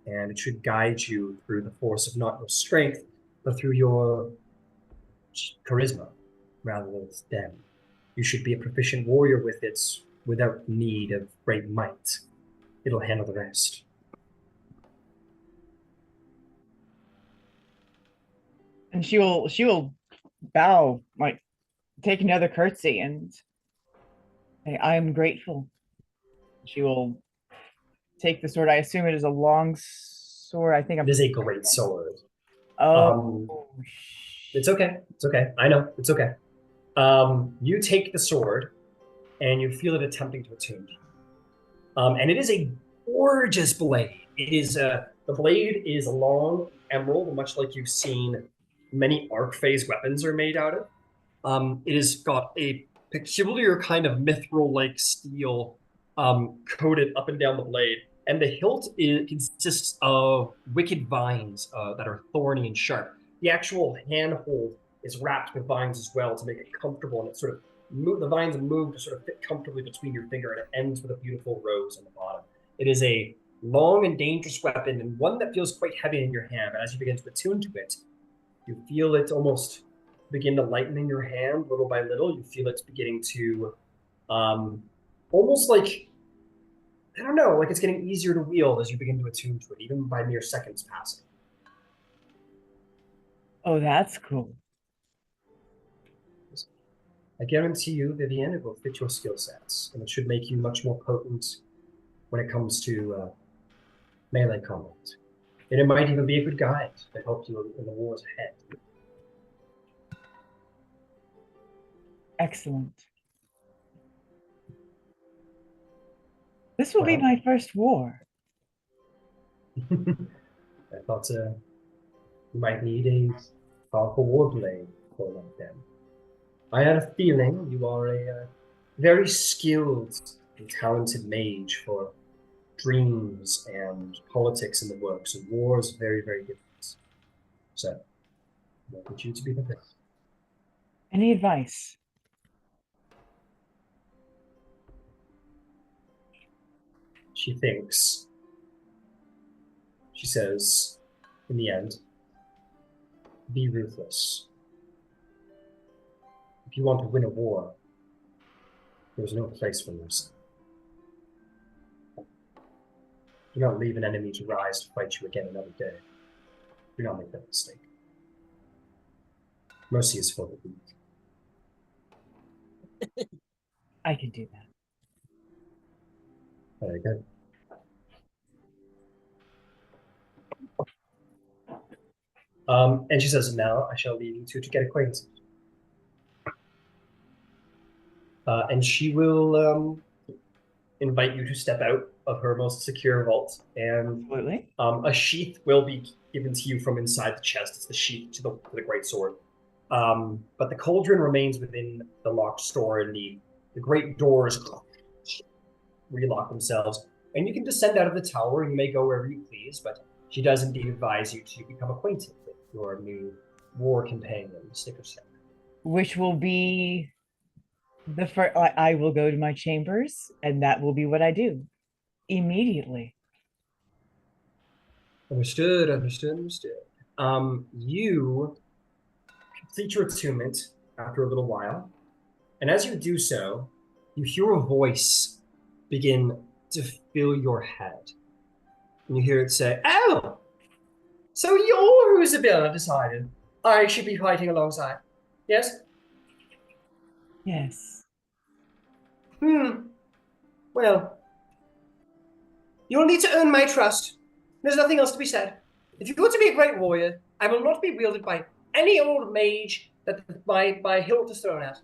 C: and it should guide you through the force of not your strength, but through your charisma, rather than them. You should be a proficient warrior with it without need of great might. It'll handle the rest.
A: And she will bow, like take another curtsy and say, I am grateful. She will take the sword. I assume it is a long sword. I think
C: It is a great sword.
A: Oh,
C: It's okay. It's okay. I know. It's okay. You take the sword, and you feel it attempting to attune to you. And it is a gorgeous blade. It is the blade is long emerald, much like you've seen many arc phase weapons are made out of. It has got a peculiar kind of mithril-like steel coated up and down the blade, and the hilt consists of wicked vines that are thorny and sharp. The actual handhold is wrapped with vines as well to make it comfortable, and it sort of the vines move to sort of fit comfortably between your finger, and it ends with a beautiful rose on the bottom. It is a long and dangerous weapon, and one that feels quite heavy in your hand, but as you begin to attune to it, you feel it almost begin to lighten in your hand little by little. You feel it's beginning to almost like, I don't know, like it's getting easier to wield as you begin to attune to it, even by mere seconds passing.
A: Oh, that's cool.
C: I guarantee you, Vivienne, it will fit your skill sets, and it should make you much more potent when it comes to melee combat. And it might even be a good guide to help you in the wars ahead.
A: Excellent. This will be
C: Well.
A: my first war.
C: I thought you might need a powerful warblade for one of them. I had a feeling you are a very skilled and talented mage for dreams and politics in the works, and war is very, very different. So, I want you to be the best.
A: Any advice?
C: She thinks. She says, in the end, be ruthless. If you want to win a war, there's no place for mercy. Do not leave an enemy to rise to fight you again another day. Do not make that mistake. Mercy is for the weak.
A: I can do that.
C: Very good. And she says, now I shall leave you two to get acquainted. And she will invite you to step out of her most secure vault, and
A: Absolutely.
C: a sheath will be given to you from inside the chest. It's the sheath to the great sword. But the cauldron remains within the locked store, and the great doors relock themselves. And you can descend out of the tower, and you may go wherever you please, but she does indeed advise you to become acquainted with your new war companion, Snickersnap.
A: Which will be the first. I will go to my chambers, and that will be what I do immediately.
C: Understood. You complete your attunement after a little while, and as you do so, you hear a voice begin to fill your head. And you hear it say, "Oh, so you're who's decided I should be fighting alongside. Yes?
A: Yes.
C: Well, you'll need to earn my trust. There's nothing else to be said. If you want to be a great warrior, I will not be wielded by any old mage that my hilt is thrown at.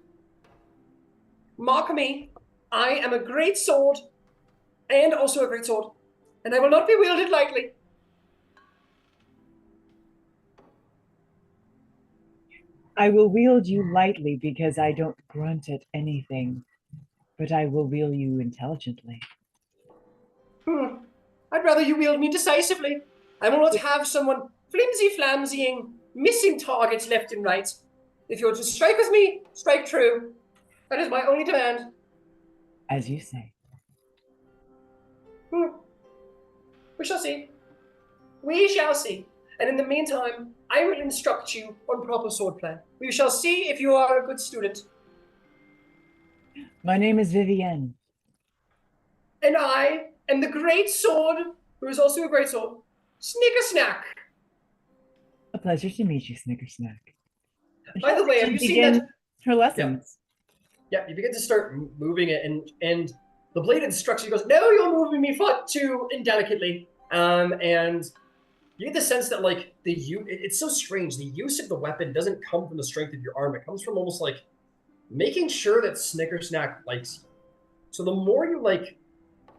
C: Mark me, I am a great sword, and also a great sword, and I will not be wielded lightly."
A: I will wield you lightly because I don't grunt at anything, but I will wield you intelligently.
C: I'd rather you wield me decisively. I will not have someone flimsy-flamsying, missing targets left and right. If you're to strike with me, strike true. That is my only demand.
A: As you say.
C: We shall see. We shall see. And in the meantime, I will instruct you on proper swordplay. We shall see if you are a good student.
A: My name is Vivienne.
C: And I am the great sword, who is also a great sword, Snickersnack.
A: A pleasure to meet you, Snickersnack.
C: By the way, have you seen that?
A: Her lessons.
C: Yeah, you begin to start moving it, and the blade instructs you, goes, "No, you're moving me far too indelicately." And you get the sense that, like, it's so strange. The use of the weapon doesn't come from the strength of your arm. It comes from almost like making sure that Snickersnack likes you. So the more you, like,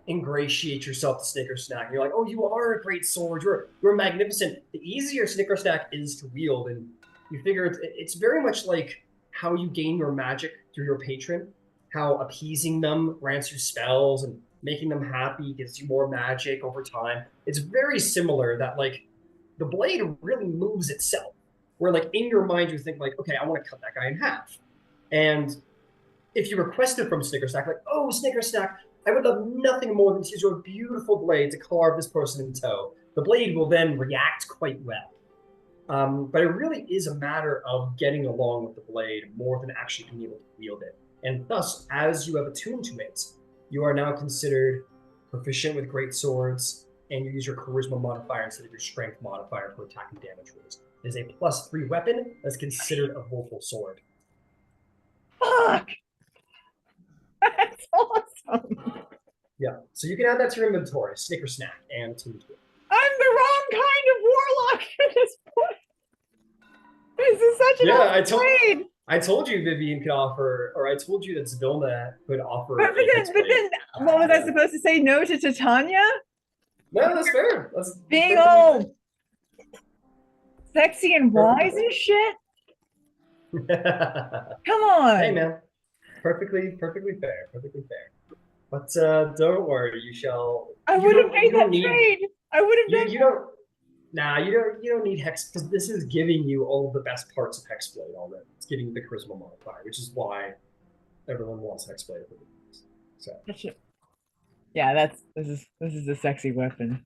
C: ingratiate yourself to Snickersnack, you're like, "Oh, you are a great sword. You're magnificent." The easier Snickersnack is to wield, and you figure it's very much like how you gain your magic through your patron, how appeasing them grants you spells and making them happy gives you more magic over time. It's very similar that, like, the blade really moves itself, where, like, in your mind you think, like, okay, I want to cut that guy in half. And if you request it from Snickersnack, like, "Oh, Snickersnack, I would love nothing more than to use your beautiful blade to carve this person in tow," the blade will then react quite well. But it really is a matter of getting along with the blade more than actually being able to wield it. And thus, as you have attuned to it, you are now considered proficient with great swords, and you use your charisma modifier instead of your strength modifier for attack and damage rolls. It is a +3 weapon that's considered a woeful sword.
A: Fuck! That's awesome.
C: Yeah, so you can add that to your inventory, Snicker Snack, and Team Tool.
A: I'm the wrong kind of warlock at this point. This is such an upgrade.
C: I told you Vivienne could offer, or I told you that Zvilna could offer.
A: But then, what was I supposed to say? No to Titania?
C: No, that's fair. That's
A: being all sexy and wise and shit. Come on.
C: Hey man, perfectly fair, perfectly fair. But don't worry, you shall.
A: I would have made that trade. I would have done.
C: You don't. Nah, you don't need hex because this is giving you all of the best parts of Hexblade already. It's giving you the charisma modifier, which is why everyone wants Hexblade. So.
A: Yeah, this is a sexy weapon.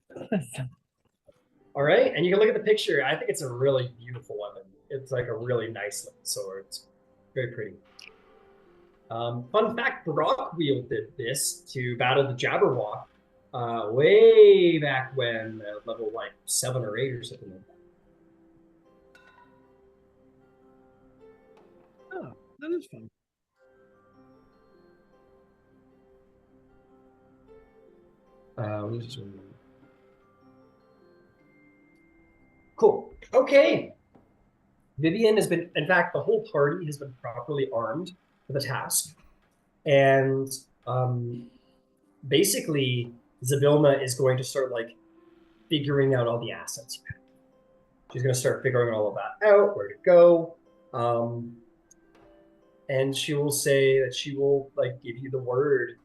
C: All right, and you can look at the picture. I think it's a really beautiful weapon. It's like a really nice looking sword. It's very pretty. Fun fact: Brock wielded this to battle the Jabberwock way back when, level like 7 or 8 or something like that.
E: Oh, that is fun.
C: Cool. Okay. Vivienne has been, in fact, the whole party has been properly armed for the task. And basically, Zvilna is going to start like figuring out all the assets you have. She's going to start figuring all of that out, where to go. And she will say that she will like give you the word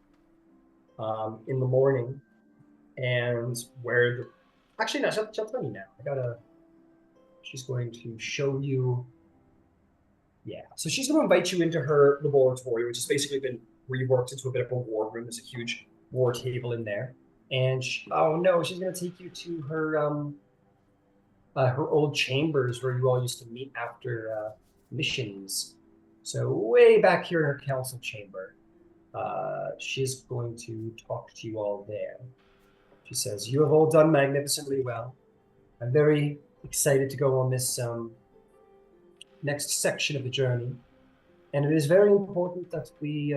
C: in the morning. And where the actually no, she'll tell me now. She's going to show you. Yeah, so she's going to invite you into her laboratory, which has basically been reworked into a bit of a war room. There's a huge war table in there, and she's going to take you to her her old chambers where you all used to meet after missions. So way back here in her council chamber, she's going to talk to you all there. She says, "You have all done magnificently well. I'm very excited to go on this next section of the journey. And it is very important that we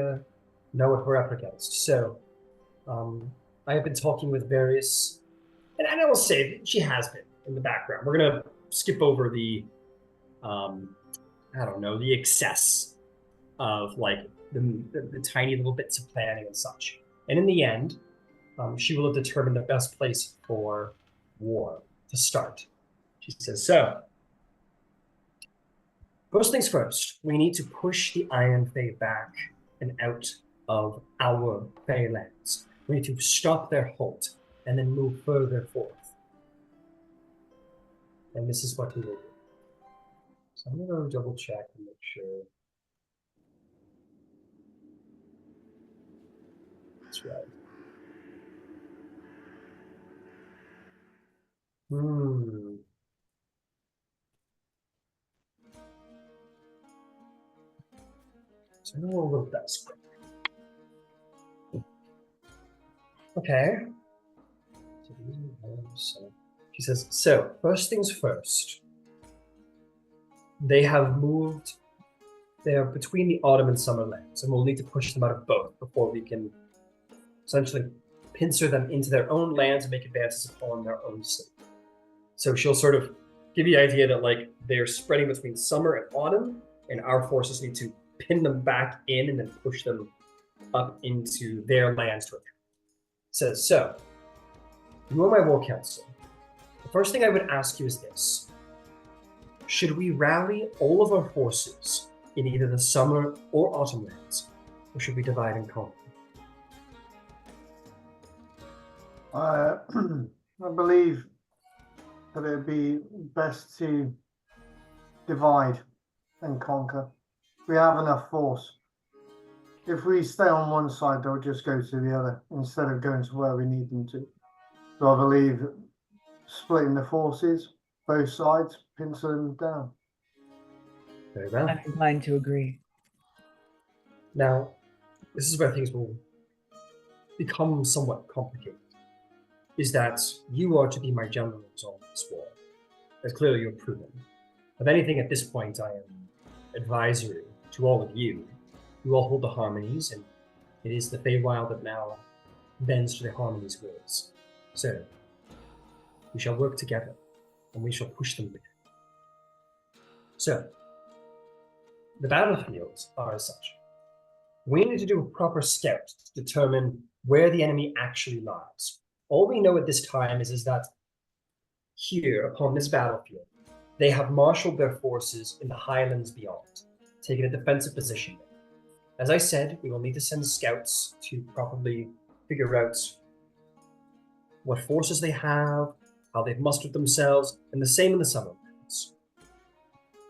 C: know what we're up against. So I have been talking with various, and I will say she has been in the background. We're going to skip over the, the excess of like the tiny little bits of planning and such. And in the end, she will have determined the best place for war to start. She says, so, first things first, we need to push the Iron Fae back and out of our Fae lands. We need to stop their halt and then move further forth. And this is what we will do. So I'm going to go double check and make sure. That's right. So I'm going to roll a little dice quick. Okay. So she says, so first things first. They have moved. They are between the autumn and summer lands, and we'll need to push them out of both before we can essentially pincer them into their own lands and make advances upon their own state. So she'll sort of give you the idea that like they're spreading between summer and autumn, and our forces need to pin them back in and then push them up into their lands to attack. Says, so, you are my war council. The first thing I would ask you is this. Should we rally all of our forces in either the summer or autumn lands, or should we divide and conquer?
B: I believe that it would be best to divide and conquer. We have enough force. If we stay on one side, they'll just go to the other instead of going to where we need them to. So I believe splitting the forces, both sides, pincer them down.
C: Very well.
A: I'm inclined to agree.
C: Now, this is where things will become somewhat complicated. Is that you are to be my generals on this war, as clearly you're proven. If anything, at this point, I am advisory to all of you. You all hold the harmonies, and it is the Feywild that now bends to the harmonies' wills. So, we shall work together, and we shall push them there. So, the battlefields are as such. We need to do a proper scout to determine where the enemy actually lies. All we know at this time is that here, upon this battlefield, they have marshaled their forces in the highlands beyond, taking a defensive position there. As I said, we will need to send scouts to properly figure out what forces they have, how they've mustered themselves, and the same in the Summerlands.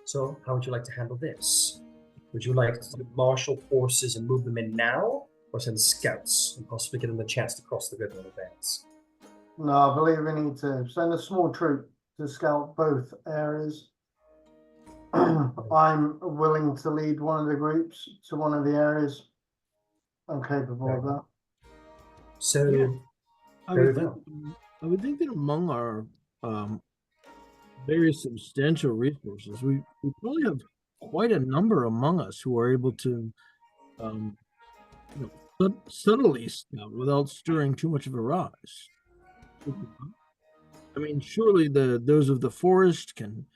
C: So, how would you like to handle this? Would you like to marshal forces and move them in now, or send scouts and possibly give them the chance to cross the river in advance?
B: No, I believe we need to send a small troop to scout both areas. I'm willing to lead one of the groups to one of the areas. I'm capable of that.
C: So,
E: Yeah. I
C: very
E: would,
C: well.
E: think, I would think that among our very substantial resources, we probably have quite a number among us who are able to subtly scout without stirring too much of a rise. I mean, surely those of the forest can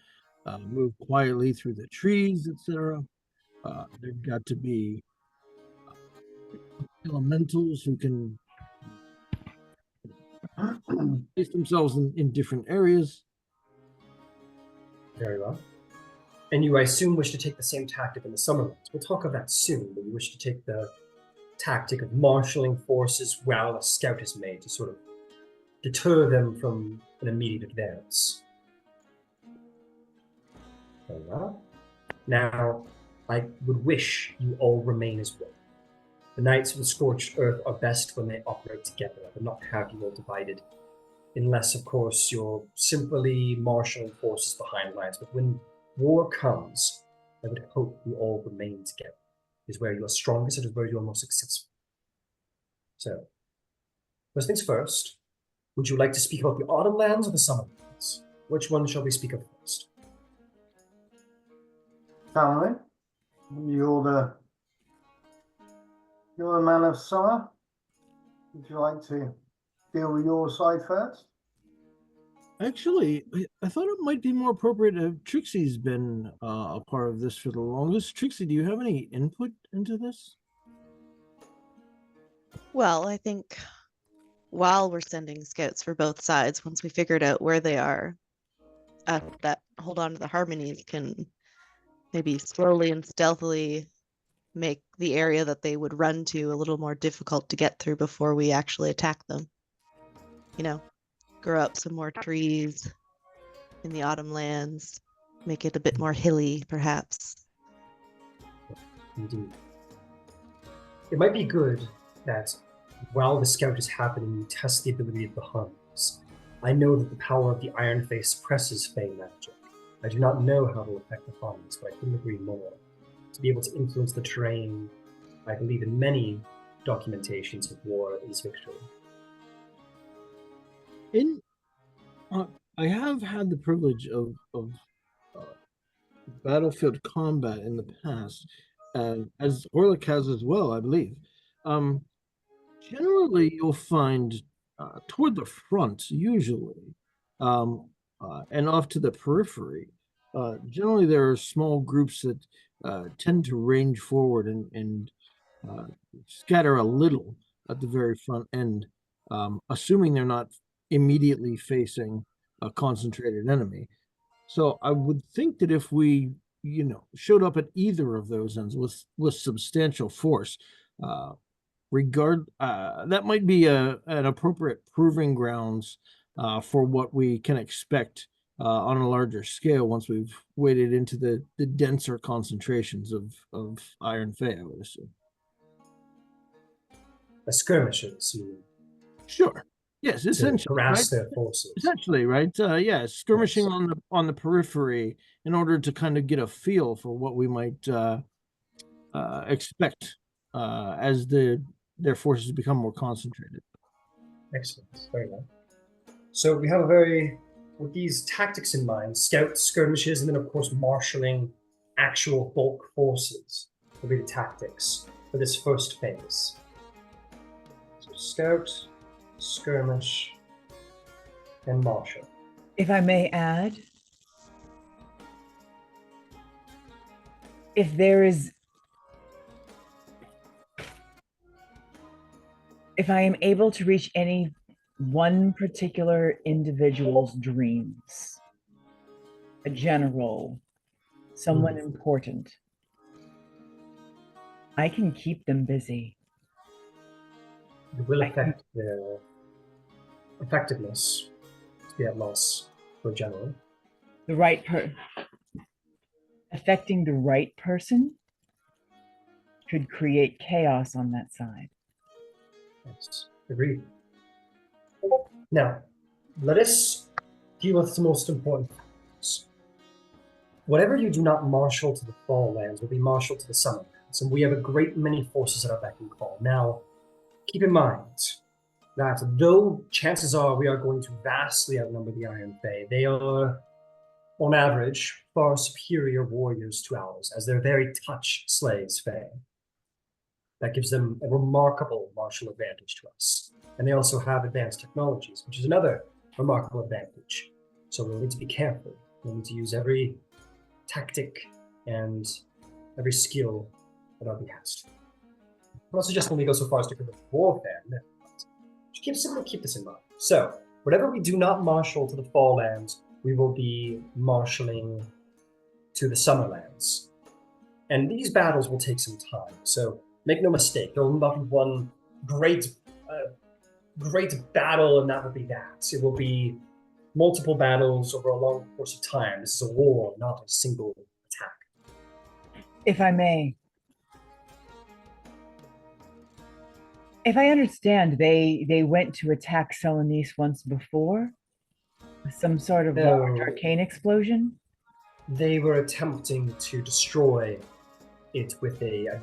E: move quietly through the trees, etc. There've got to be elementals who can place themselves in different areas.
C: Very well. And you, I assume, wish to take the same tactic in the Summerlands. We'll talk of that soon, but you wish to take the tactic of marshalling forces while a scout is made to sort of deter them from an immediate advance. Very well. Now, I would wish you all remain as one. The Knights of the Scorched Earth are best when they operate together. I would not have you all divided, unless, of course, you're simply marshalling forces behind lines. But when war comes, I would hope you all remain together. It is where you are strongest, it is where you are most successful. So, first things first, would you like to speak about the Autumn Lands or the Summerlands? Which one shall we speak of first?
B: Tam Lin, you're the man of summer. Would you like to deal with your side first?
E: Actually, I thought it might be more appropriate if Trixie's been a part of this for the longest. Trixie, do you have any input into this?
D: Well, I think while we're sending scouts for both sides, once we figured out where they are, that hold on to the harmonies can maybe slowly and stealthily make the area that they would run to a little more difficult to get through before we actually attack them. Grow up some more trees in the Autumn Lands, make it a bit more hilly, perhaps.
C: Indeed. It might be good that while the scout is happening, you test the ability of the harmonies. I know that the power of the Iron Face suppresses Fey magic. I do not know how it will affect the harmonies, but I couldn't agree more. To be able to influence the terrain, I believe in many documentations of war is victory.
E: I have had the privilege of battlefield combat in the past, as Orlick has as well, I believe. Generally, you'll find toward the front, usually, and off to the periphery, generally there are small groups that tend to range forward and scatter a little at the very front end, assuming they're not immediately facing a concentrated enemy. So I would think that if we, showed up at either of those ends with substantial force, that might be an appropriate proving grounds for what we can expect on a larger scale once we've waded into the denser concentrations of Iron Fey, I would assume.
C: A skirmishers, you
E: Sure. Yes, essentially.
C: harass
E: Right?
C: their forces.
E: Essentially, right? Yeah, skirmishing
C: Yes.
E: on the periphery in order to kind of get a feel for what we might expect as their forces become more concentrated.
C: Excellent. Very well. So we have a very with these tactics in mind, scout skirmishes, and then of course marshalling actual bulk forces will be the tactics for this first phase. So scout, skirmish, and marshal.
A: If I may add, if I am able to reach any one particular individual's dreams, a general, someone important, I can keep them busy.
C: It will affect their effectiveness to be at loss for a general.
A: Affecting the right person could create chaos on that side.
C: Yes, agreed. Now, let us deal with the most important factors. Whatever you do not marshal to the Fall Lands will be marshaled to the Summer Lands, and we have a great many forces at our beck and call. Now, keep in mind that though chances are we are going to vastly outnumber the Iron Fae, they are, on average, far superior warriors to ours, as they're very touch slaves Fae. That gives them a remarkable martial advantage to us. And they also have advanced technologies, which is another remarkable advantage. So we'll need to be careful. We'll need to use every tactic and every skill at our behest. I'm not suggesting we go so far as to commit warfare. No. Simply keep this in mind. So, whatever we do not marshal to the Fall Lands, we will be marshaling to the Summer Lands. And these battles will take some time. So, make no mistake, there will not be one great battle, and that will be that. It will be multiple battles over a long course of time. This is a war, not a single attack.
A: If I may. If I understand, they went to attack Celanese once before? Some sort of large arcane explosion?
C: They were attempting to destroy it with a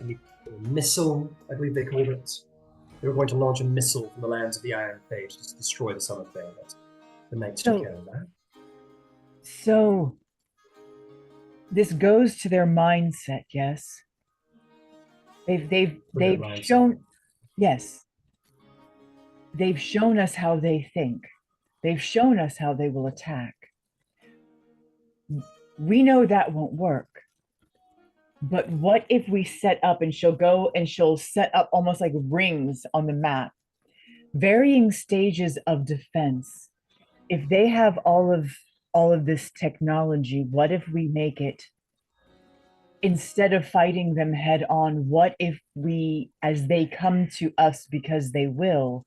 C: missile, I believe they called it. They were going to launch a missile from the lands of the Iron Fae to destroy the Summer Fae. The Knights took care of that.
A: So, this goes to their mindset, yes? They've shown, yes. They've shown us how they think. They've shown us how they will attack. We know that won't work. But what if we set up, and she'll set up almost like rings on the map, varying stages of defense. If they have all of this technology, what if we make it, instead of fighting them head on, what if we, as they come to us because they will,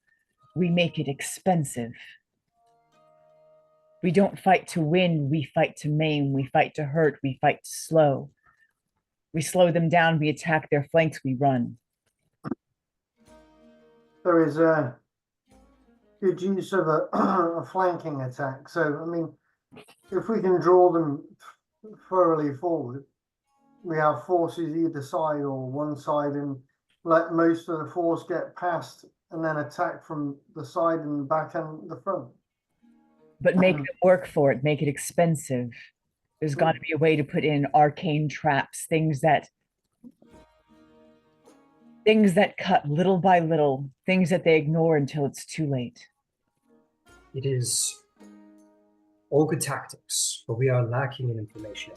A: we make it expensive? We don't fight to win, we fight to maim, we fight to hurt, we fight to slow. We slow them down, we attack their flanks, we run.
B: There is a good use of a flanking attack. So, I mean, if we can draw them thoroughly forward, we have forces either side or one side, and let most of the force get past and then attack from the side and the back and the front.
A: But make them work for it, make it expensive. There's got to be a way to put in arcane traps, things that cut little by little, things that they ignore until it's too late.
C: It is all good tactics, but we are lacking in information.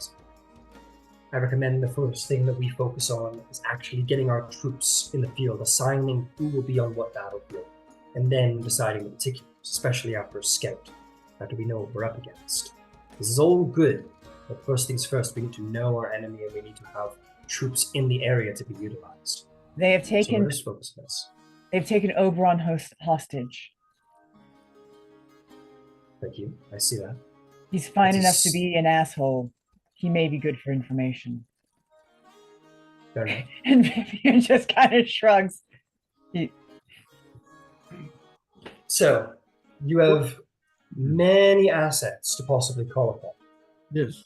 C: I recommend the first thing that we focus on is actually getting our troops in the field, assigning who will be on what battlefield, and then deciding the particulars, especially after a scout, after we know what we're up against. This is all good, but first things first, we need to know our enemy, and we need to have troops in the area to be utilized.
A: They have taken.
C: So let us focus on this.
A: They've taken Oberon hostage.
C: Thank you. I see that.
A: He's fine enough to be an asshole. He may be good for information.
C: Fair enough.
A: And Vivienne just kind of shrugs.
C: So, you have many assets to possibly call upon.
E: Yes.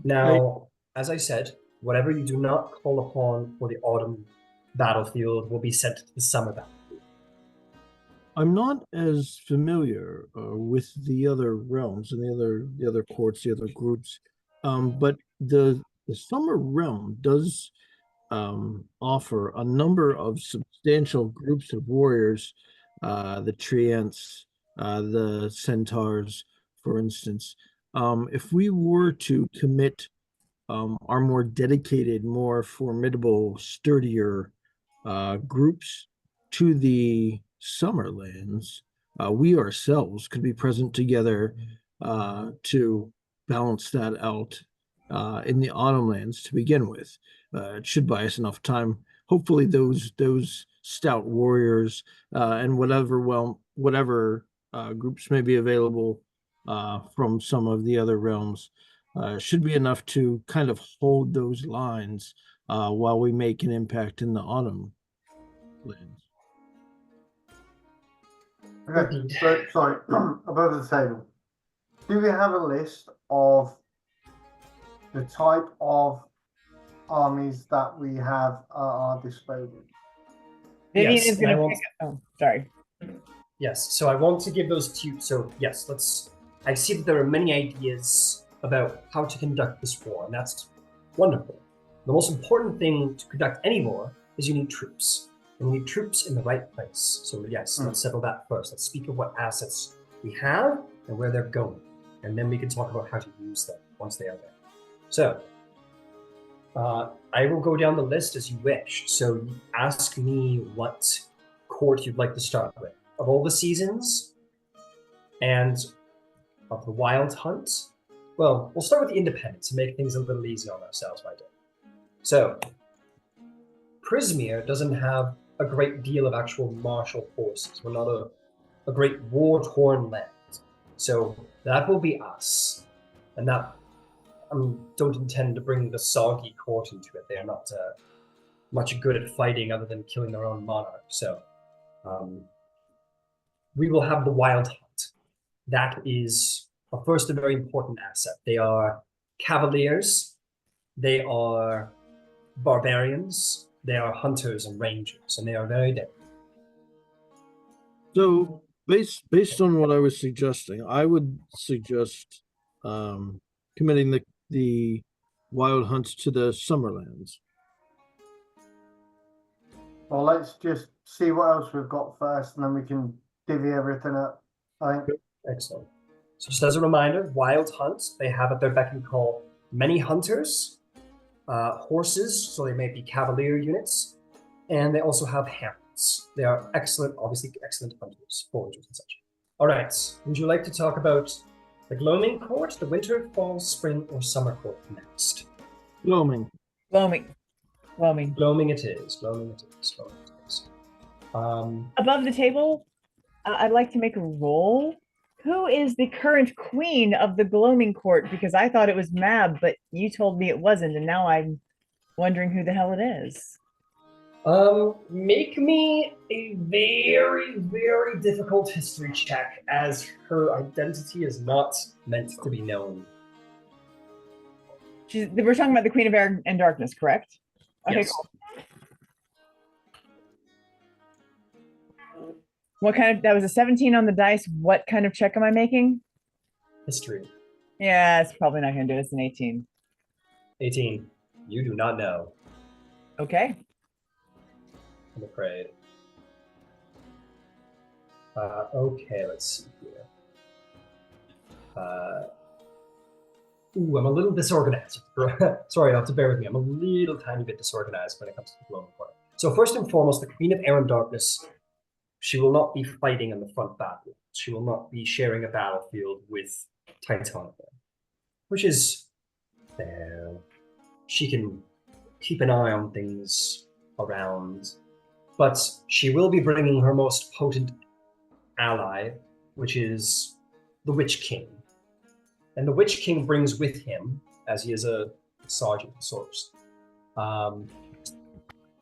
C: Now, as I said, whatever you do not call upon for the autumn battlefield will be sent to the summer battlefield.
E: I'm not as familiar with the other realms and the other courts, the other groups, but the Summer Realm does offer a number of substantial groups of warriors, the Treants, the Centaurs, for instance. If we were to commit our more dedicated, more formidable, sturdier groups to the Summerlands, we ourselves could be present together to balance that out in the Autumnlands to begin with. It should buy us enough time. Hopefully, those stout warriors and whatever groups may be available from some of the other realms should be enough to kind of hold those lines while we make an impact in the autumn lands.
B: Okay,
C: Indeed.
B: so sorry, above the table. Do we have a list of the type of armies that we have at our disposal?
A: Vivian
C: Yes,
A: is
C: and I
A: going to
C: want-
A: pick up. Oh, sorry.
C: Yes, so I want to give those to you. So yes, I see that there are many ideas about how to conduct this war, and that's wonderful. The most important thing to conduct any war is you need troops. And we need troops in the right place. So yes, let's settle that first. Let's speak of what assets we have and where they're going. And then we can talk about how to use them once they are there. So I will go down the list as you wish. So you ask me what court you'd like to start with. Of all the seasons and of the Wild Hunt, well, we'll start with the Independents and make things a little easier on ourselves by day. So, Prismeer doesn't have a great deal of actual martial forces. We're not a great war-torn land. So that will be us. And that don't intend to bring the Soggy court into it. They are not much good at fighting other than killing their own monarch. So we will have the Wild Hunt. That is first a very important asset. They are cavaliers. They are barbarians. They are hunters and rangers, and they are very deadly.
E: So based on what I was suggesting, I would suggest committing the wild hunts to the Summerlands.
B: Well, let's just see what else we've got first, and then we can divvy everything up. I think.
C: Excellent. So just as a reminder, Wild Hunt, they have at their beck and call many hunters, horses, so they may be cavalier units, and they also have hounds. They are excellent, obviously excellent hunters, foragers and such. All right, would you like to talk about the Gloaming Court, the Winter, Fall, Spring, or Summer Court next?
E: Gloaming.
A: Gloaming.
C: Gloaming it is. Gloaming it is. Gloaming it is.
A: Above the table, I'd like to make a roll. Who is the current queen of the Gloaming Court? Because I thought it was Mab, but you told me it wasn't, and now I'm wondering who the hell it is.
C: Make me a very, very difficult history check, as her identity is not meant to be known.
A: We're talking about the Queen of Air and Darkness, correct? Okay,
C: Yes.
A: cool. What kind of, that was a 17 on the dice. What kind of check am I making?
C: History.
A: Yeah, it's probably not going to do it. It's an 18.
C: 18. You do not know,
A: Okay.
C: I'm afraid. Okay, let's see here. I'm a little disorganized. Sorry, you'll have to bear with me. I'm a little tiny bit disorganized when it comes to the Gloaming Court. So first and foremost, the Queen of Air and Darkness, she will not be fighting on the front battle. She will not be sharing a battlefield with Titania, which is fair. She can keep an eye on things around, but she will be bringing her most potent ally, which is the Witch King. And the Witch King brings with him, as he is a sergeant of sorts. Man,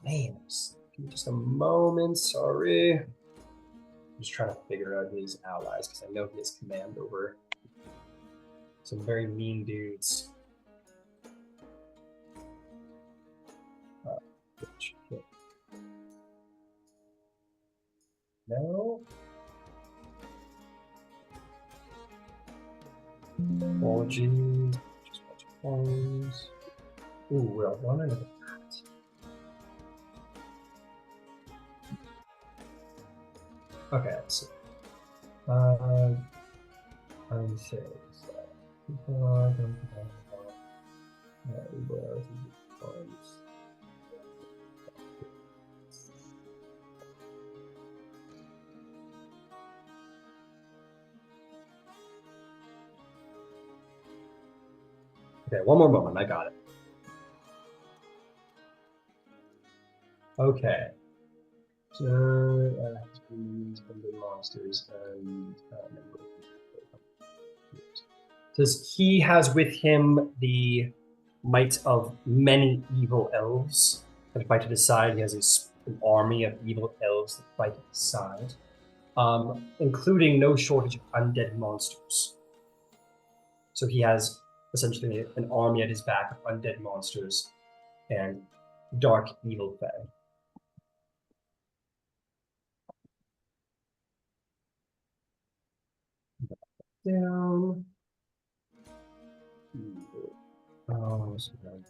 C: give me just a moment, sorry. I'm just trying to figure out his allies, because I know he has command over some very mean dudes. Witch King. No. apologies. Just watch phones. Ooh, we're running out of that. Okay, let's see. I'm saying people are going to Okay, one more moment. I got it. Okay. So, monsters and says he has with him the might of many evil elves that fight at his side. He has an army of evil elves that fight at his side, including no shortage of undead monsters. So he has essentially an army at his back of undead monsters and dark evil fae. Down. Oh, sorry.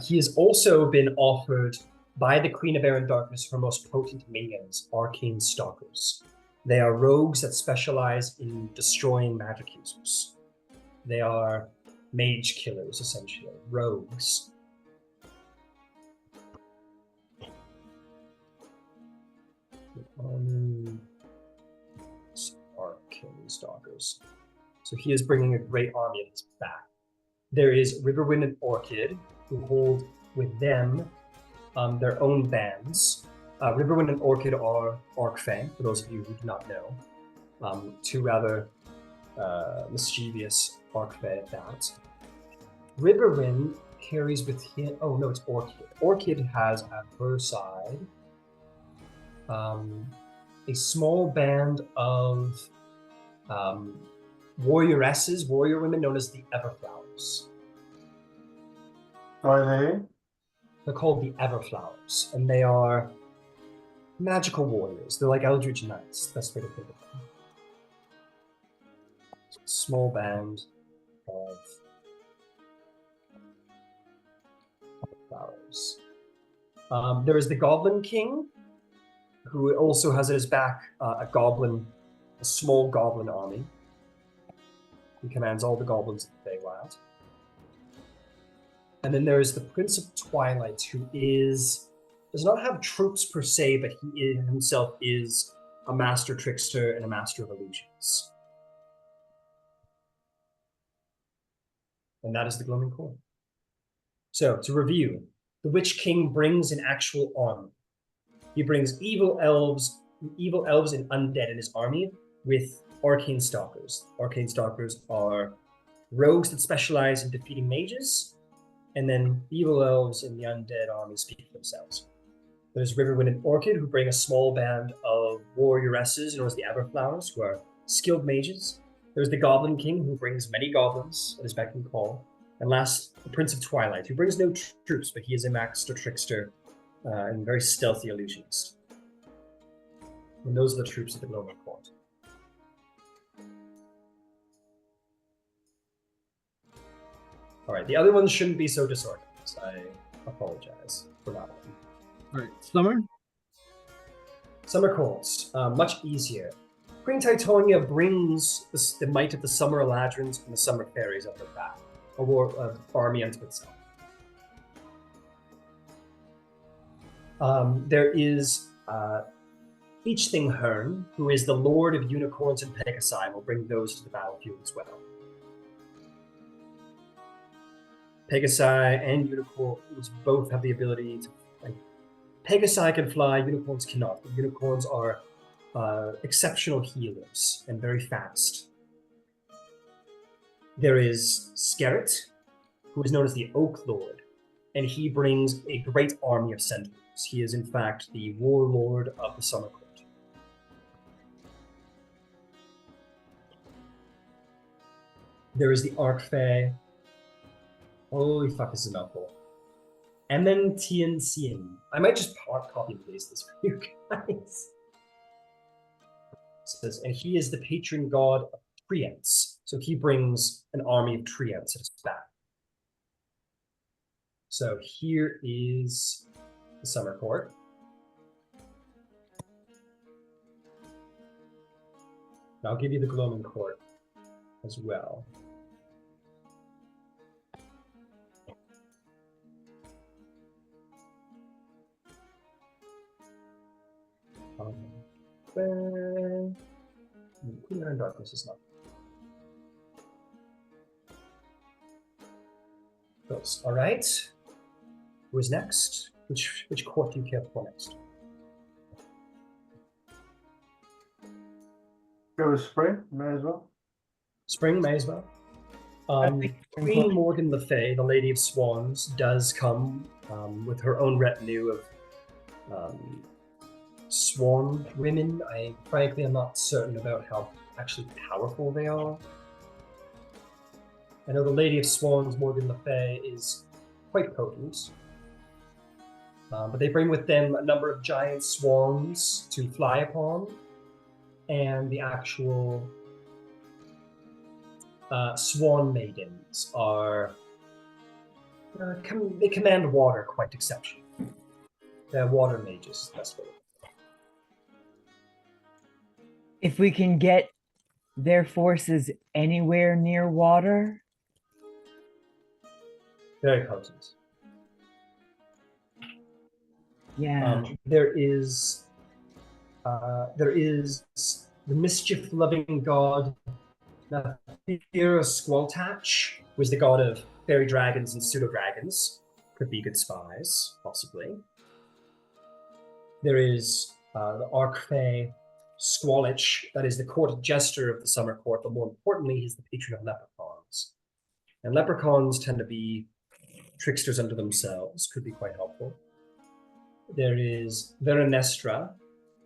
C: He has also been offered by the Queen of Air and Darkness her most potent minions, Arcane Stalkers. They are rogues that specialize in destroying magic users. They are mage killers, essentially, rogues. Arcane Stalkers. So he is bringing a great army at his back. There is Riverwind and Orchid, who hold with them their own bands. Riverwind and Orchid are Orc-Fae, for those of you who do not know. Two rather mischievous Orc-Fae at that. Riverwind carries with him... Oh, no, it's Orchid. Orchid has at her side a small band of warrioresses, warrior women known as the Everflowers.
B: Are they?
C: They're called the Everflowers, and they are magical warriors. They're like Eldritch Knights. That's the way to think of them. It's a small band of Everflowers. There is the Goblin King, who also has at his back a small goblin army. He commands all the goblins of the Feywild. And then there is the Prince of Twilight, who does not have troops per se, but he himself is a master trickster and a master of illusions. And that is the Gloaming Core. So, to review, the Witch King brings an actual army. He brings evil elves and undead in his army with Arcane Stalkers. Arcane Stalkers are rogues that specialize in defeating mages, and then evil elves in the undead army speak for themselves. There's Riverwind and Orchid, who bring a small band of warrioresses known as the Everflowers, who are skilled mages. There's the Goblin King, who brings many goblins at his beck and call. And last, the Prince of Twilight, who brings no troops, but he is a master trickster and very stealthy illusionist. And those are the troops of the Gloaming Court. All right, the other ones shouldn't be so disorganized. I apologize for that one.
E: All right, Summer?
C: Summer Courts, much easier. Queen Titania brings the might of the Summer Eladrins and the Summer Fairies up her back, a war army unto itself. There is Eachthing Hearn, who is the Lord of Unicorns and Pegasi, and will bring those to the battlefield as well. Pegasi and unicorns both have the ability to... Pegasi can fly, unicorns cannot. But unicorns are exceptional healers and very fast. There is Skerrit, who is known as the Oak Lord, and he brings a great army of centaurs. He is, in fact, the warlord of the Summer Court. There is the Arc-Fae. Holy fuck, this is a mouthful. And then Tien Sien. I might just copy and paste this for you guys. says, and he is the patron god of treants. So he brings an army of treants at his back. So here is the summer court. I'll give you the gloaming court as well. Queen in Darkness is not. Those. All right. Who's next? Which court do you care for next?
B: Go with spring, may as well.
C: Spring, may as well. Queen Morgan Le Fay, the Lady of Swans, does come with her own retinue of swan women. I frankly am not certain about how actually powerful they are. I know the Lady of Swans, Morgan Le Fay, is quite potent. But they bring with them a number of giant swans to fly upon, and the actual swan maidens are they command water quite exceptionally. They're water mages, that's what.
A: If we can get their forces anywhere near water.
C: Very potent.
A: Yeah.
C: There is the mischief-loving god Nathira Squaltach, who is the god of fairy dragons and pseudo-dragons. Could be good spies, possibly. There is the Archfey Squalich, that is the court jester of the summer court, but more importantly, he's the patron of leprechauns. And leprechauns tend to be tricksters unto themselves, could be quite helpful. There is Veronestra,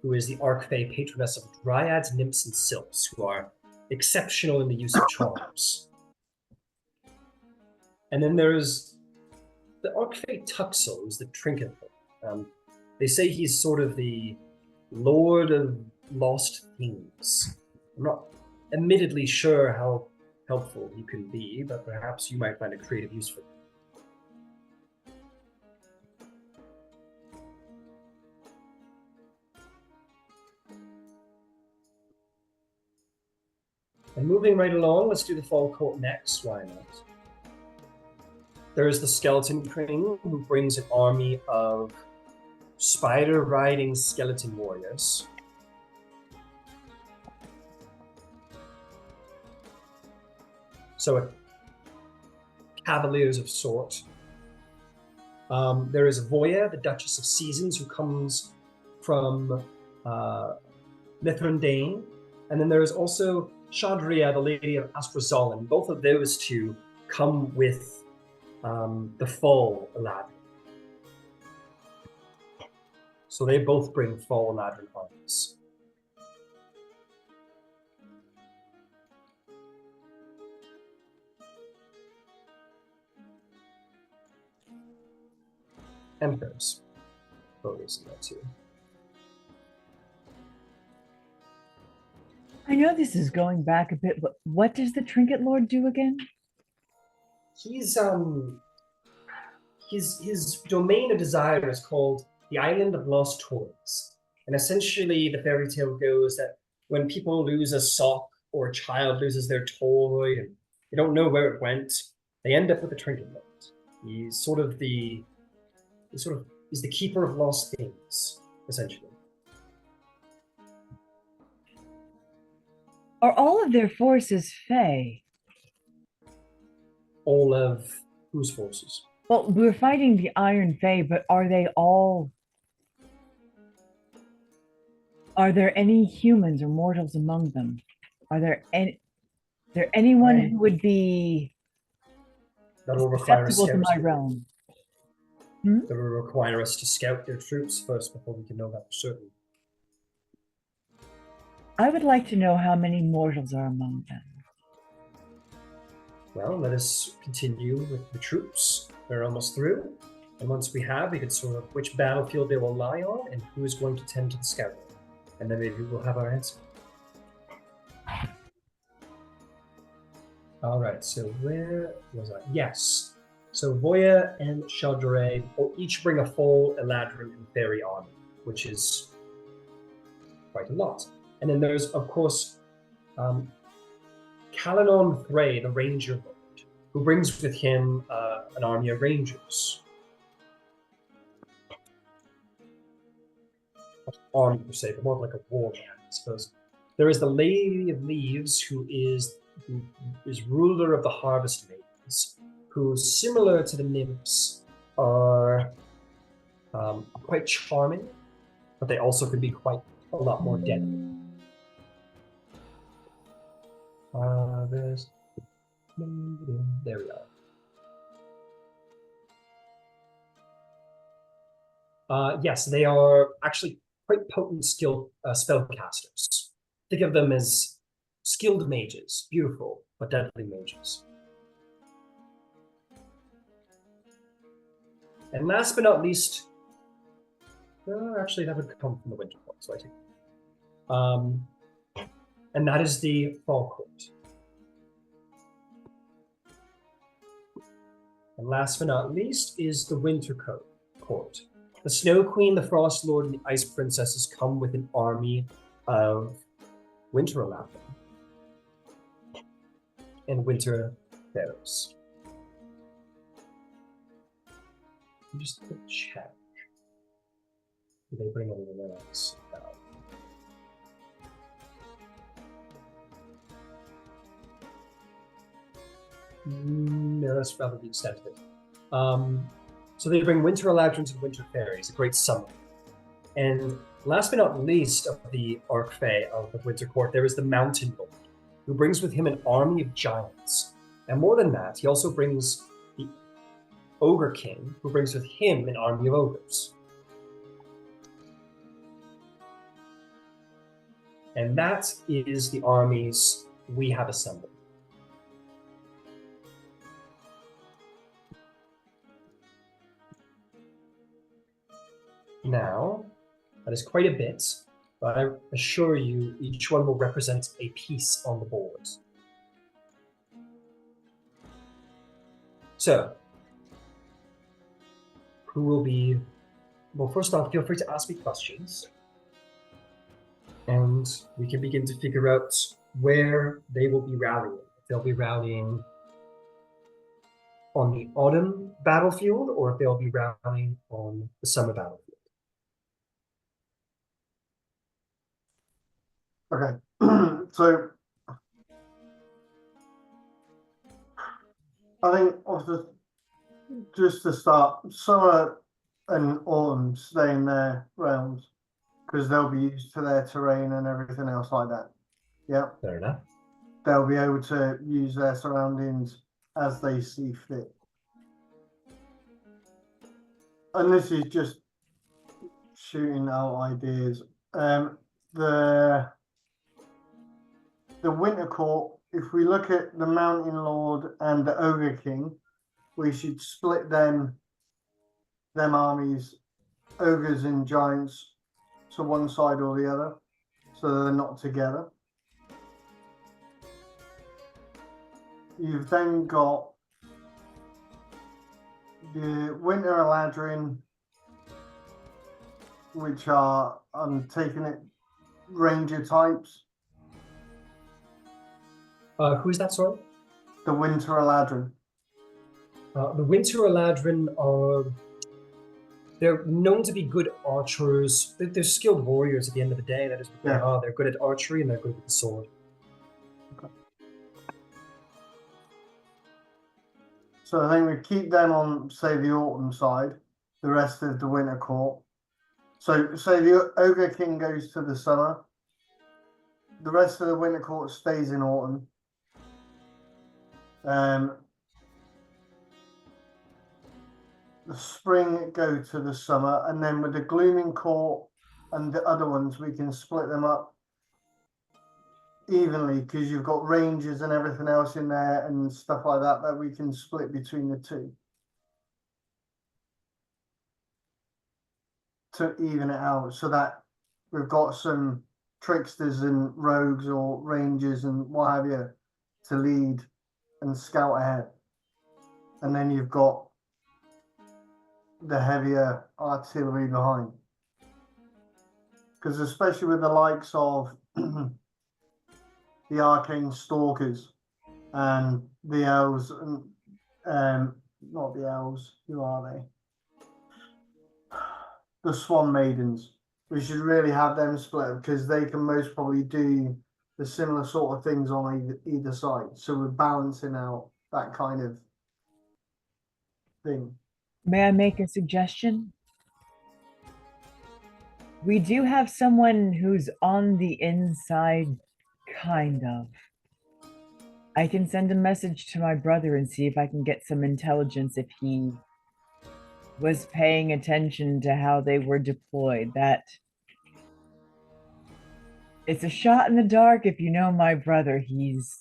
C: who is the Archfey patroness of dryads, nymphs, and sylphs, who are exceptional in the use of charms. And then there's the Archfey Tuxel, who's the trinket lord. They say he's sort of the lord of lost things. I'm not admittedly sure how helpful he can be, but perhaps you might find a creative use for him. And moving right along, let's do the fall court next. Why not? There is the Skeleton King, who brings an army of spider-riding skeleton warriors. So, cavaliers of sort. There is Voya, the Duchess of Seasons, who comes from Mithrandain. And then there is also Shadria, the Lady of Astrozolan. Both of those two come with the full Eladrin. So they both bring full Eladrin armies. Emperors. Both in that too.
A: I know this is going back a bit, but what does the Trinket Lord do again?
C: He's his domain of desire is called the Island of Lost Toys. And essentially the fairy tale goes that when people lose a sock or a child loses their toy and they don't know where it went, they end up with the Trinket Lord. He's the keeper of lost things, essentially.
A: Are all of their forces Fey?
C: All of whose forces?
A: Well, we're fighting the Iron Fey, but are they all... Are there any humans or mortals among them? Are there anyone who would be
C: That will require
A: acceptable to my
C: scouts.
A: realm?
C: That will require us to scout their troops first before we can know that for certain.
A: I would like to know how many mortals are among them.
C: Well, let us continue with the troops. We're almost through. And once we have, we can sort of which battlefield they will lie on and who is going to tend to the scouting. And then maybe we'll have our answer. All right, so where was I? Yes. So Voya and Chaldre will each bring a full Eladrin and Fairy army, which is quite a lot. And then there's, of course, Calanon Thray, the Ranger Lord, who brings with him an army of Rangers. Not army per se, but more like a war band, I suppose. There is the Lady of Leaves, who is ruler of the Harvest Maidens, who, similar to the nymphs, are quite charming, but they also can be quite a lot more deadly. There we are. Yes, they are actually quite potent spellcasters. Think of them as skilled mages, beautiful but deadly mages. And last but not least, actually that would come from the Winter Court, so I take. And that is the Fall Court. And last but not least is the Winter Court. The Snow Queen, the Frost Lord, and the Ice Princesses come with an army of Winter Eladrin and Winter Pharaohs. Just a quick check. Do they bring anything else? No, that's rather the extent of it. So they bring Winter Eladrins and Winter Fairies, a great summary. And last but not least of the Archfey of the Winter Court, there is the Mountain Lord, who brings with him an army of giants. And more than that, he also brings the Ogre King, who brings with him an army of ogres. And that is the armies we have assembled. Now, that is quite a bit, but I assure you each one will represent a piece on the board. So, who will be... Well, first off, feel free to ask me questions. And we can begin to figure out where they will be rallying. If they'll be rallying on the autumn battlefield, or if they'll be rallying on the summer battlefield.
B: Okay, so I think just to start, summer and autumn stay in their realms because they'll be used to their terrain and everything else like that. Yeah,
C: Fair enough.
B: they'll be able to use their surroundings as they see fit. And this is just shooting out ideas. The Winter Court, if we look at the Mountain Lord and the Ogre King, we should split them armies, ogres and giants, to one side or the other, so they're not together. You've then got the Winter Eladrin, which are, I'm taking it, Ranger types.
C: Who's that, sorry?
B: The Winter Eladrin.
C: The Winter Eladrin are... They're known to be good archers. They're skilled warriors at the end of the day. That is what they are. They're good at archery and they're good with the sword.
B: Okay. So I think we keep them on, say, the autumn side, the rest of the Winter Court. So say the Ogre King goes to the summer, the rest of the Winter Court stays in autumn. The spring go to the summer, and then with the Glooming Court and the other ones, we can split them up evenly because you've got rangers and everything else in there and stuff like that that we can split between the two to even it out, so that we've got some tricksters and rogues or rangers and what have you to lead and scout ahead. And then you've got the heavier artillery behind. Because especially with the likes of the arcane stalkers and the elves, and not the elves, who are they? The swan maidens. We should really have them split because they can most probably do the similar sort of things on either side. So we're balancing out that kind of thing.
A: May I make a suggestion? We do have someone who's on the inside, kind of. I can send a message to my brother and see if I can get some intelligence if he was paying attention to how they were deployed. That it's a shot in the dark if you know my brother. He's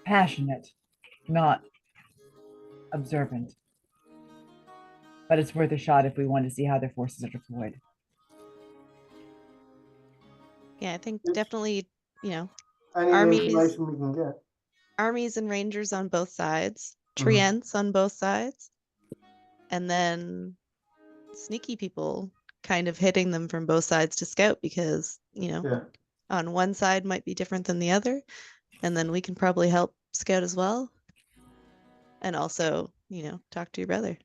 A: passionate, not observant. But it's worth a shot if we want to see how their forces are deployed.
D: Yeah, I think
B: It's-
D: definitely, you know,
B: Any
D: Armies-
B: information we can get.
D: armies and rangers on both sides,
B: Mhm.
D: treants on both sides, and then sneaky people kind of hitting them from both sides to scout because, you know,
B: Yeah.
D: on one side might be different than the other, and then we can probably help scout as well. And also, you know, talk to your brother.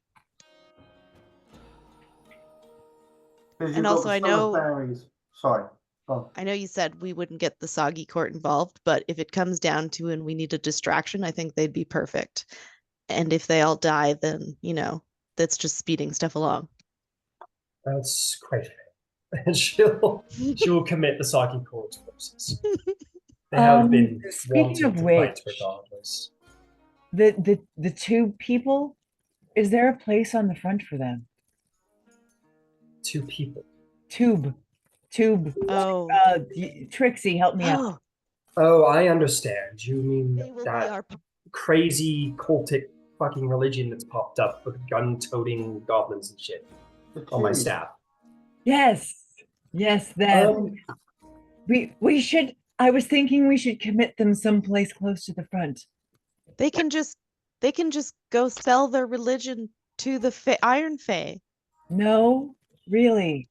B: 'Cause
D: And
B: you've got
D: also,
B: the
D: I
B: summer
D: know-
B: fairies. Sorry. Go on.
D: I know you said we wouldn't get the soggy court involved, but if it comes down to and we need a distraction, I think they'd be perfect. And if they all die, then, you know, that's just speeding stuff along.
C: That's quite fair. And she'll commit the Saki court forces. They have been
A: Speaking
C: wanting
A: of
C: to
A: which,
C: fight regardless.
A: the two people, is there a place on the front for them?
C: 2 people.
A: Tube.
D: Oh.
A: Trixie, help me out.
C: Oh, I understand. You mean
D: They will be
C: that
D: our
C: crazy cultic fucking religion that's popped up with gun-toting goblins and shit
B: The
C: on my
B: two.
C: staff.
A: Yes, them. We should. I was thinking we should commit them someplace close to the front.
D: They can just go sell their religion to the Iron Fae.
A: No, really.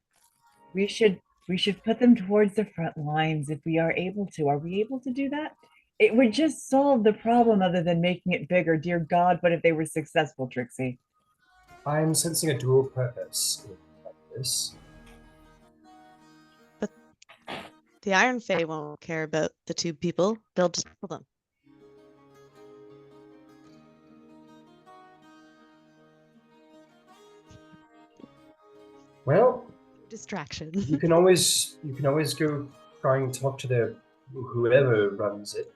A: We should put them towards the front lines if we are able to. Are we able to do that? It would just solve the problem other than making it bigger. Dear God, what if they were successful, Trixie?
C: I'm sensing a dual purpose in this.
D: The Iron Fae won't care about the two people. They'll just kill them.
C: Well,
D: Distraction.
C: you can always go try and talk to whoever runs it.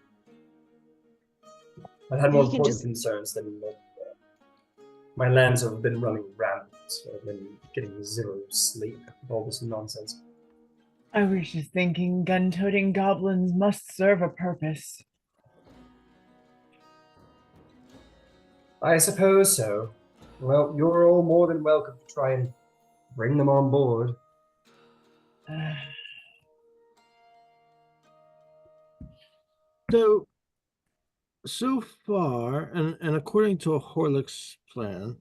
C: I've had more
D: You can
C: important
D: just-
C: concerns than my lands have been running rampant. So I've been getting zero sleep with all this nonsense.
A: I was just thinking gun-toting goblins must serve a purpose.
C: I suppose so. Well, you're all more than welcome to try and bring them on board.
E: So far, and according to Horlick's plan,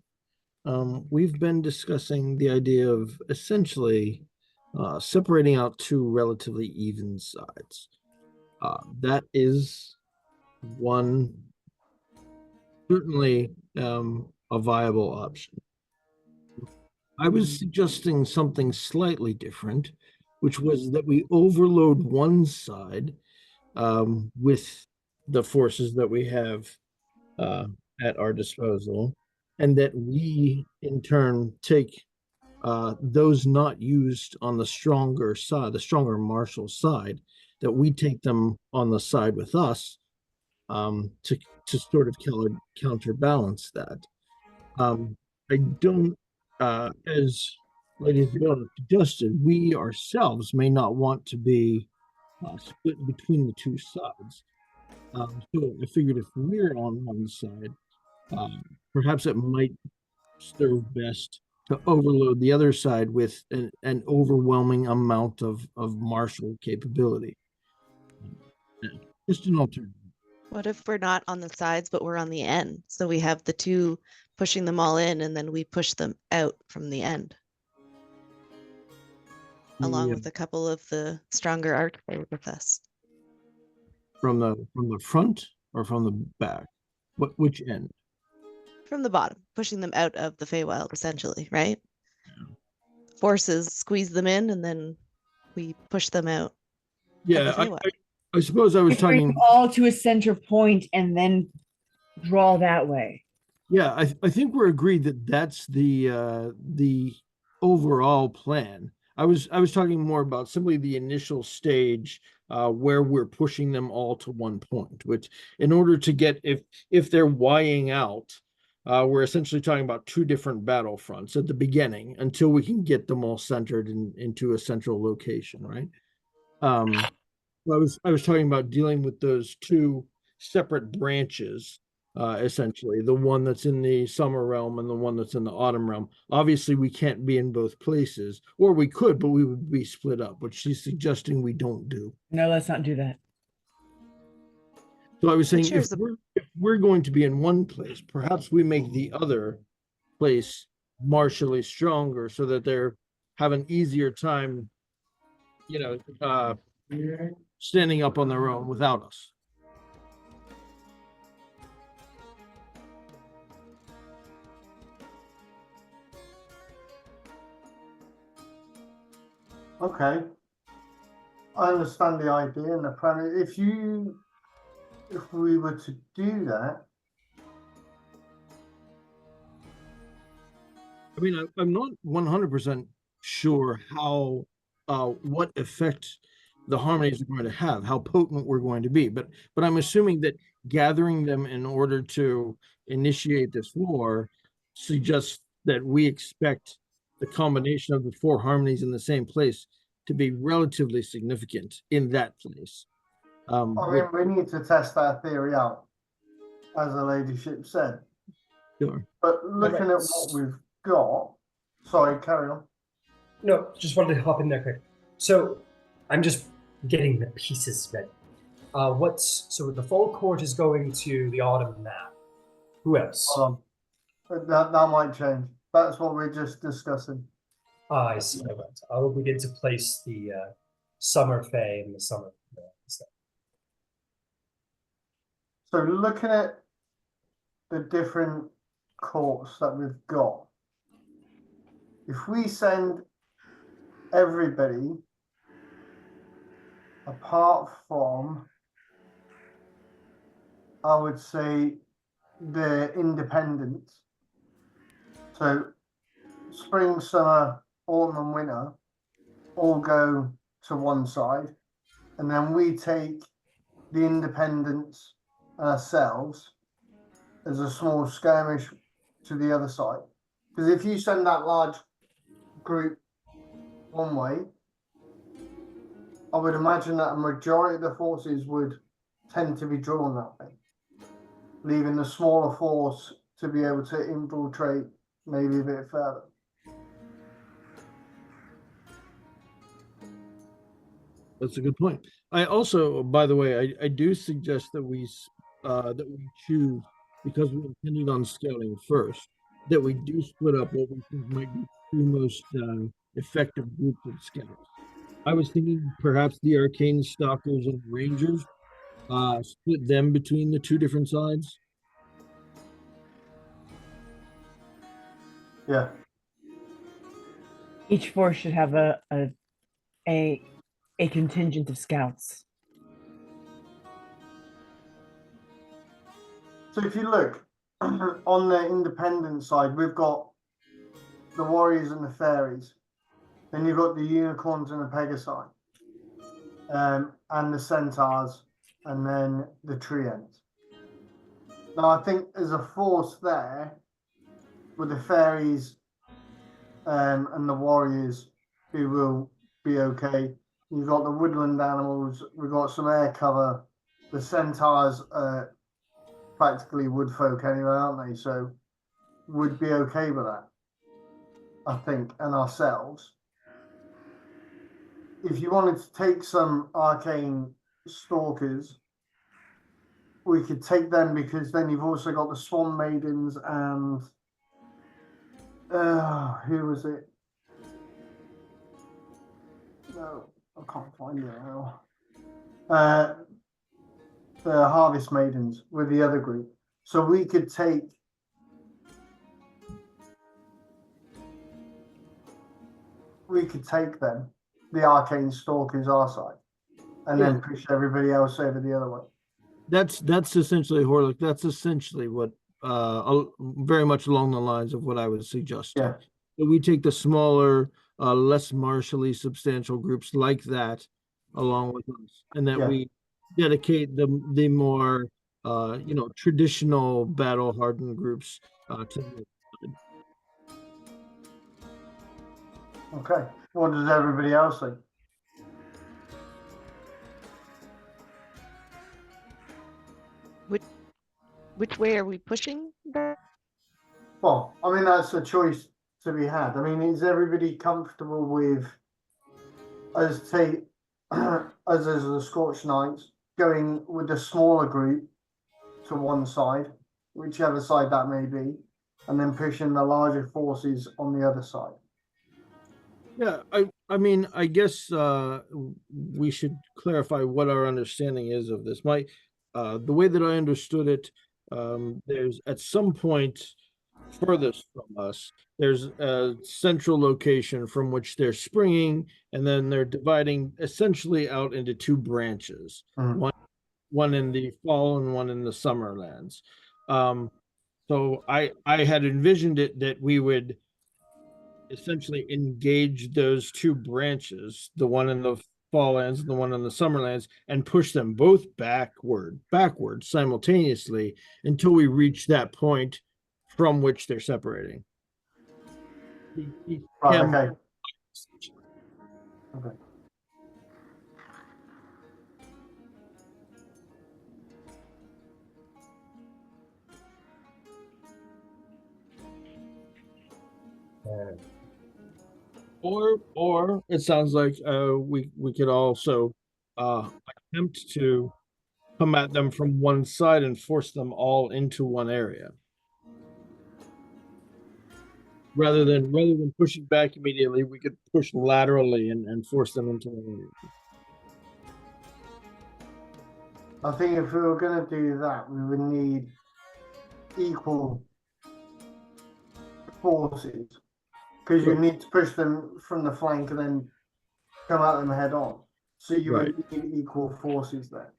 E: we've been discussing the idea of essentially separating out 2 relatively even sides. That is one certainly a viable option. I was suggesting something slightly different, which was that we overload one side with the forces that we have at our disposal, and that we in turn take those not used on the stronger side, the stronger martial side, that we take them on the side with us to sort of counterbalance that. I don't, as Lady Fiona suggested, we ourselves may not want to be split between the 2 sides. So I figured if we're on one side, perhaps it might serve best to overload the other side with an overwhelming amount of martial capability. Just an alternative.
D: What if we're not on the sides, but we're on the end? So we have the two pushing them all in, and then we push them out from the end, along
E: Yeah,
D: with a couple of the stronger archers with us.
E: from the front or from the back? Which end?
D: From the bottom, pushing them out of the Feywild, essentially, right? Forces squeeze them in, and then we push them out of
E: Yeah,
D: the Feywild.
E: I suppose I was
A: Bring
E: talking.
A: them all to a center point and then draw that way.
E: Yeah, I think we're agreed that that's the overall plan. I was talking more about simply the initial stage where we're pushing them all to one point, which in order to get if they're Ying out, we're essentially talking about two different battlefronts at the beginning until we can get them all centered into a central location, right? I was talking about dealing with those two separate branches, essentially, the one that's in the summer realm and the one that's in the autumn realm. Obviously, we can't be in both places, or we could, but we would be split up, which she's suggesting we don't do.
A: No, let's not do that.
E: So I was saying,
D: Sure,
E: if we're going to be in one place, perhaps we make the other place martially stronger so that they're have an easier time, you know, standing up on their own without us.
B: Okay. I understand the idea and the plan. If we were to do that,
E: I mean, I'm not 100% sure how, what effect the harmonies are going to have, how potent we're going to be, but I'm assuming that gathering them in order to initiate this war suggests that we expect the combination of the four harmonies in the same place to be relatively significant in that place.
B: I mean, we need to test that theory out, as the ladyship said.
E: Sure.
B: But looking at what we've got, sorry, carry on.
C: No, just wanted to hop in there quick. So I'm just getting the pieces ready. So the full court is going to the autumn map. Who else?
B: That might change. That's what we're just discussing.
C: I see. All right. I will begin to place the summer fae and the summer stuff.
B: So looking at the different courts that we've got, if we send everybody apart from, I would say, the independents, so spring, summer, autumn and winter all go to one side, and then we take the independents ourselves as a small skirmish to the other side. Because if you send that large group one way, I would imagine that a majority of the forces would tend to be drawn that way, leaving the smaller force to be able to infiltrate maybe a bit further.
E: That's a good point. I also, by the way, I do suggest that we choose, because we intended on scouting first, that we do split up what we think might be the most effective group of scouts. I was thinking perhaps the arcane stalkers and rangers, split them between the two different sides.
B: Yeah.
A: Each force should have a contingent of scouts.
B: So if you look on the independent side, we've got the warriors and the fairies. Then you've got the unicorns and the pegasi, and the centaurs, and then the treants. Now I think there's a force there with the fairies and the warriors who will be okay. You've got the woodland animals, we've got some air cover. The centaurs are practically wood folk anyway, aren't they? So would be okay with that, I think, and ourselves. If you wanted to take some arcane stalkers we could take them because then you've also got the Swan Maidens and who was it? No, I can't find it now. The Harvest Maidens with the other group. So we could take them, the Arcane Stalkers our side, and then push everybody else over the other way.
E: That's essentially Horlick. That's essentially what very much along the lines of what I was suggesting.
B: Yeah.
E: So we take the smaller, less martially substantial groups like that along with us, and that we dedicate the more traditional battle hardened groups to the
B: Okay. What does everybody else think?
D: Which way are we pushing?
B: Well, I mean, that's a choice to be had. I mean, is everybody comfortable with us take us as the Scorched Knights going with the smaller group to one side, whichever side that may be, and then pushing the larger forces on the other side?
E: Yeah, I mean, I guess we should clarify what our understanding is of this. The way that I understood it, there's at some point furthest from us, there's a central location from which they're springing, and then they're dividing essentially out into two branches, one in the fall and one in the summer lands. So I had envisioned it that we would essentially engage those two branches, the one in the fall lands and the one in the summer lands, and push them both backward simultaneously until we reach that point from which they're separating.
B: Right, okay. Okay.
E: Or it sounds like we could also attempt to come at them from one side and force them all into one area. Rather than pushing back immediately, we could push laterally and force them into one area.
B: I think if we were going to do that, we would need equal forces, because you need to push them from the flank and then come at them head on. So you would need equal forces there.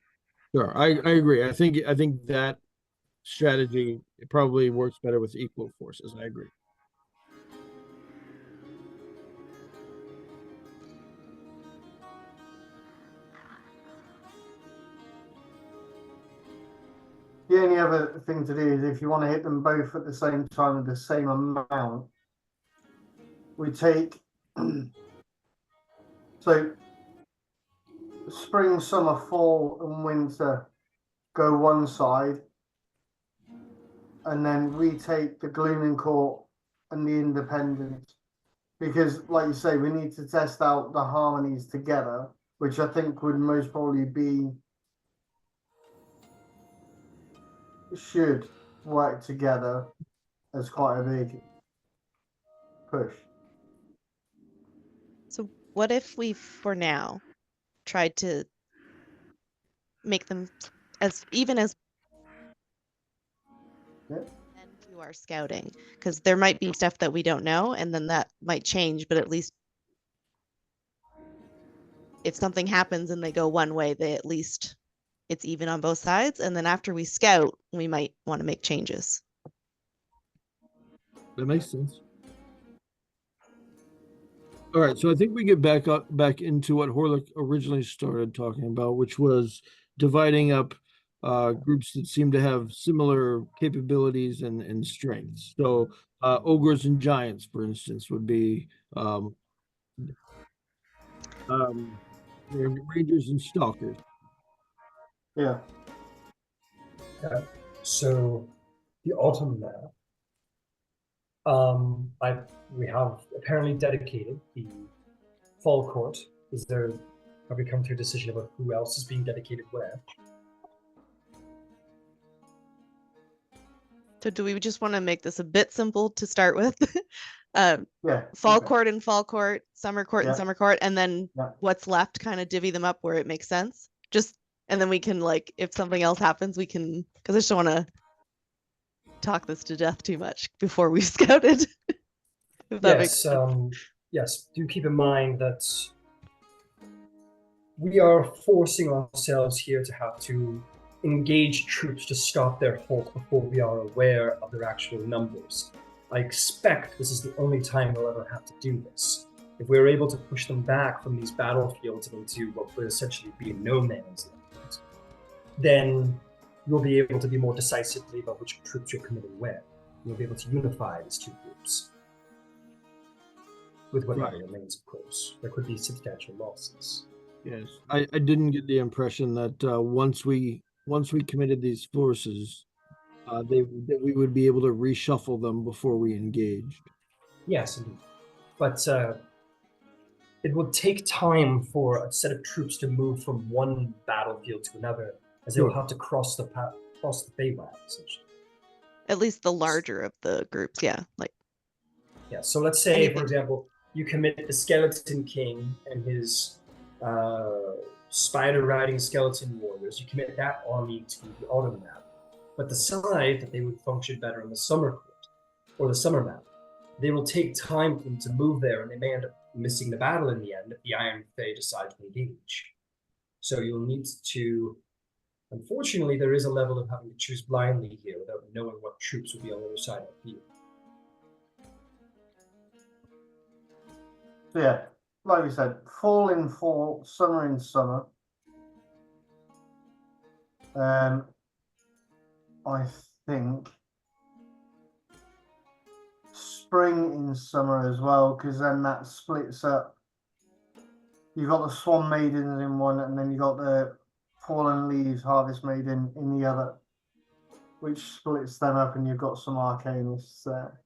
E: Sure, I agree. I think that strategy probably works better with equal forces. I agree.
B: The only other thing to do is if you want to hit them both at the same time with the same amount, we take so spring, summer, fall, and winter go one side, and then we take the Glooming Court and the Independents, because, like you say, we need to test out the harmonies together, which I think would most probably be should work together as quite a big push.
D: So what if we, for now, tried to make them as even as then do our scouting? Because there might be stuff that we don't know, and then that might change, but at least if something happens and they go one way, they at least it's even on both sides. And then after we scout, we might want to make changes.
E: That makes sense. All right, so I think we get back into what Horlick originally started talking about, which was dividing up groups that seem to have similar capabilities and strengths. So ogres and giants, for instance, would be rangers and stalkers.
B: Yeah.
C: So the autumn map, we have apparently dedicated the fall court. Have we come to a decision about who else is being dedicated where?
D: So do we just want to make this a bit simple to start with?
B: Yeah.
D: Fall
B: okay.
D: court and fall court, summer court and
B: Yeah.
D: summer court, and then
B: Yeah.
D: what's left, kind of divvy them up where it makes sense. Just, and then we can, like, if something else happens, we can, because I just don't want to talk this to death too much before we've scouted. If that makes
C: Yes,
D: sense.
C: yes. Do keep in mind that we are forcing ourselves here to have to engage troops to stop their halt before we are aware of their actual numbers. I expect this is the only time we'll ever have to do this. If we're able to push them back from these battlefields into what will essentially be no man's land, then you'll be able to be more decisively about which troops you're committing where. You'll be able to unify these two groups. With whatever remains, of course. There could be substantial losses.
E: Yes, I didn't get the impression that once we committed these forces, that we would be able to reshuffle them before we engaged.
C: Yes, indeed. But it will take time for a set of troops to move from one battlefield to another, as they'll have to cross the Feywild, essentially.
D: At least the larger of the groups, yeah. Like,
C: yeah. So let's say,
D: anything.
C: for example, you commit the Skeleton King and his spider-riding skeleton warriors. You commit that army to the autumn map, but decide that they would function better in the summer court or the summer map. They will take time for them to move there, and they may end up missing the battle in the end if the Iron Fae decide to engage. So you'll need to. Unfortunately, there is a level of having to choose blindly here without knowing what troops will be on the other side of the field.
B: So yeah, like we said, fall in fall, summer in summer. I think spring in summer as well, because then that splits up. You've got the Swan Maidens in one, and then you got the Fallen Leaves Harvest Maiden in the other, which splits them up, and you've got some Arcanists there.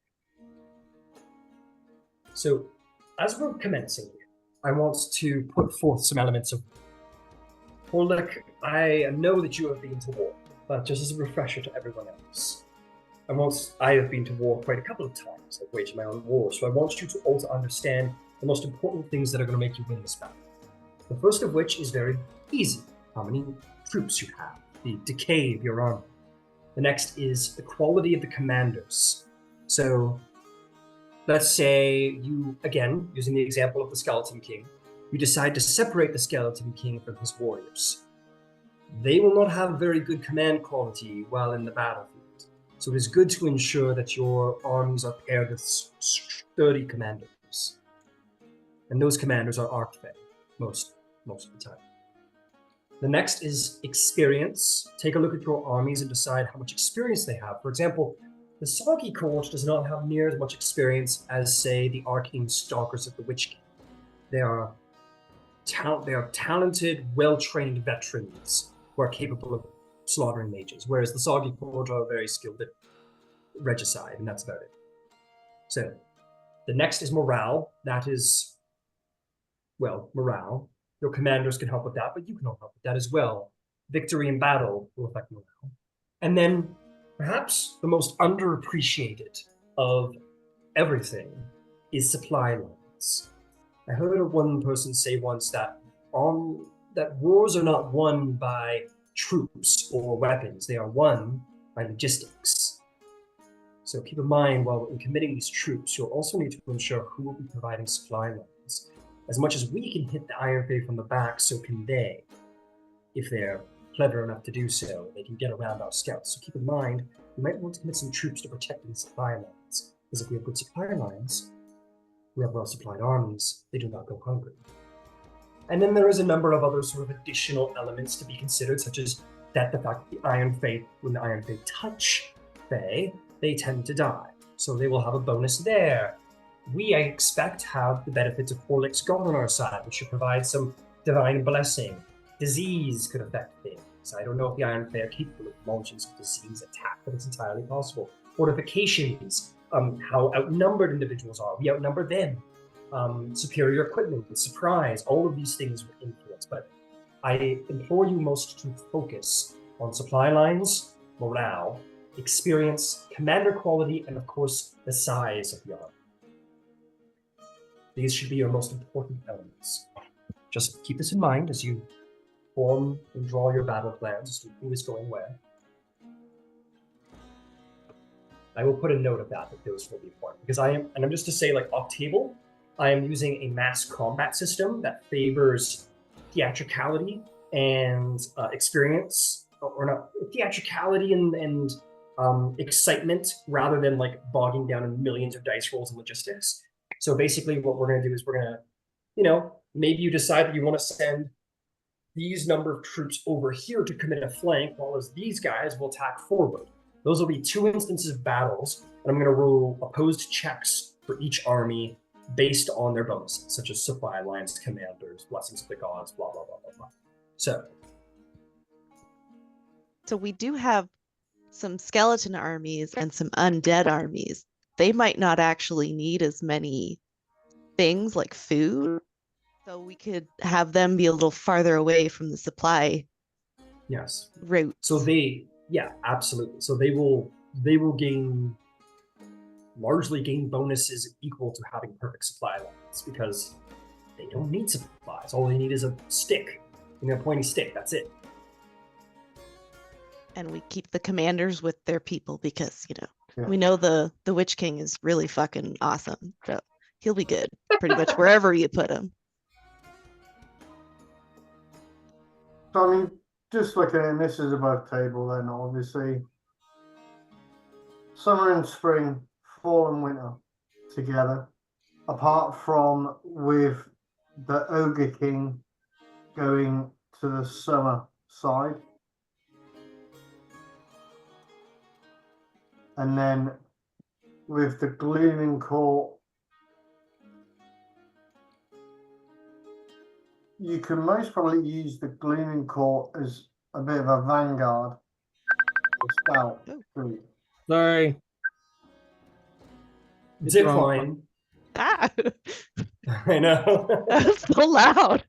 C: So, as we're commencing, I want to put forth some elements of. Horlick, I know that you have been to war, but just as a refresher to everyone else, I have been to war quite a couple of times. I've waged my own war, so I want you to all to understand the most important things that are going to make you win this battle. The first of which is very easy. How many troops you have, the decay of your army. The next is the quality of the commanders. So, let's say you, again, using the example of the Skeleton King, you decide to separate the Skeleton King from his warriors. They will not have very good command quality while in the battlefield. So it is good to ensure that your armies are paired with sturdy commanders. And those commanders are Archfey, most of the time. The next is experience. Take a look at your armies and decide how much experience they have. For example, the Soggy Court does not have near as much experience as, say, the Arcane Stalkers of the Witch King. They are talented, well-trained veterans who are capable of slaughtering mages, whereas the Soggy Court are very skilled at regicide, and that's about it. So, the next is morale. That is, well, morale. Your commanders can help with that, but you can help with that as well. Victory in battle will affect morale. And then, perhaps the most underappreciated of everything is supply lines. I heard one person say once that wars are not won by troops or weapons. They are won by logistics. So keep in mind, while in committing these troops, you'll also need to ensure who will be providing supply lines. As much as we can hit the Iron Fae from the back, so can they. If they're clever enough to do so, they can get around our scouts. So keep in mind, we might want to commit some troops to protect these supply lines. Because if we have good supply lines, we have well-supplied armies, they do not go hungry. And then there is a number of other sort of additional elements to be considered, such as that the fact that the Iron Fae, when the Iron Fae touch Fae, they tend to die. So they will have a bonus there. We, I expect, have the benefits of Horlick's God on our side, which should provide some divine blessing. Disease could affect things. I don't know if the Iron Fae are capable of launching some disease attack, but it's entirely possible. Fortifications, how outnumbered individuals are. We outnumber them. Superior equipment, surprise, all of these things would influence. But I implore you most to focus on supply lines, morale, experience, commander quality, and of course, the size of the army. These should be your most important elements. Just keep this in mind as you form and draw your battle plans as to who is going where. I will put a note of that those will be important, because I'm just to say, like, off table, I am using a mass combat system that favors theatricality and experience, or not, theatricality and excitement, rather than like bogging down in millions of dice rolls and logistics. So basically what we're going to do is we're going to, maybe you decide that you want to send these number of troops over here to commit a flank, while as these guys will attack forward. Those will be 2 instances of battles, and I'm going to roll opposed checks for each army based on their bonuses, such as supply lines, commanders, blessings of the gods, blah, blah, blah, blah, blah. So
D: we do have some skeleton armies and some undead armies. They might not actually need as many things like food, so we could have them be a little farther away from the supply
C: yes.
D: route.
C: So yeah, absolutely. So they will largely gain bonuses equal to having perfect supply lines, because they don't need supplies. All they need is a stick, a pointy stick. That's it.
D: And we keep the commanders with their people because,
B: Yeah.
D: we know the Witch King is really fucking awesome. So he'll be good pretty much wherever you put him.
B: So, I mean, just looking at this is above table, then obviously summer and spring, fall and winter together, apart from with the Ogre King going to the summer side. And then with the Glooming Court, you can most probably use the Glooming Court as a bit of a vanguard or scout group.
E: Sorry.
C: Zip
E: wrong.
C: line.
D: Ah,
C: I know.
D: that's so loud.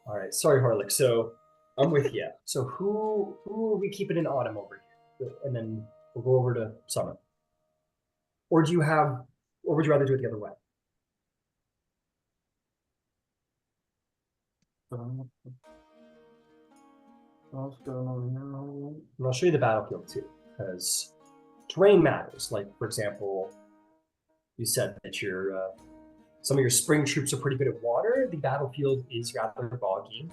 C: All right, sorry, Harlick. So I'm with you. So who are we keeping in autumn over here, and then we'll go over to summer? Or would you rather do it the other way?
B: What's going on here?
C: And I'll show you the battlefield too, because terrain matters. Like, for example, you said that your some of your spring troops are pretty good at water. The battlefield is rather boggy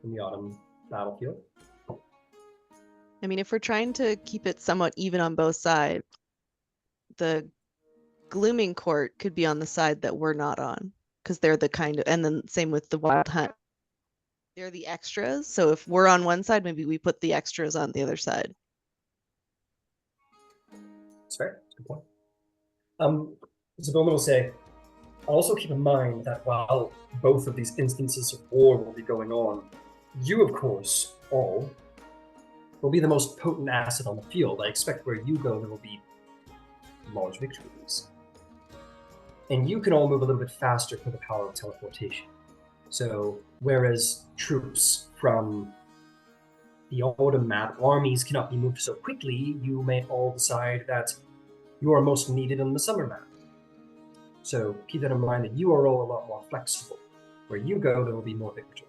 C: in the autumn battlefield.
D: I mean, if we're trying to keep it somewhat even on both sides, the Glooming Court could be on the side that we're not on, because they're the kind of, and then same with the Wild Hunt. They're the extras. So if we're on one side, maybe we put the extras on the other side.
C: That's fair. That's a good point. So Bowman will say, also keep in mind that while both of these instances of war will be going on, you, of course, all will be the most potent asset on the field. I expect where you go, there will be large victories. And you can all move a little bit faster for the power of teleportation. So, whereas troops from the autumn map armies cannot be moved so quickly, you may all decide that you are most needed on the summer map. So keep that in mind, that you are all a lot more flexible. Where you go, there will be more victory.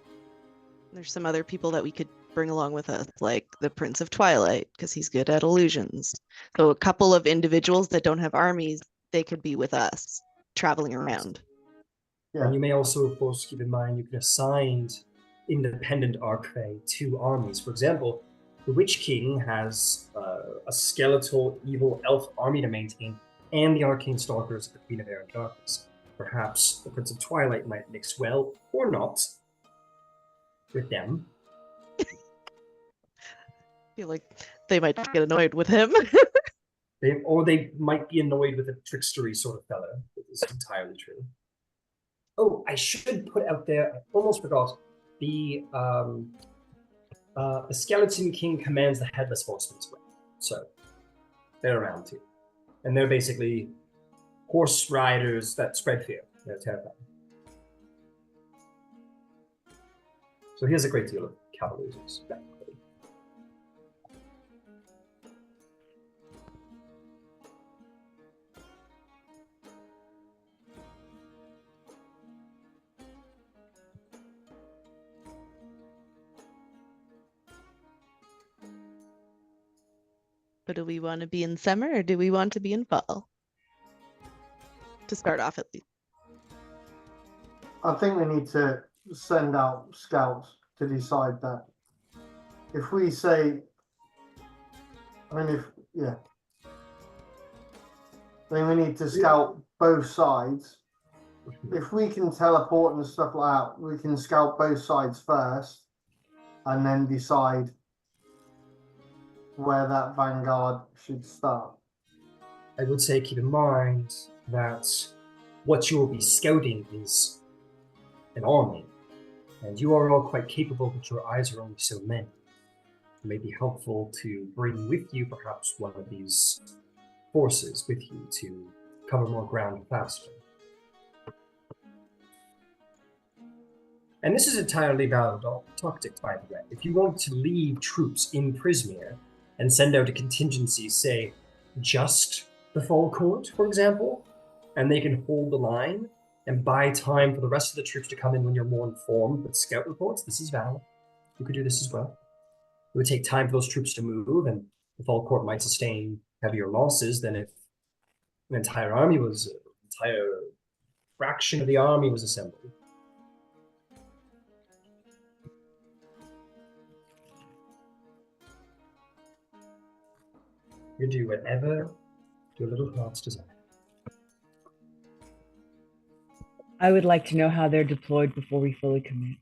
D: There's some other people that we could bring along with us, like the Prince of Twilight, because he's good at illusions. So a couple of individuals that don't have armies, they could be with us, traveling around.
B: Yeah.
C: And you may also, of course, keep in mind you can assign independent archfey to armies. For example, the Witch King has a skeletal evil elf army to maintain, and the arcane stalkers of the Queen of Air and Darkness. Perhaps the Prince of Twilight might mix well, or not, with them.
D: I feel like they might get annoyed with him.
C: They might be annoyed with a trickstery sort of fellow. It is entirely true. Oh, I should put out there, I almost forgot, the Skeleton King commands the Headless Horsemen as well. So, they're around too. And they're basically horse riders that spread fear. They're terrifying. So he has a great deal of cavalry.
D: But do we want to be in summer or do we want to be in fall? To start off, at least.
B: I think we need to send out scouts to decide that. If we say, I mean, I think we need to scout both sides. If we can teleport and stuff like that, we can scout both sides first and then decide where that vanguard should start.
C: I would say keep in mind that what you will be scouting is an army, and you are all quite capable, but your eyes are only so many. It may be helpful to bring with you perhaps one of these forces with you to cover more ground faster. And this is entirely valid tactics, by the way. If you want to leave troops in Prismere and send out a contingency, say, just the Fall Court, for example, and they can hold the line and buy time for the rest of the troops to come in when you're more informed with scout reports, this is valid. You could do this as well. It would take time for those troops to move, and the Fall Court might sustain heavier losses than if an entire fraction of the army was assembled. You do whatever your little heart's desire.
A: I would like to know how they're deployed before we fully commit.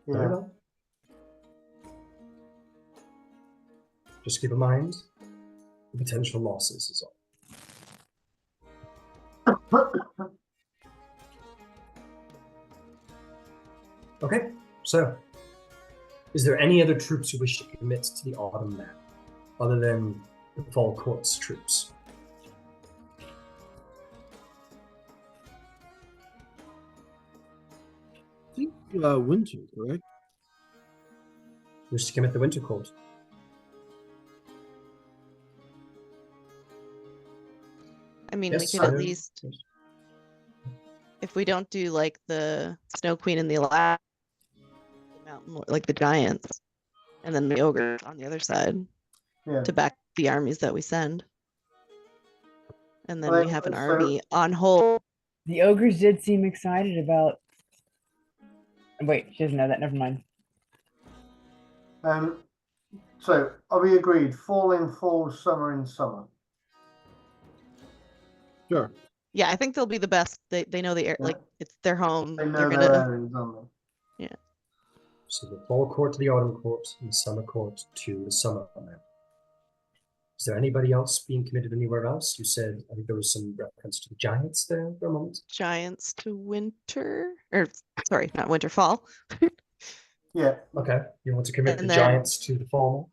B: Yeah.
C: Just keep in mind the potential losses is all. Okay, so is there any other troops who wish to commit to the autumn map other than the Fall Court's troops?
E: I think winter, correct?
C: Wish to commit the Winter Court?
D: I mean,
C: Yes,
D: we could at
C: I-
D: least, if we don't do like the Snow Queen and the Mountain, like the giants, and then the ogre on the other side
B: Yeah.
D: to back the armies that we send. And then
B: Well,
D: we have an
B: so-
D: army on hold.
A: The ogres did seem excited about. Wait, she doesn't know that. Never mind.
B: So are we agreed? Fall in fall, summer in summer.
E: Sure.
D: Yeah, I think they'll be the best. They know the air,
B: Yeah.
D: like it's their home.
B: They know
D: They're
B: their
D: gonna.
B: areas, don't
C: So the Fall Court to the Autumn Court and the Summer Court to the Summer map. Is there anybody else being committed anywhere else? You said, I think there was some reference to the Giants there for a moment.
D: Giants to winter, or sorry, not winter, fall,
B: they? Yeah.
C: Okay, you want to commit
D: And
C: the
D: then-
C: Giants to the fall?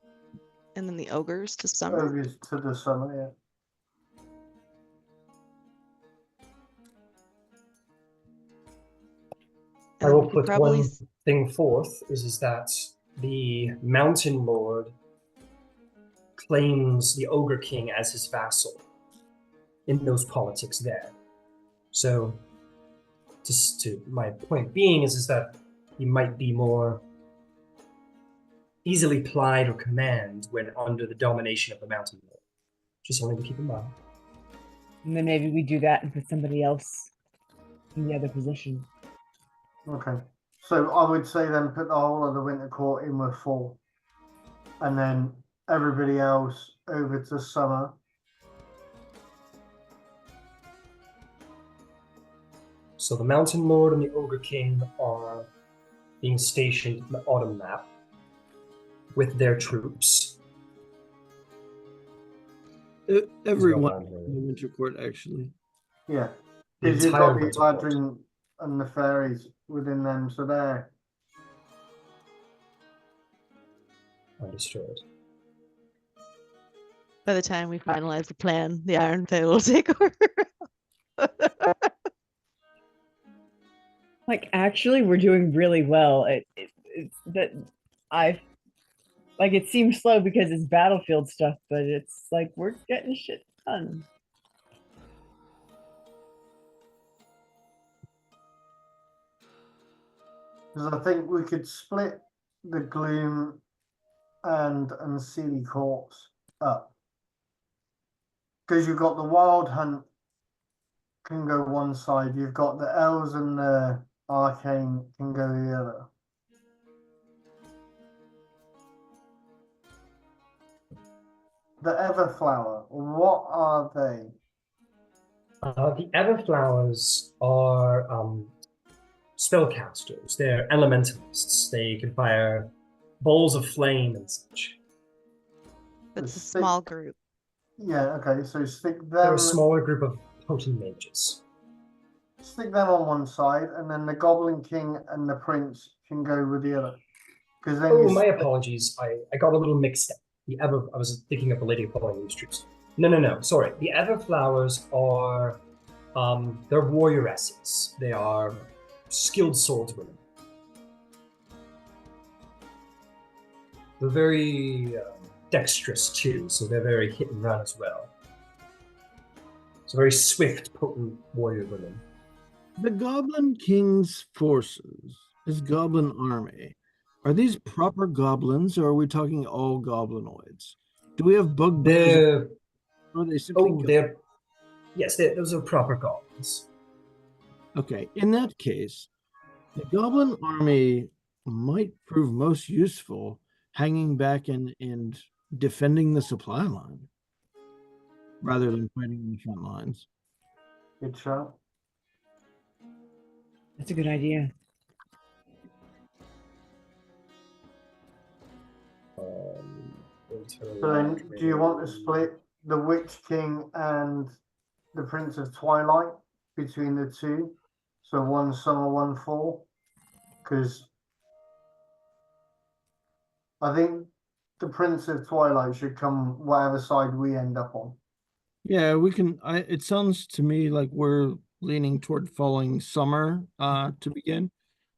D: and then the ogres to summer.
B: Ogres to the summer, yeah.
C: I
D: And
C: will
D: we could
C: put
D: probably
C: one thing forth is that the Mountain Lord claims the Ogre King as his vassal in those politics there. So, just to my point being is that he might be more easily plied or command when under the domination of the Mountain Lord. Just something to keep in mind.
A: And then maybe we do that and put somebody else in the other position.
B: Okay. So I would say then put the whole of the winter court in with fall. And then everybody else over to summer.
C: So the Mountain Lord and the Ogre King are being stationed in the autumn map with their troops.
E: Everyone in the winter court, actually.
B: Yeah.
C: The
B: Because you've
C: entire
B: got the
C: winter court.
B: Eladrin and the fairies within them, so they're
C: Understood.
D: by the time we finalize the plan, the Iron Fae will take over.
A: Like, actually, we're doing really well. It's that I like it seems slow because it's battlefield stuff, but it's like we're getting shit done.
B: Because I think we could split the Gloom and Sealy Corpse up. Because you've got the Wild Hunt can go one side, you've got the Elves and the Arcane can go the other. The Everflower, what are they?
C: The Everflowers are spellcasters. They're elementalists. They can fire balls of flame and such.
D: It's a
B: Stick-
D: small group.
B: Yeah, okay, so stick
C: They're
B: them
C: a smaller group of potent mages.
B: on one side, and then the Goblin King and the Prince can go with the other. Because then
C: Oh,
B: you
C: my
B: split-
C: apologies. I got a little mixed up. I was thinking of the Lady of Falling Leaves troops. No. Sorry. The Everflowers are they're warrioresses. They are skilled swordswomen. They're very dexterous too, so they're very hit and run as well. So very swift, potent warrior women.
E: The Goblin King's forces, his goblin army, are these proper goblins or are we talking all goblinoids? Do we have bugbears? Or are they simply
C: those are proper goblins.
E: Okay, in that case, the goblin army might prove most useful hanging back and defending the supply line rather than fighting in the front lines.
B: Good shot.
A: That's a good idea.
B: So then, do you want to split the Witch King and the Prince of Twilight between the two? So one summer, one fall? Because I think the Prince of Twilight should come whatever side we end up on.
E: Yeah, we can. It sounds to me like we're leaning toward falling summer to begin.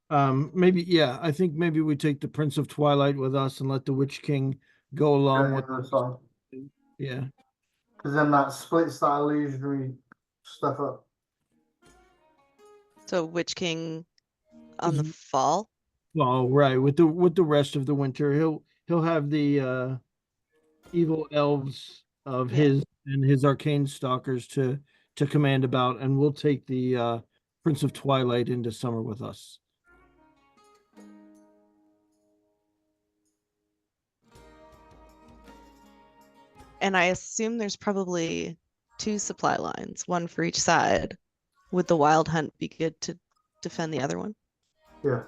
E: Maybe, yeah, I think maybe we take the Prince of Twilight with us and let the Witch King go along with
B: the other side.
E: Yeah.
B: Because then that splits that illusory stuff up.
D: So Witch King on the
E: Mhm.
D: fall.
E: Well, right, with the rest of the winter, he'll have the evil elves of
D: Yeah.
E: his and his arcane stalkers to command about, and we'll take the Prince of Twilight into summer with us.
D: And I assume there's probably 2 supply lines, one for each side. Would the Wild Hunt be good to defend the other one?
B: Yeah.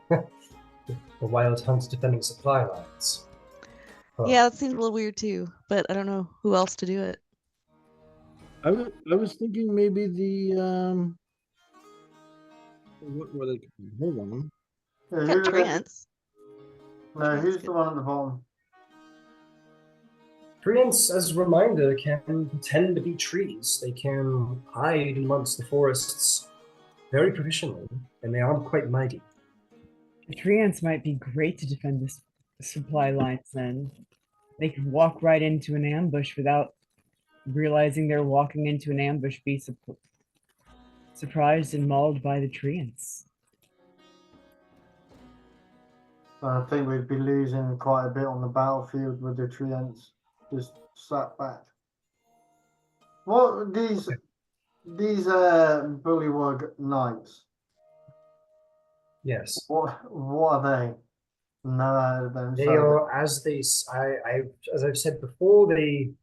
C: The Wild Hunt's defending supply lines. Huh.
D: Yeah, that seems a little weird too, but I don't know who else to do it.
E: I was thinking maybe the what were they called? Hold on.
B: Yeah,
D: Got
B: who are the-
D: Trance.
B: No,
D: Trance
B: who's
D: good.
B: the one at the bottom?
C: Treants, as a reminder, can pretend to be trees. They can hide amongst the forests very proficiently, and they are quite mighty.
A: The treants might be great to defend this supply lines then. They could walk right into an ambush without realizing they're walking into an ambush, be surprised and mauled by the treants.
B: I think we'd be losing quite a bit on the battlefield with the treants just sat back. What these bullywug knights?
C: Yes.
B: What are they? Never heard of them.
C: They
B: so-
C: are, as I've said before, they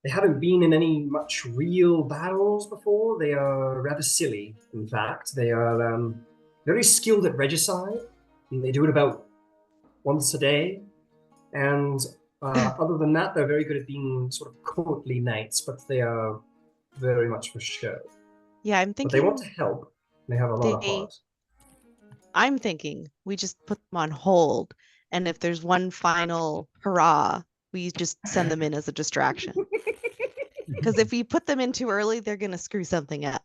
C: haven't been in any much real battles before. They are rather silly, in fact. They are very skilled at regicide, and they do it about once a day. And other than that, they're very good at being sort of courtly knights, but they are very much for show.
D: Yeah, I'm
C: But they
D: thinking
C: want to help. They have a lot of heart.
D: I'm thinking we just put them on hold, and if there's one final hurrah, we just send them in as a distraction. Because if we put them in too early, they're gonna screw something up.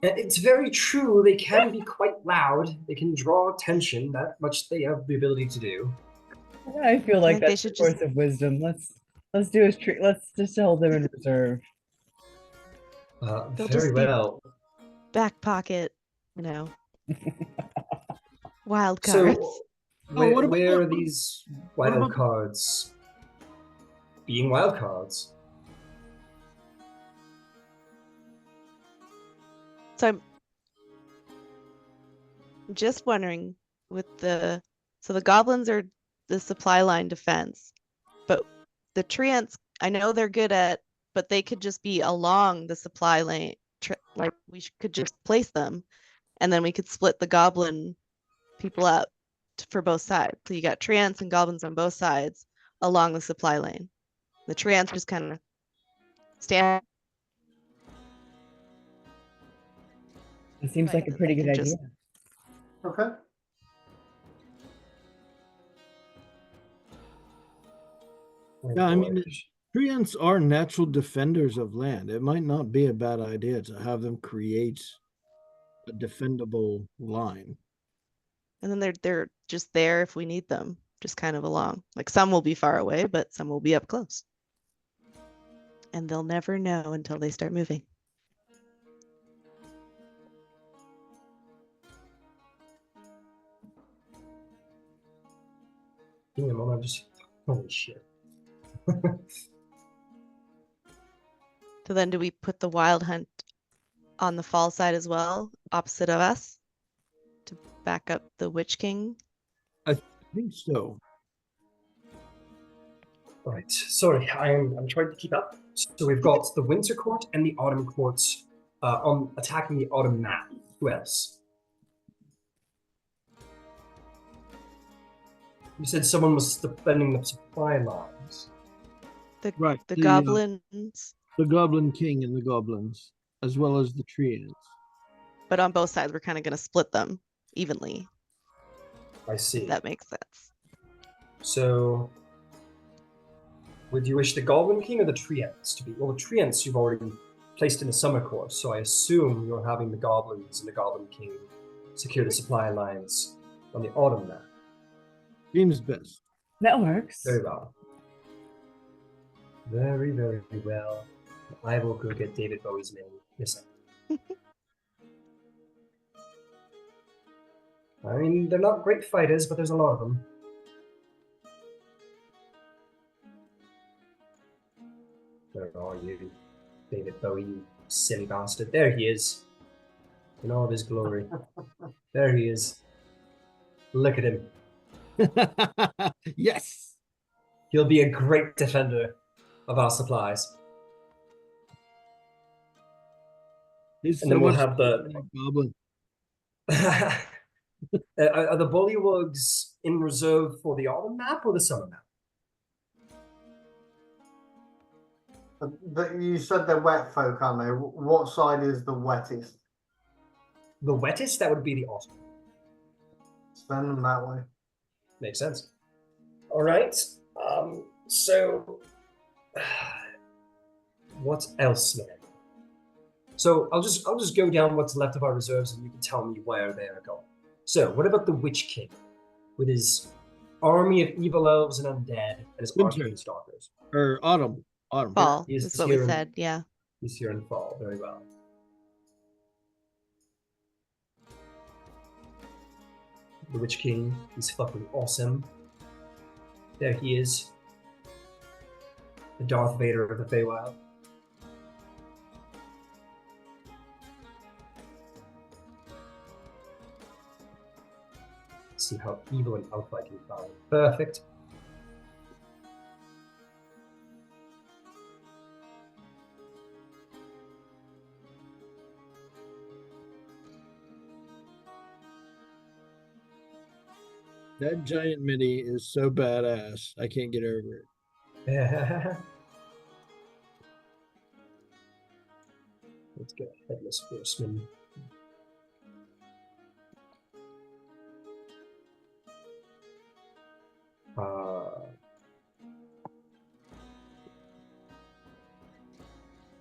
C: It's very true. They can be quite loud. They can draw attention. That much they have the ability to do.
A: I feel like
D: think they
A: that's the
D: should just-
A: course of wisdom. Let's do a trick. Let's just hold them in reserve.
D: They'll
C: Very
D: just be-
C: well.
D: Back pocket, you know. Wild cards.
C: So,
E: Oh, what about-
C: where are these wild
E: about-
C: cards being wild cards?
D: So I'm just wondering with the goblins are the supply line defense, but the treants, I know they're good at, but they could just be along the supply lane. Like could just place them, and then we could split the goblin people up for both sides. So you got treants and goblins on both sides along the supply lane. The treants just kind of stand.
A: It seems
D: Right,
A: like a
D: then
A: pretty
D: they
A: good
D: can
A: idea.
D: just-
B: Okay.
E: Yeah, I mean, treants are natural defenders of land. It might not be a bad idea to have them create a defendable line.
D: And then they're just there if we need them, just kind of along. Like some will be far away, but some will be up close. And they'll never know until they start moving.
C: Give me a moment, I'm just holy shit.
D: So then do we put the wild hunt on the fall side as well, opposite of us, to back up the Witch King?
E: I think so.
C: Right, sorry, I'm trying to keep up. So we've got the Winter Court and the Autumn Court on attacking the Autumn map. Who else? You said someone was defending the supply lines.
E: Right.
D: The goblins,
E: The Goblin King and the goblins, as well as the treants.
D: but on both sides, we're kind of going to split them evenly.
C: I see.
D: If that makes sense.
C: So, would you wish the Goblin King or the Treants to be? Well, the Treants you've already placed in the Summer Course, so I assume you're having the Goblins and the Goblin King secure the supply lines on the Autumn map.
E: Seems best.
A: That works.
C: Very well. Very, very well. I will go get David Bowie's name. Yes, sir. I mean, they're not great fighters, but there's a lot of them. Where are you, David Bowie, you silly bastard? There he is, in all of his glory. There he is. Look at him.
E: Yes.
C: He'll be a great defender of our supplies.
E: He's
C: And
E: so
C: then we'll
E: much
C: have the-
E: better than a goblin.
C: Are the bullywugs in reserve for the autumn map or the summer map?
B: But you said they're wet folk, aren't they? What side is the wettest?
C: The wettest, that would be the autumn.
B: Send them that way.
C: Makes sense. All right. So, what else, man? So I'll just go down what's left of our reserves, and you can tell me where they are going. So, what about the Witch King, with his army of evil elves and undead, and his
E: Winter.
C: arcane stalkers?
E: Or autumn. Autumn.
D: Fall
C: He is
D: is what we
C: here in-
D: said. Yeah.
C: He's here in fall. Very well. The Witch King, he's fucking awesome. There he is. The Darth Vader of the Feywild. See how evil and elf-like he found. Perfect.
E: That giant mini is so badass. I can't get over it.
C: Let's get Headless Horseman.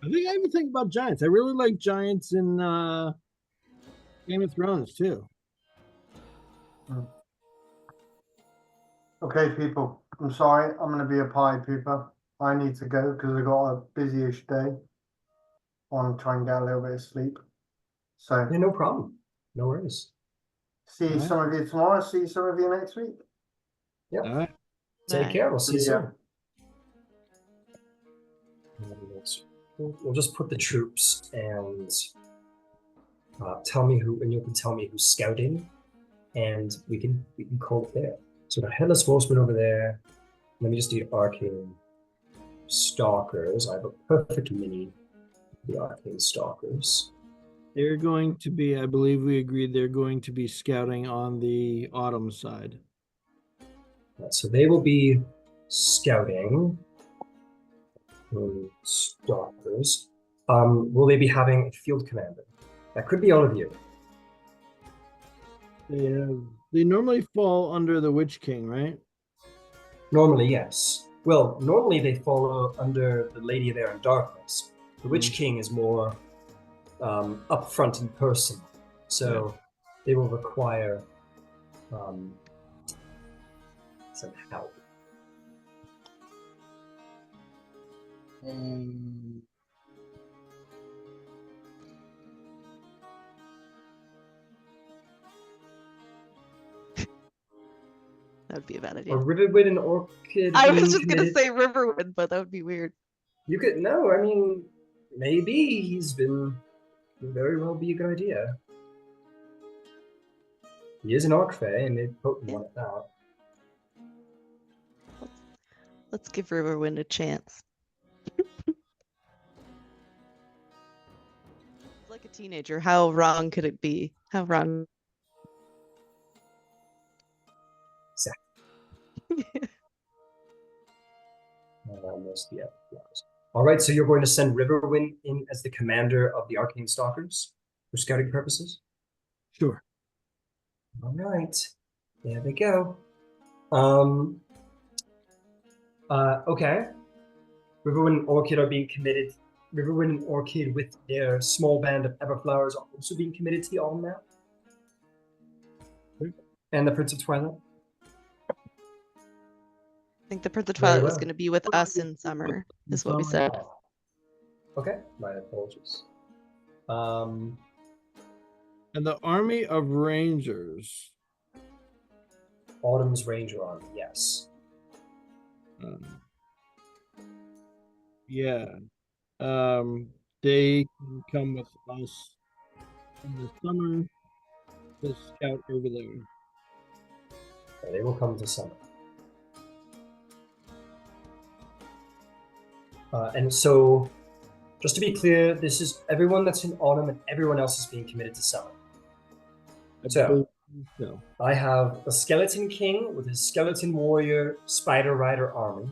E: I think I even think about giants. I really like giants in Game of Thrones too.
B: Okay, people. I'm sorry. I'm going to be a pie pooper. I need to go because I've got a busy-ish day. I want to try and get a little bit of sleep. So,
C: Yeah, no problem. No worries.
B: See
E: Alright.
B: some of you tomorrow. See some of you next week.
C: Yep.
E: All right.
C: Take care. We'll see you
B: Yeah.
C: soon. We'll just put the troops and tell me who, and you can tell me who's scouting, and we can call it there. So the headless horseman over there. Let me just do arcane stalkers. I have a perfect mini of the arcane stalkers.
E: They're going to be, I believe we agreed they're going to be scouting on the autumn side.
C: So they will be scouting. Stalkers. Will they be having a field commander? That could be all of you.
E: They normally fall under the Witch King, right?
C: Normally, yes. Well, normally they follow under the Lady of Air and Darkness. The Witch King is more upfront and personal, so they will require some help.
D: That would be a bad
C: Or
D: idea.
C: Riverwood and Orchid.
D: I
C: being
D: was just gonna
C: committed-
D: say Riverwood, but that would be weird.
C: You could no. I mean, maybe he's been very well be a good idea. He is an Orc Fae, and they've potent one at that.
D: Let's give Riverwind a chance. He's like a teenager. How wrong could it be? How wrong?
C: All right, so you're going to send Riverwind in as the commander of the Arcane Stalkers for scouting purposes?
E: Sure.
C: All right, there we go. Okay. Riverwind and Orchid are being committed. Riverwind and Orchid with their small band of Everflowers are also being committed to the Autumn now. And the Prince of Twilight.
D: I think the Prince of
C: Very
D: Twilight was
C: well.
D: going to be with us in summer, is what we said.
C: Okay, my apologies.
E: And the army of rangers.
C: Autumn's Ranger Army, yes.
E: Yeah. They can come with us in the summer to scout over there.
C: They will come to summer. And so, just to be clear, this is everyone that's in autumn and everyone else is being committed to summer. So, I have a Skeleton King with his Skeleton Warrior Spider Rider army.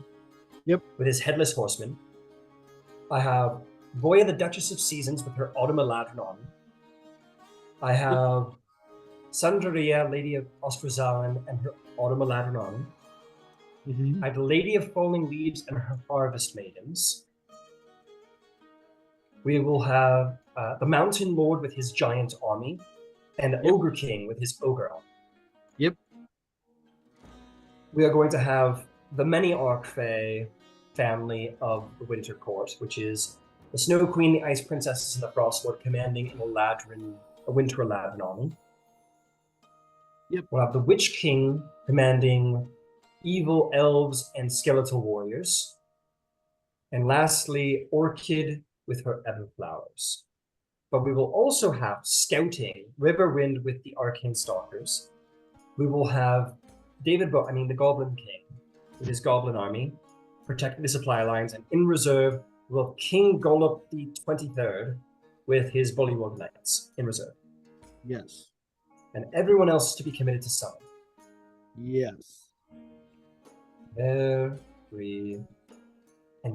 E: Yep.
C: With his Headless Horseman. I have Voya the Duchess of Seasons with her Autumn Eladrin army. I have Sandaria, Lady of Ostrozalan, and her Autumn Eladrin army. I have the Lady of Falling Leaves and her Harvest Maidens. We will have the Mountain Lord with his giant army, and the Ogre King with his ogre army.
E: Yep.
C: We are going to have the many Orc Fae family of the Winter Court, which is the Snow Queen, the Ice Princesses, and the Frost Lord commanding a Winter Eladrin army.
E: Yep.
C: We'll have the Witch King commanding evil elves and skeletal warriors. And lastly, Orchid with her Everflowers. But we will also have scouting Riverwind with the Arcane Stalkers. We will have the Goblin King with his Goblin army, protecting the supply lines, and in reserve we'll have King Golub the 23rd with his Bullywug Knights in reserve.
E: Yes.
C: And everyone else to be committed to summer.
E: Yes.
C: And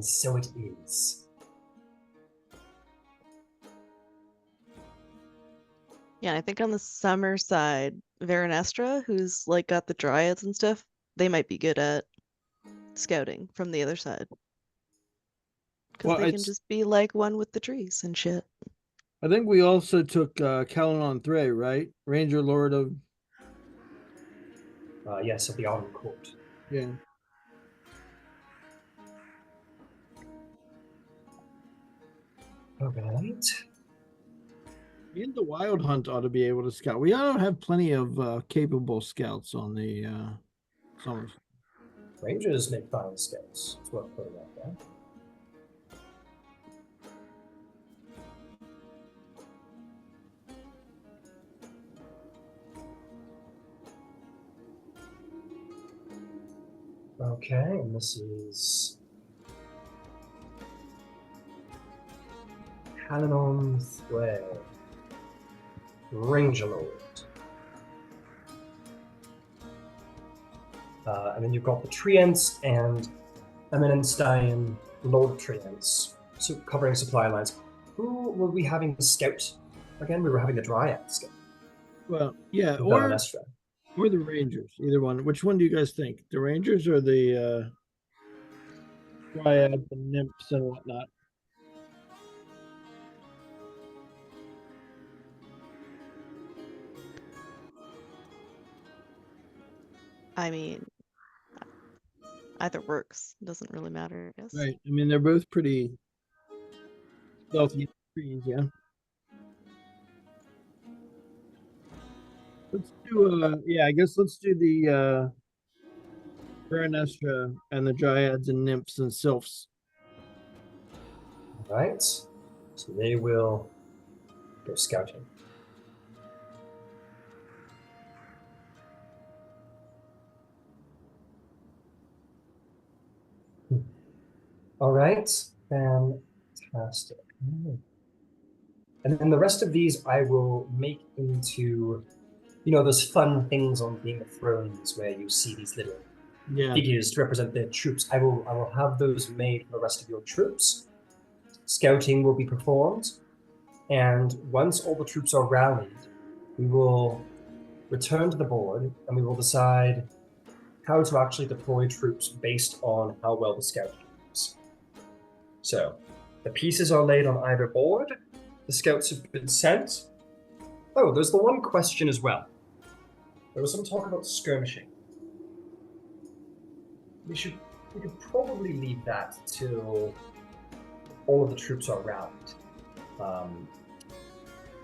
C: so it is.
D: Yeah, I think on the summer side, Veranestra, who's like got the dryads and stuff, they might be good at scouting from the other side. Because
E: Well,
D: they can just be like one with the trees and shit.
E: I think we also took Calanon Thray, right? Ranger Lord of...
C: Yes, of the Autumn Court.
E: Yeah.
C: All right.
E: And the Wild Hunt ought to be able to scout. We ought to have plenty of capable scouts on the summers.
C: Rangers make fine scouts. That's what I'm putting out there. Okay, and this is Halanon Thway, Ranger Lord. And then you've got the Treants and Eminenstein, Lord Treants, so covering supply lines. Who were we having the scout? Again, we were having the Dryad scout.
E: Well, yeah,
C: Belanestra.
E: or the Rangers. Either one. Which one do you guys think? The Rangers or the Dryads and Nymphs and whatnot?
D: I mean, either works. It doesn't really matter, I guess.
E: Right. I mean, they're both pretty stealthy trees, yeah. Let's do yeah, I guess let's do the Beranestra and the Dryads and Nymphs and Sylphs.
C: Right. So they will go scouting. All right. Fantastic. And then the rest of these I will make into, you know, those fun things on Game of Thrones where you see these little figures to represent their troops. I will have those made for the rest of your troops. Scouting will be performed, and once all the troops are rallied, we will return to the board and we will decide how to actually deploy troops based on how well the scouting is. So the pieces are laid on either board. The scouts have been sent. Oh, there's the one question as well. There was some talk about skirmishing. We could probably leave that till all of the troops are rallied.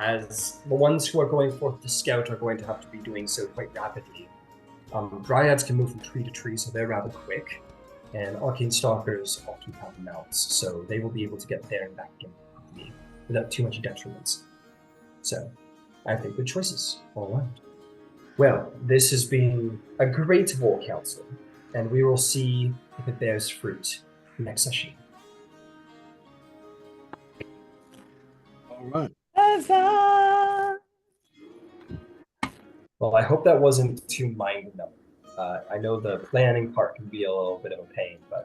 C: As the ones who are going forth to scout are going to have to be doing so quite rapidly. Dryads can move from tree to tree, so they're rather quick. And Arcane Stalkers often have mounts, so they will be able to get there and back again quickly without too much detriment. So, I think good choices all around. Well, this has been a great war council, and we will see if it bears fruit next session.
E: All right.
A: Huzzah!
C: Well, I hope that wasn't too mind-numbing. I know the planning part can be a little bit of a pain, but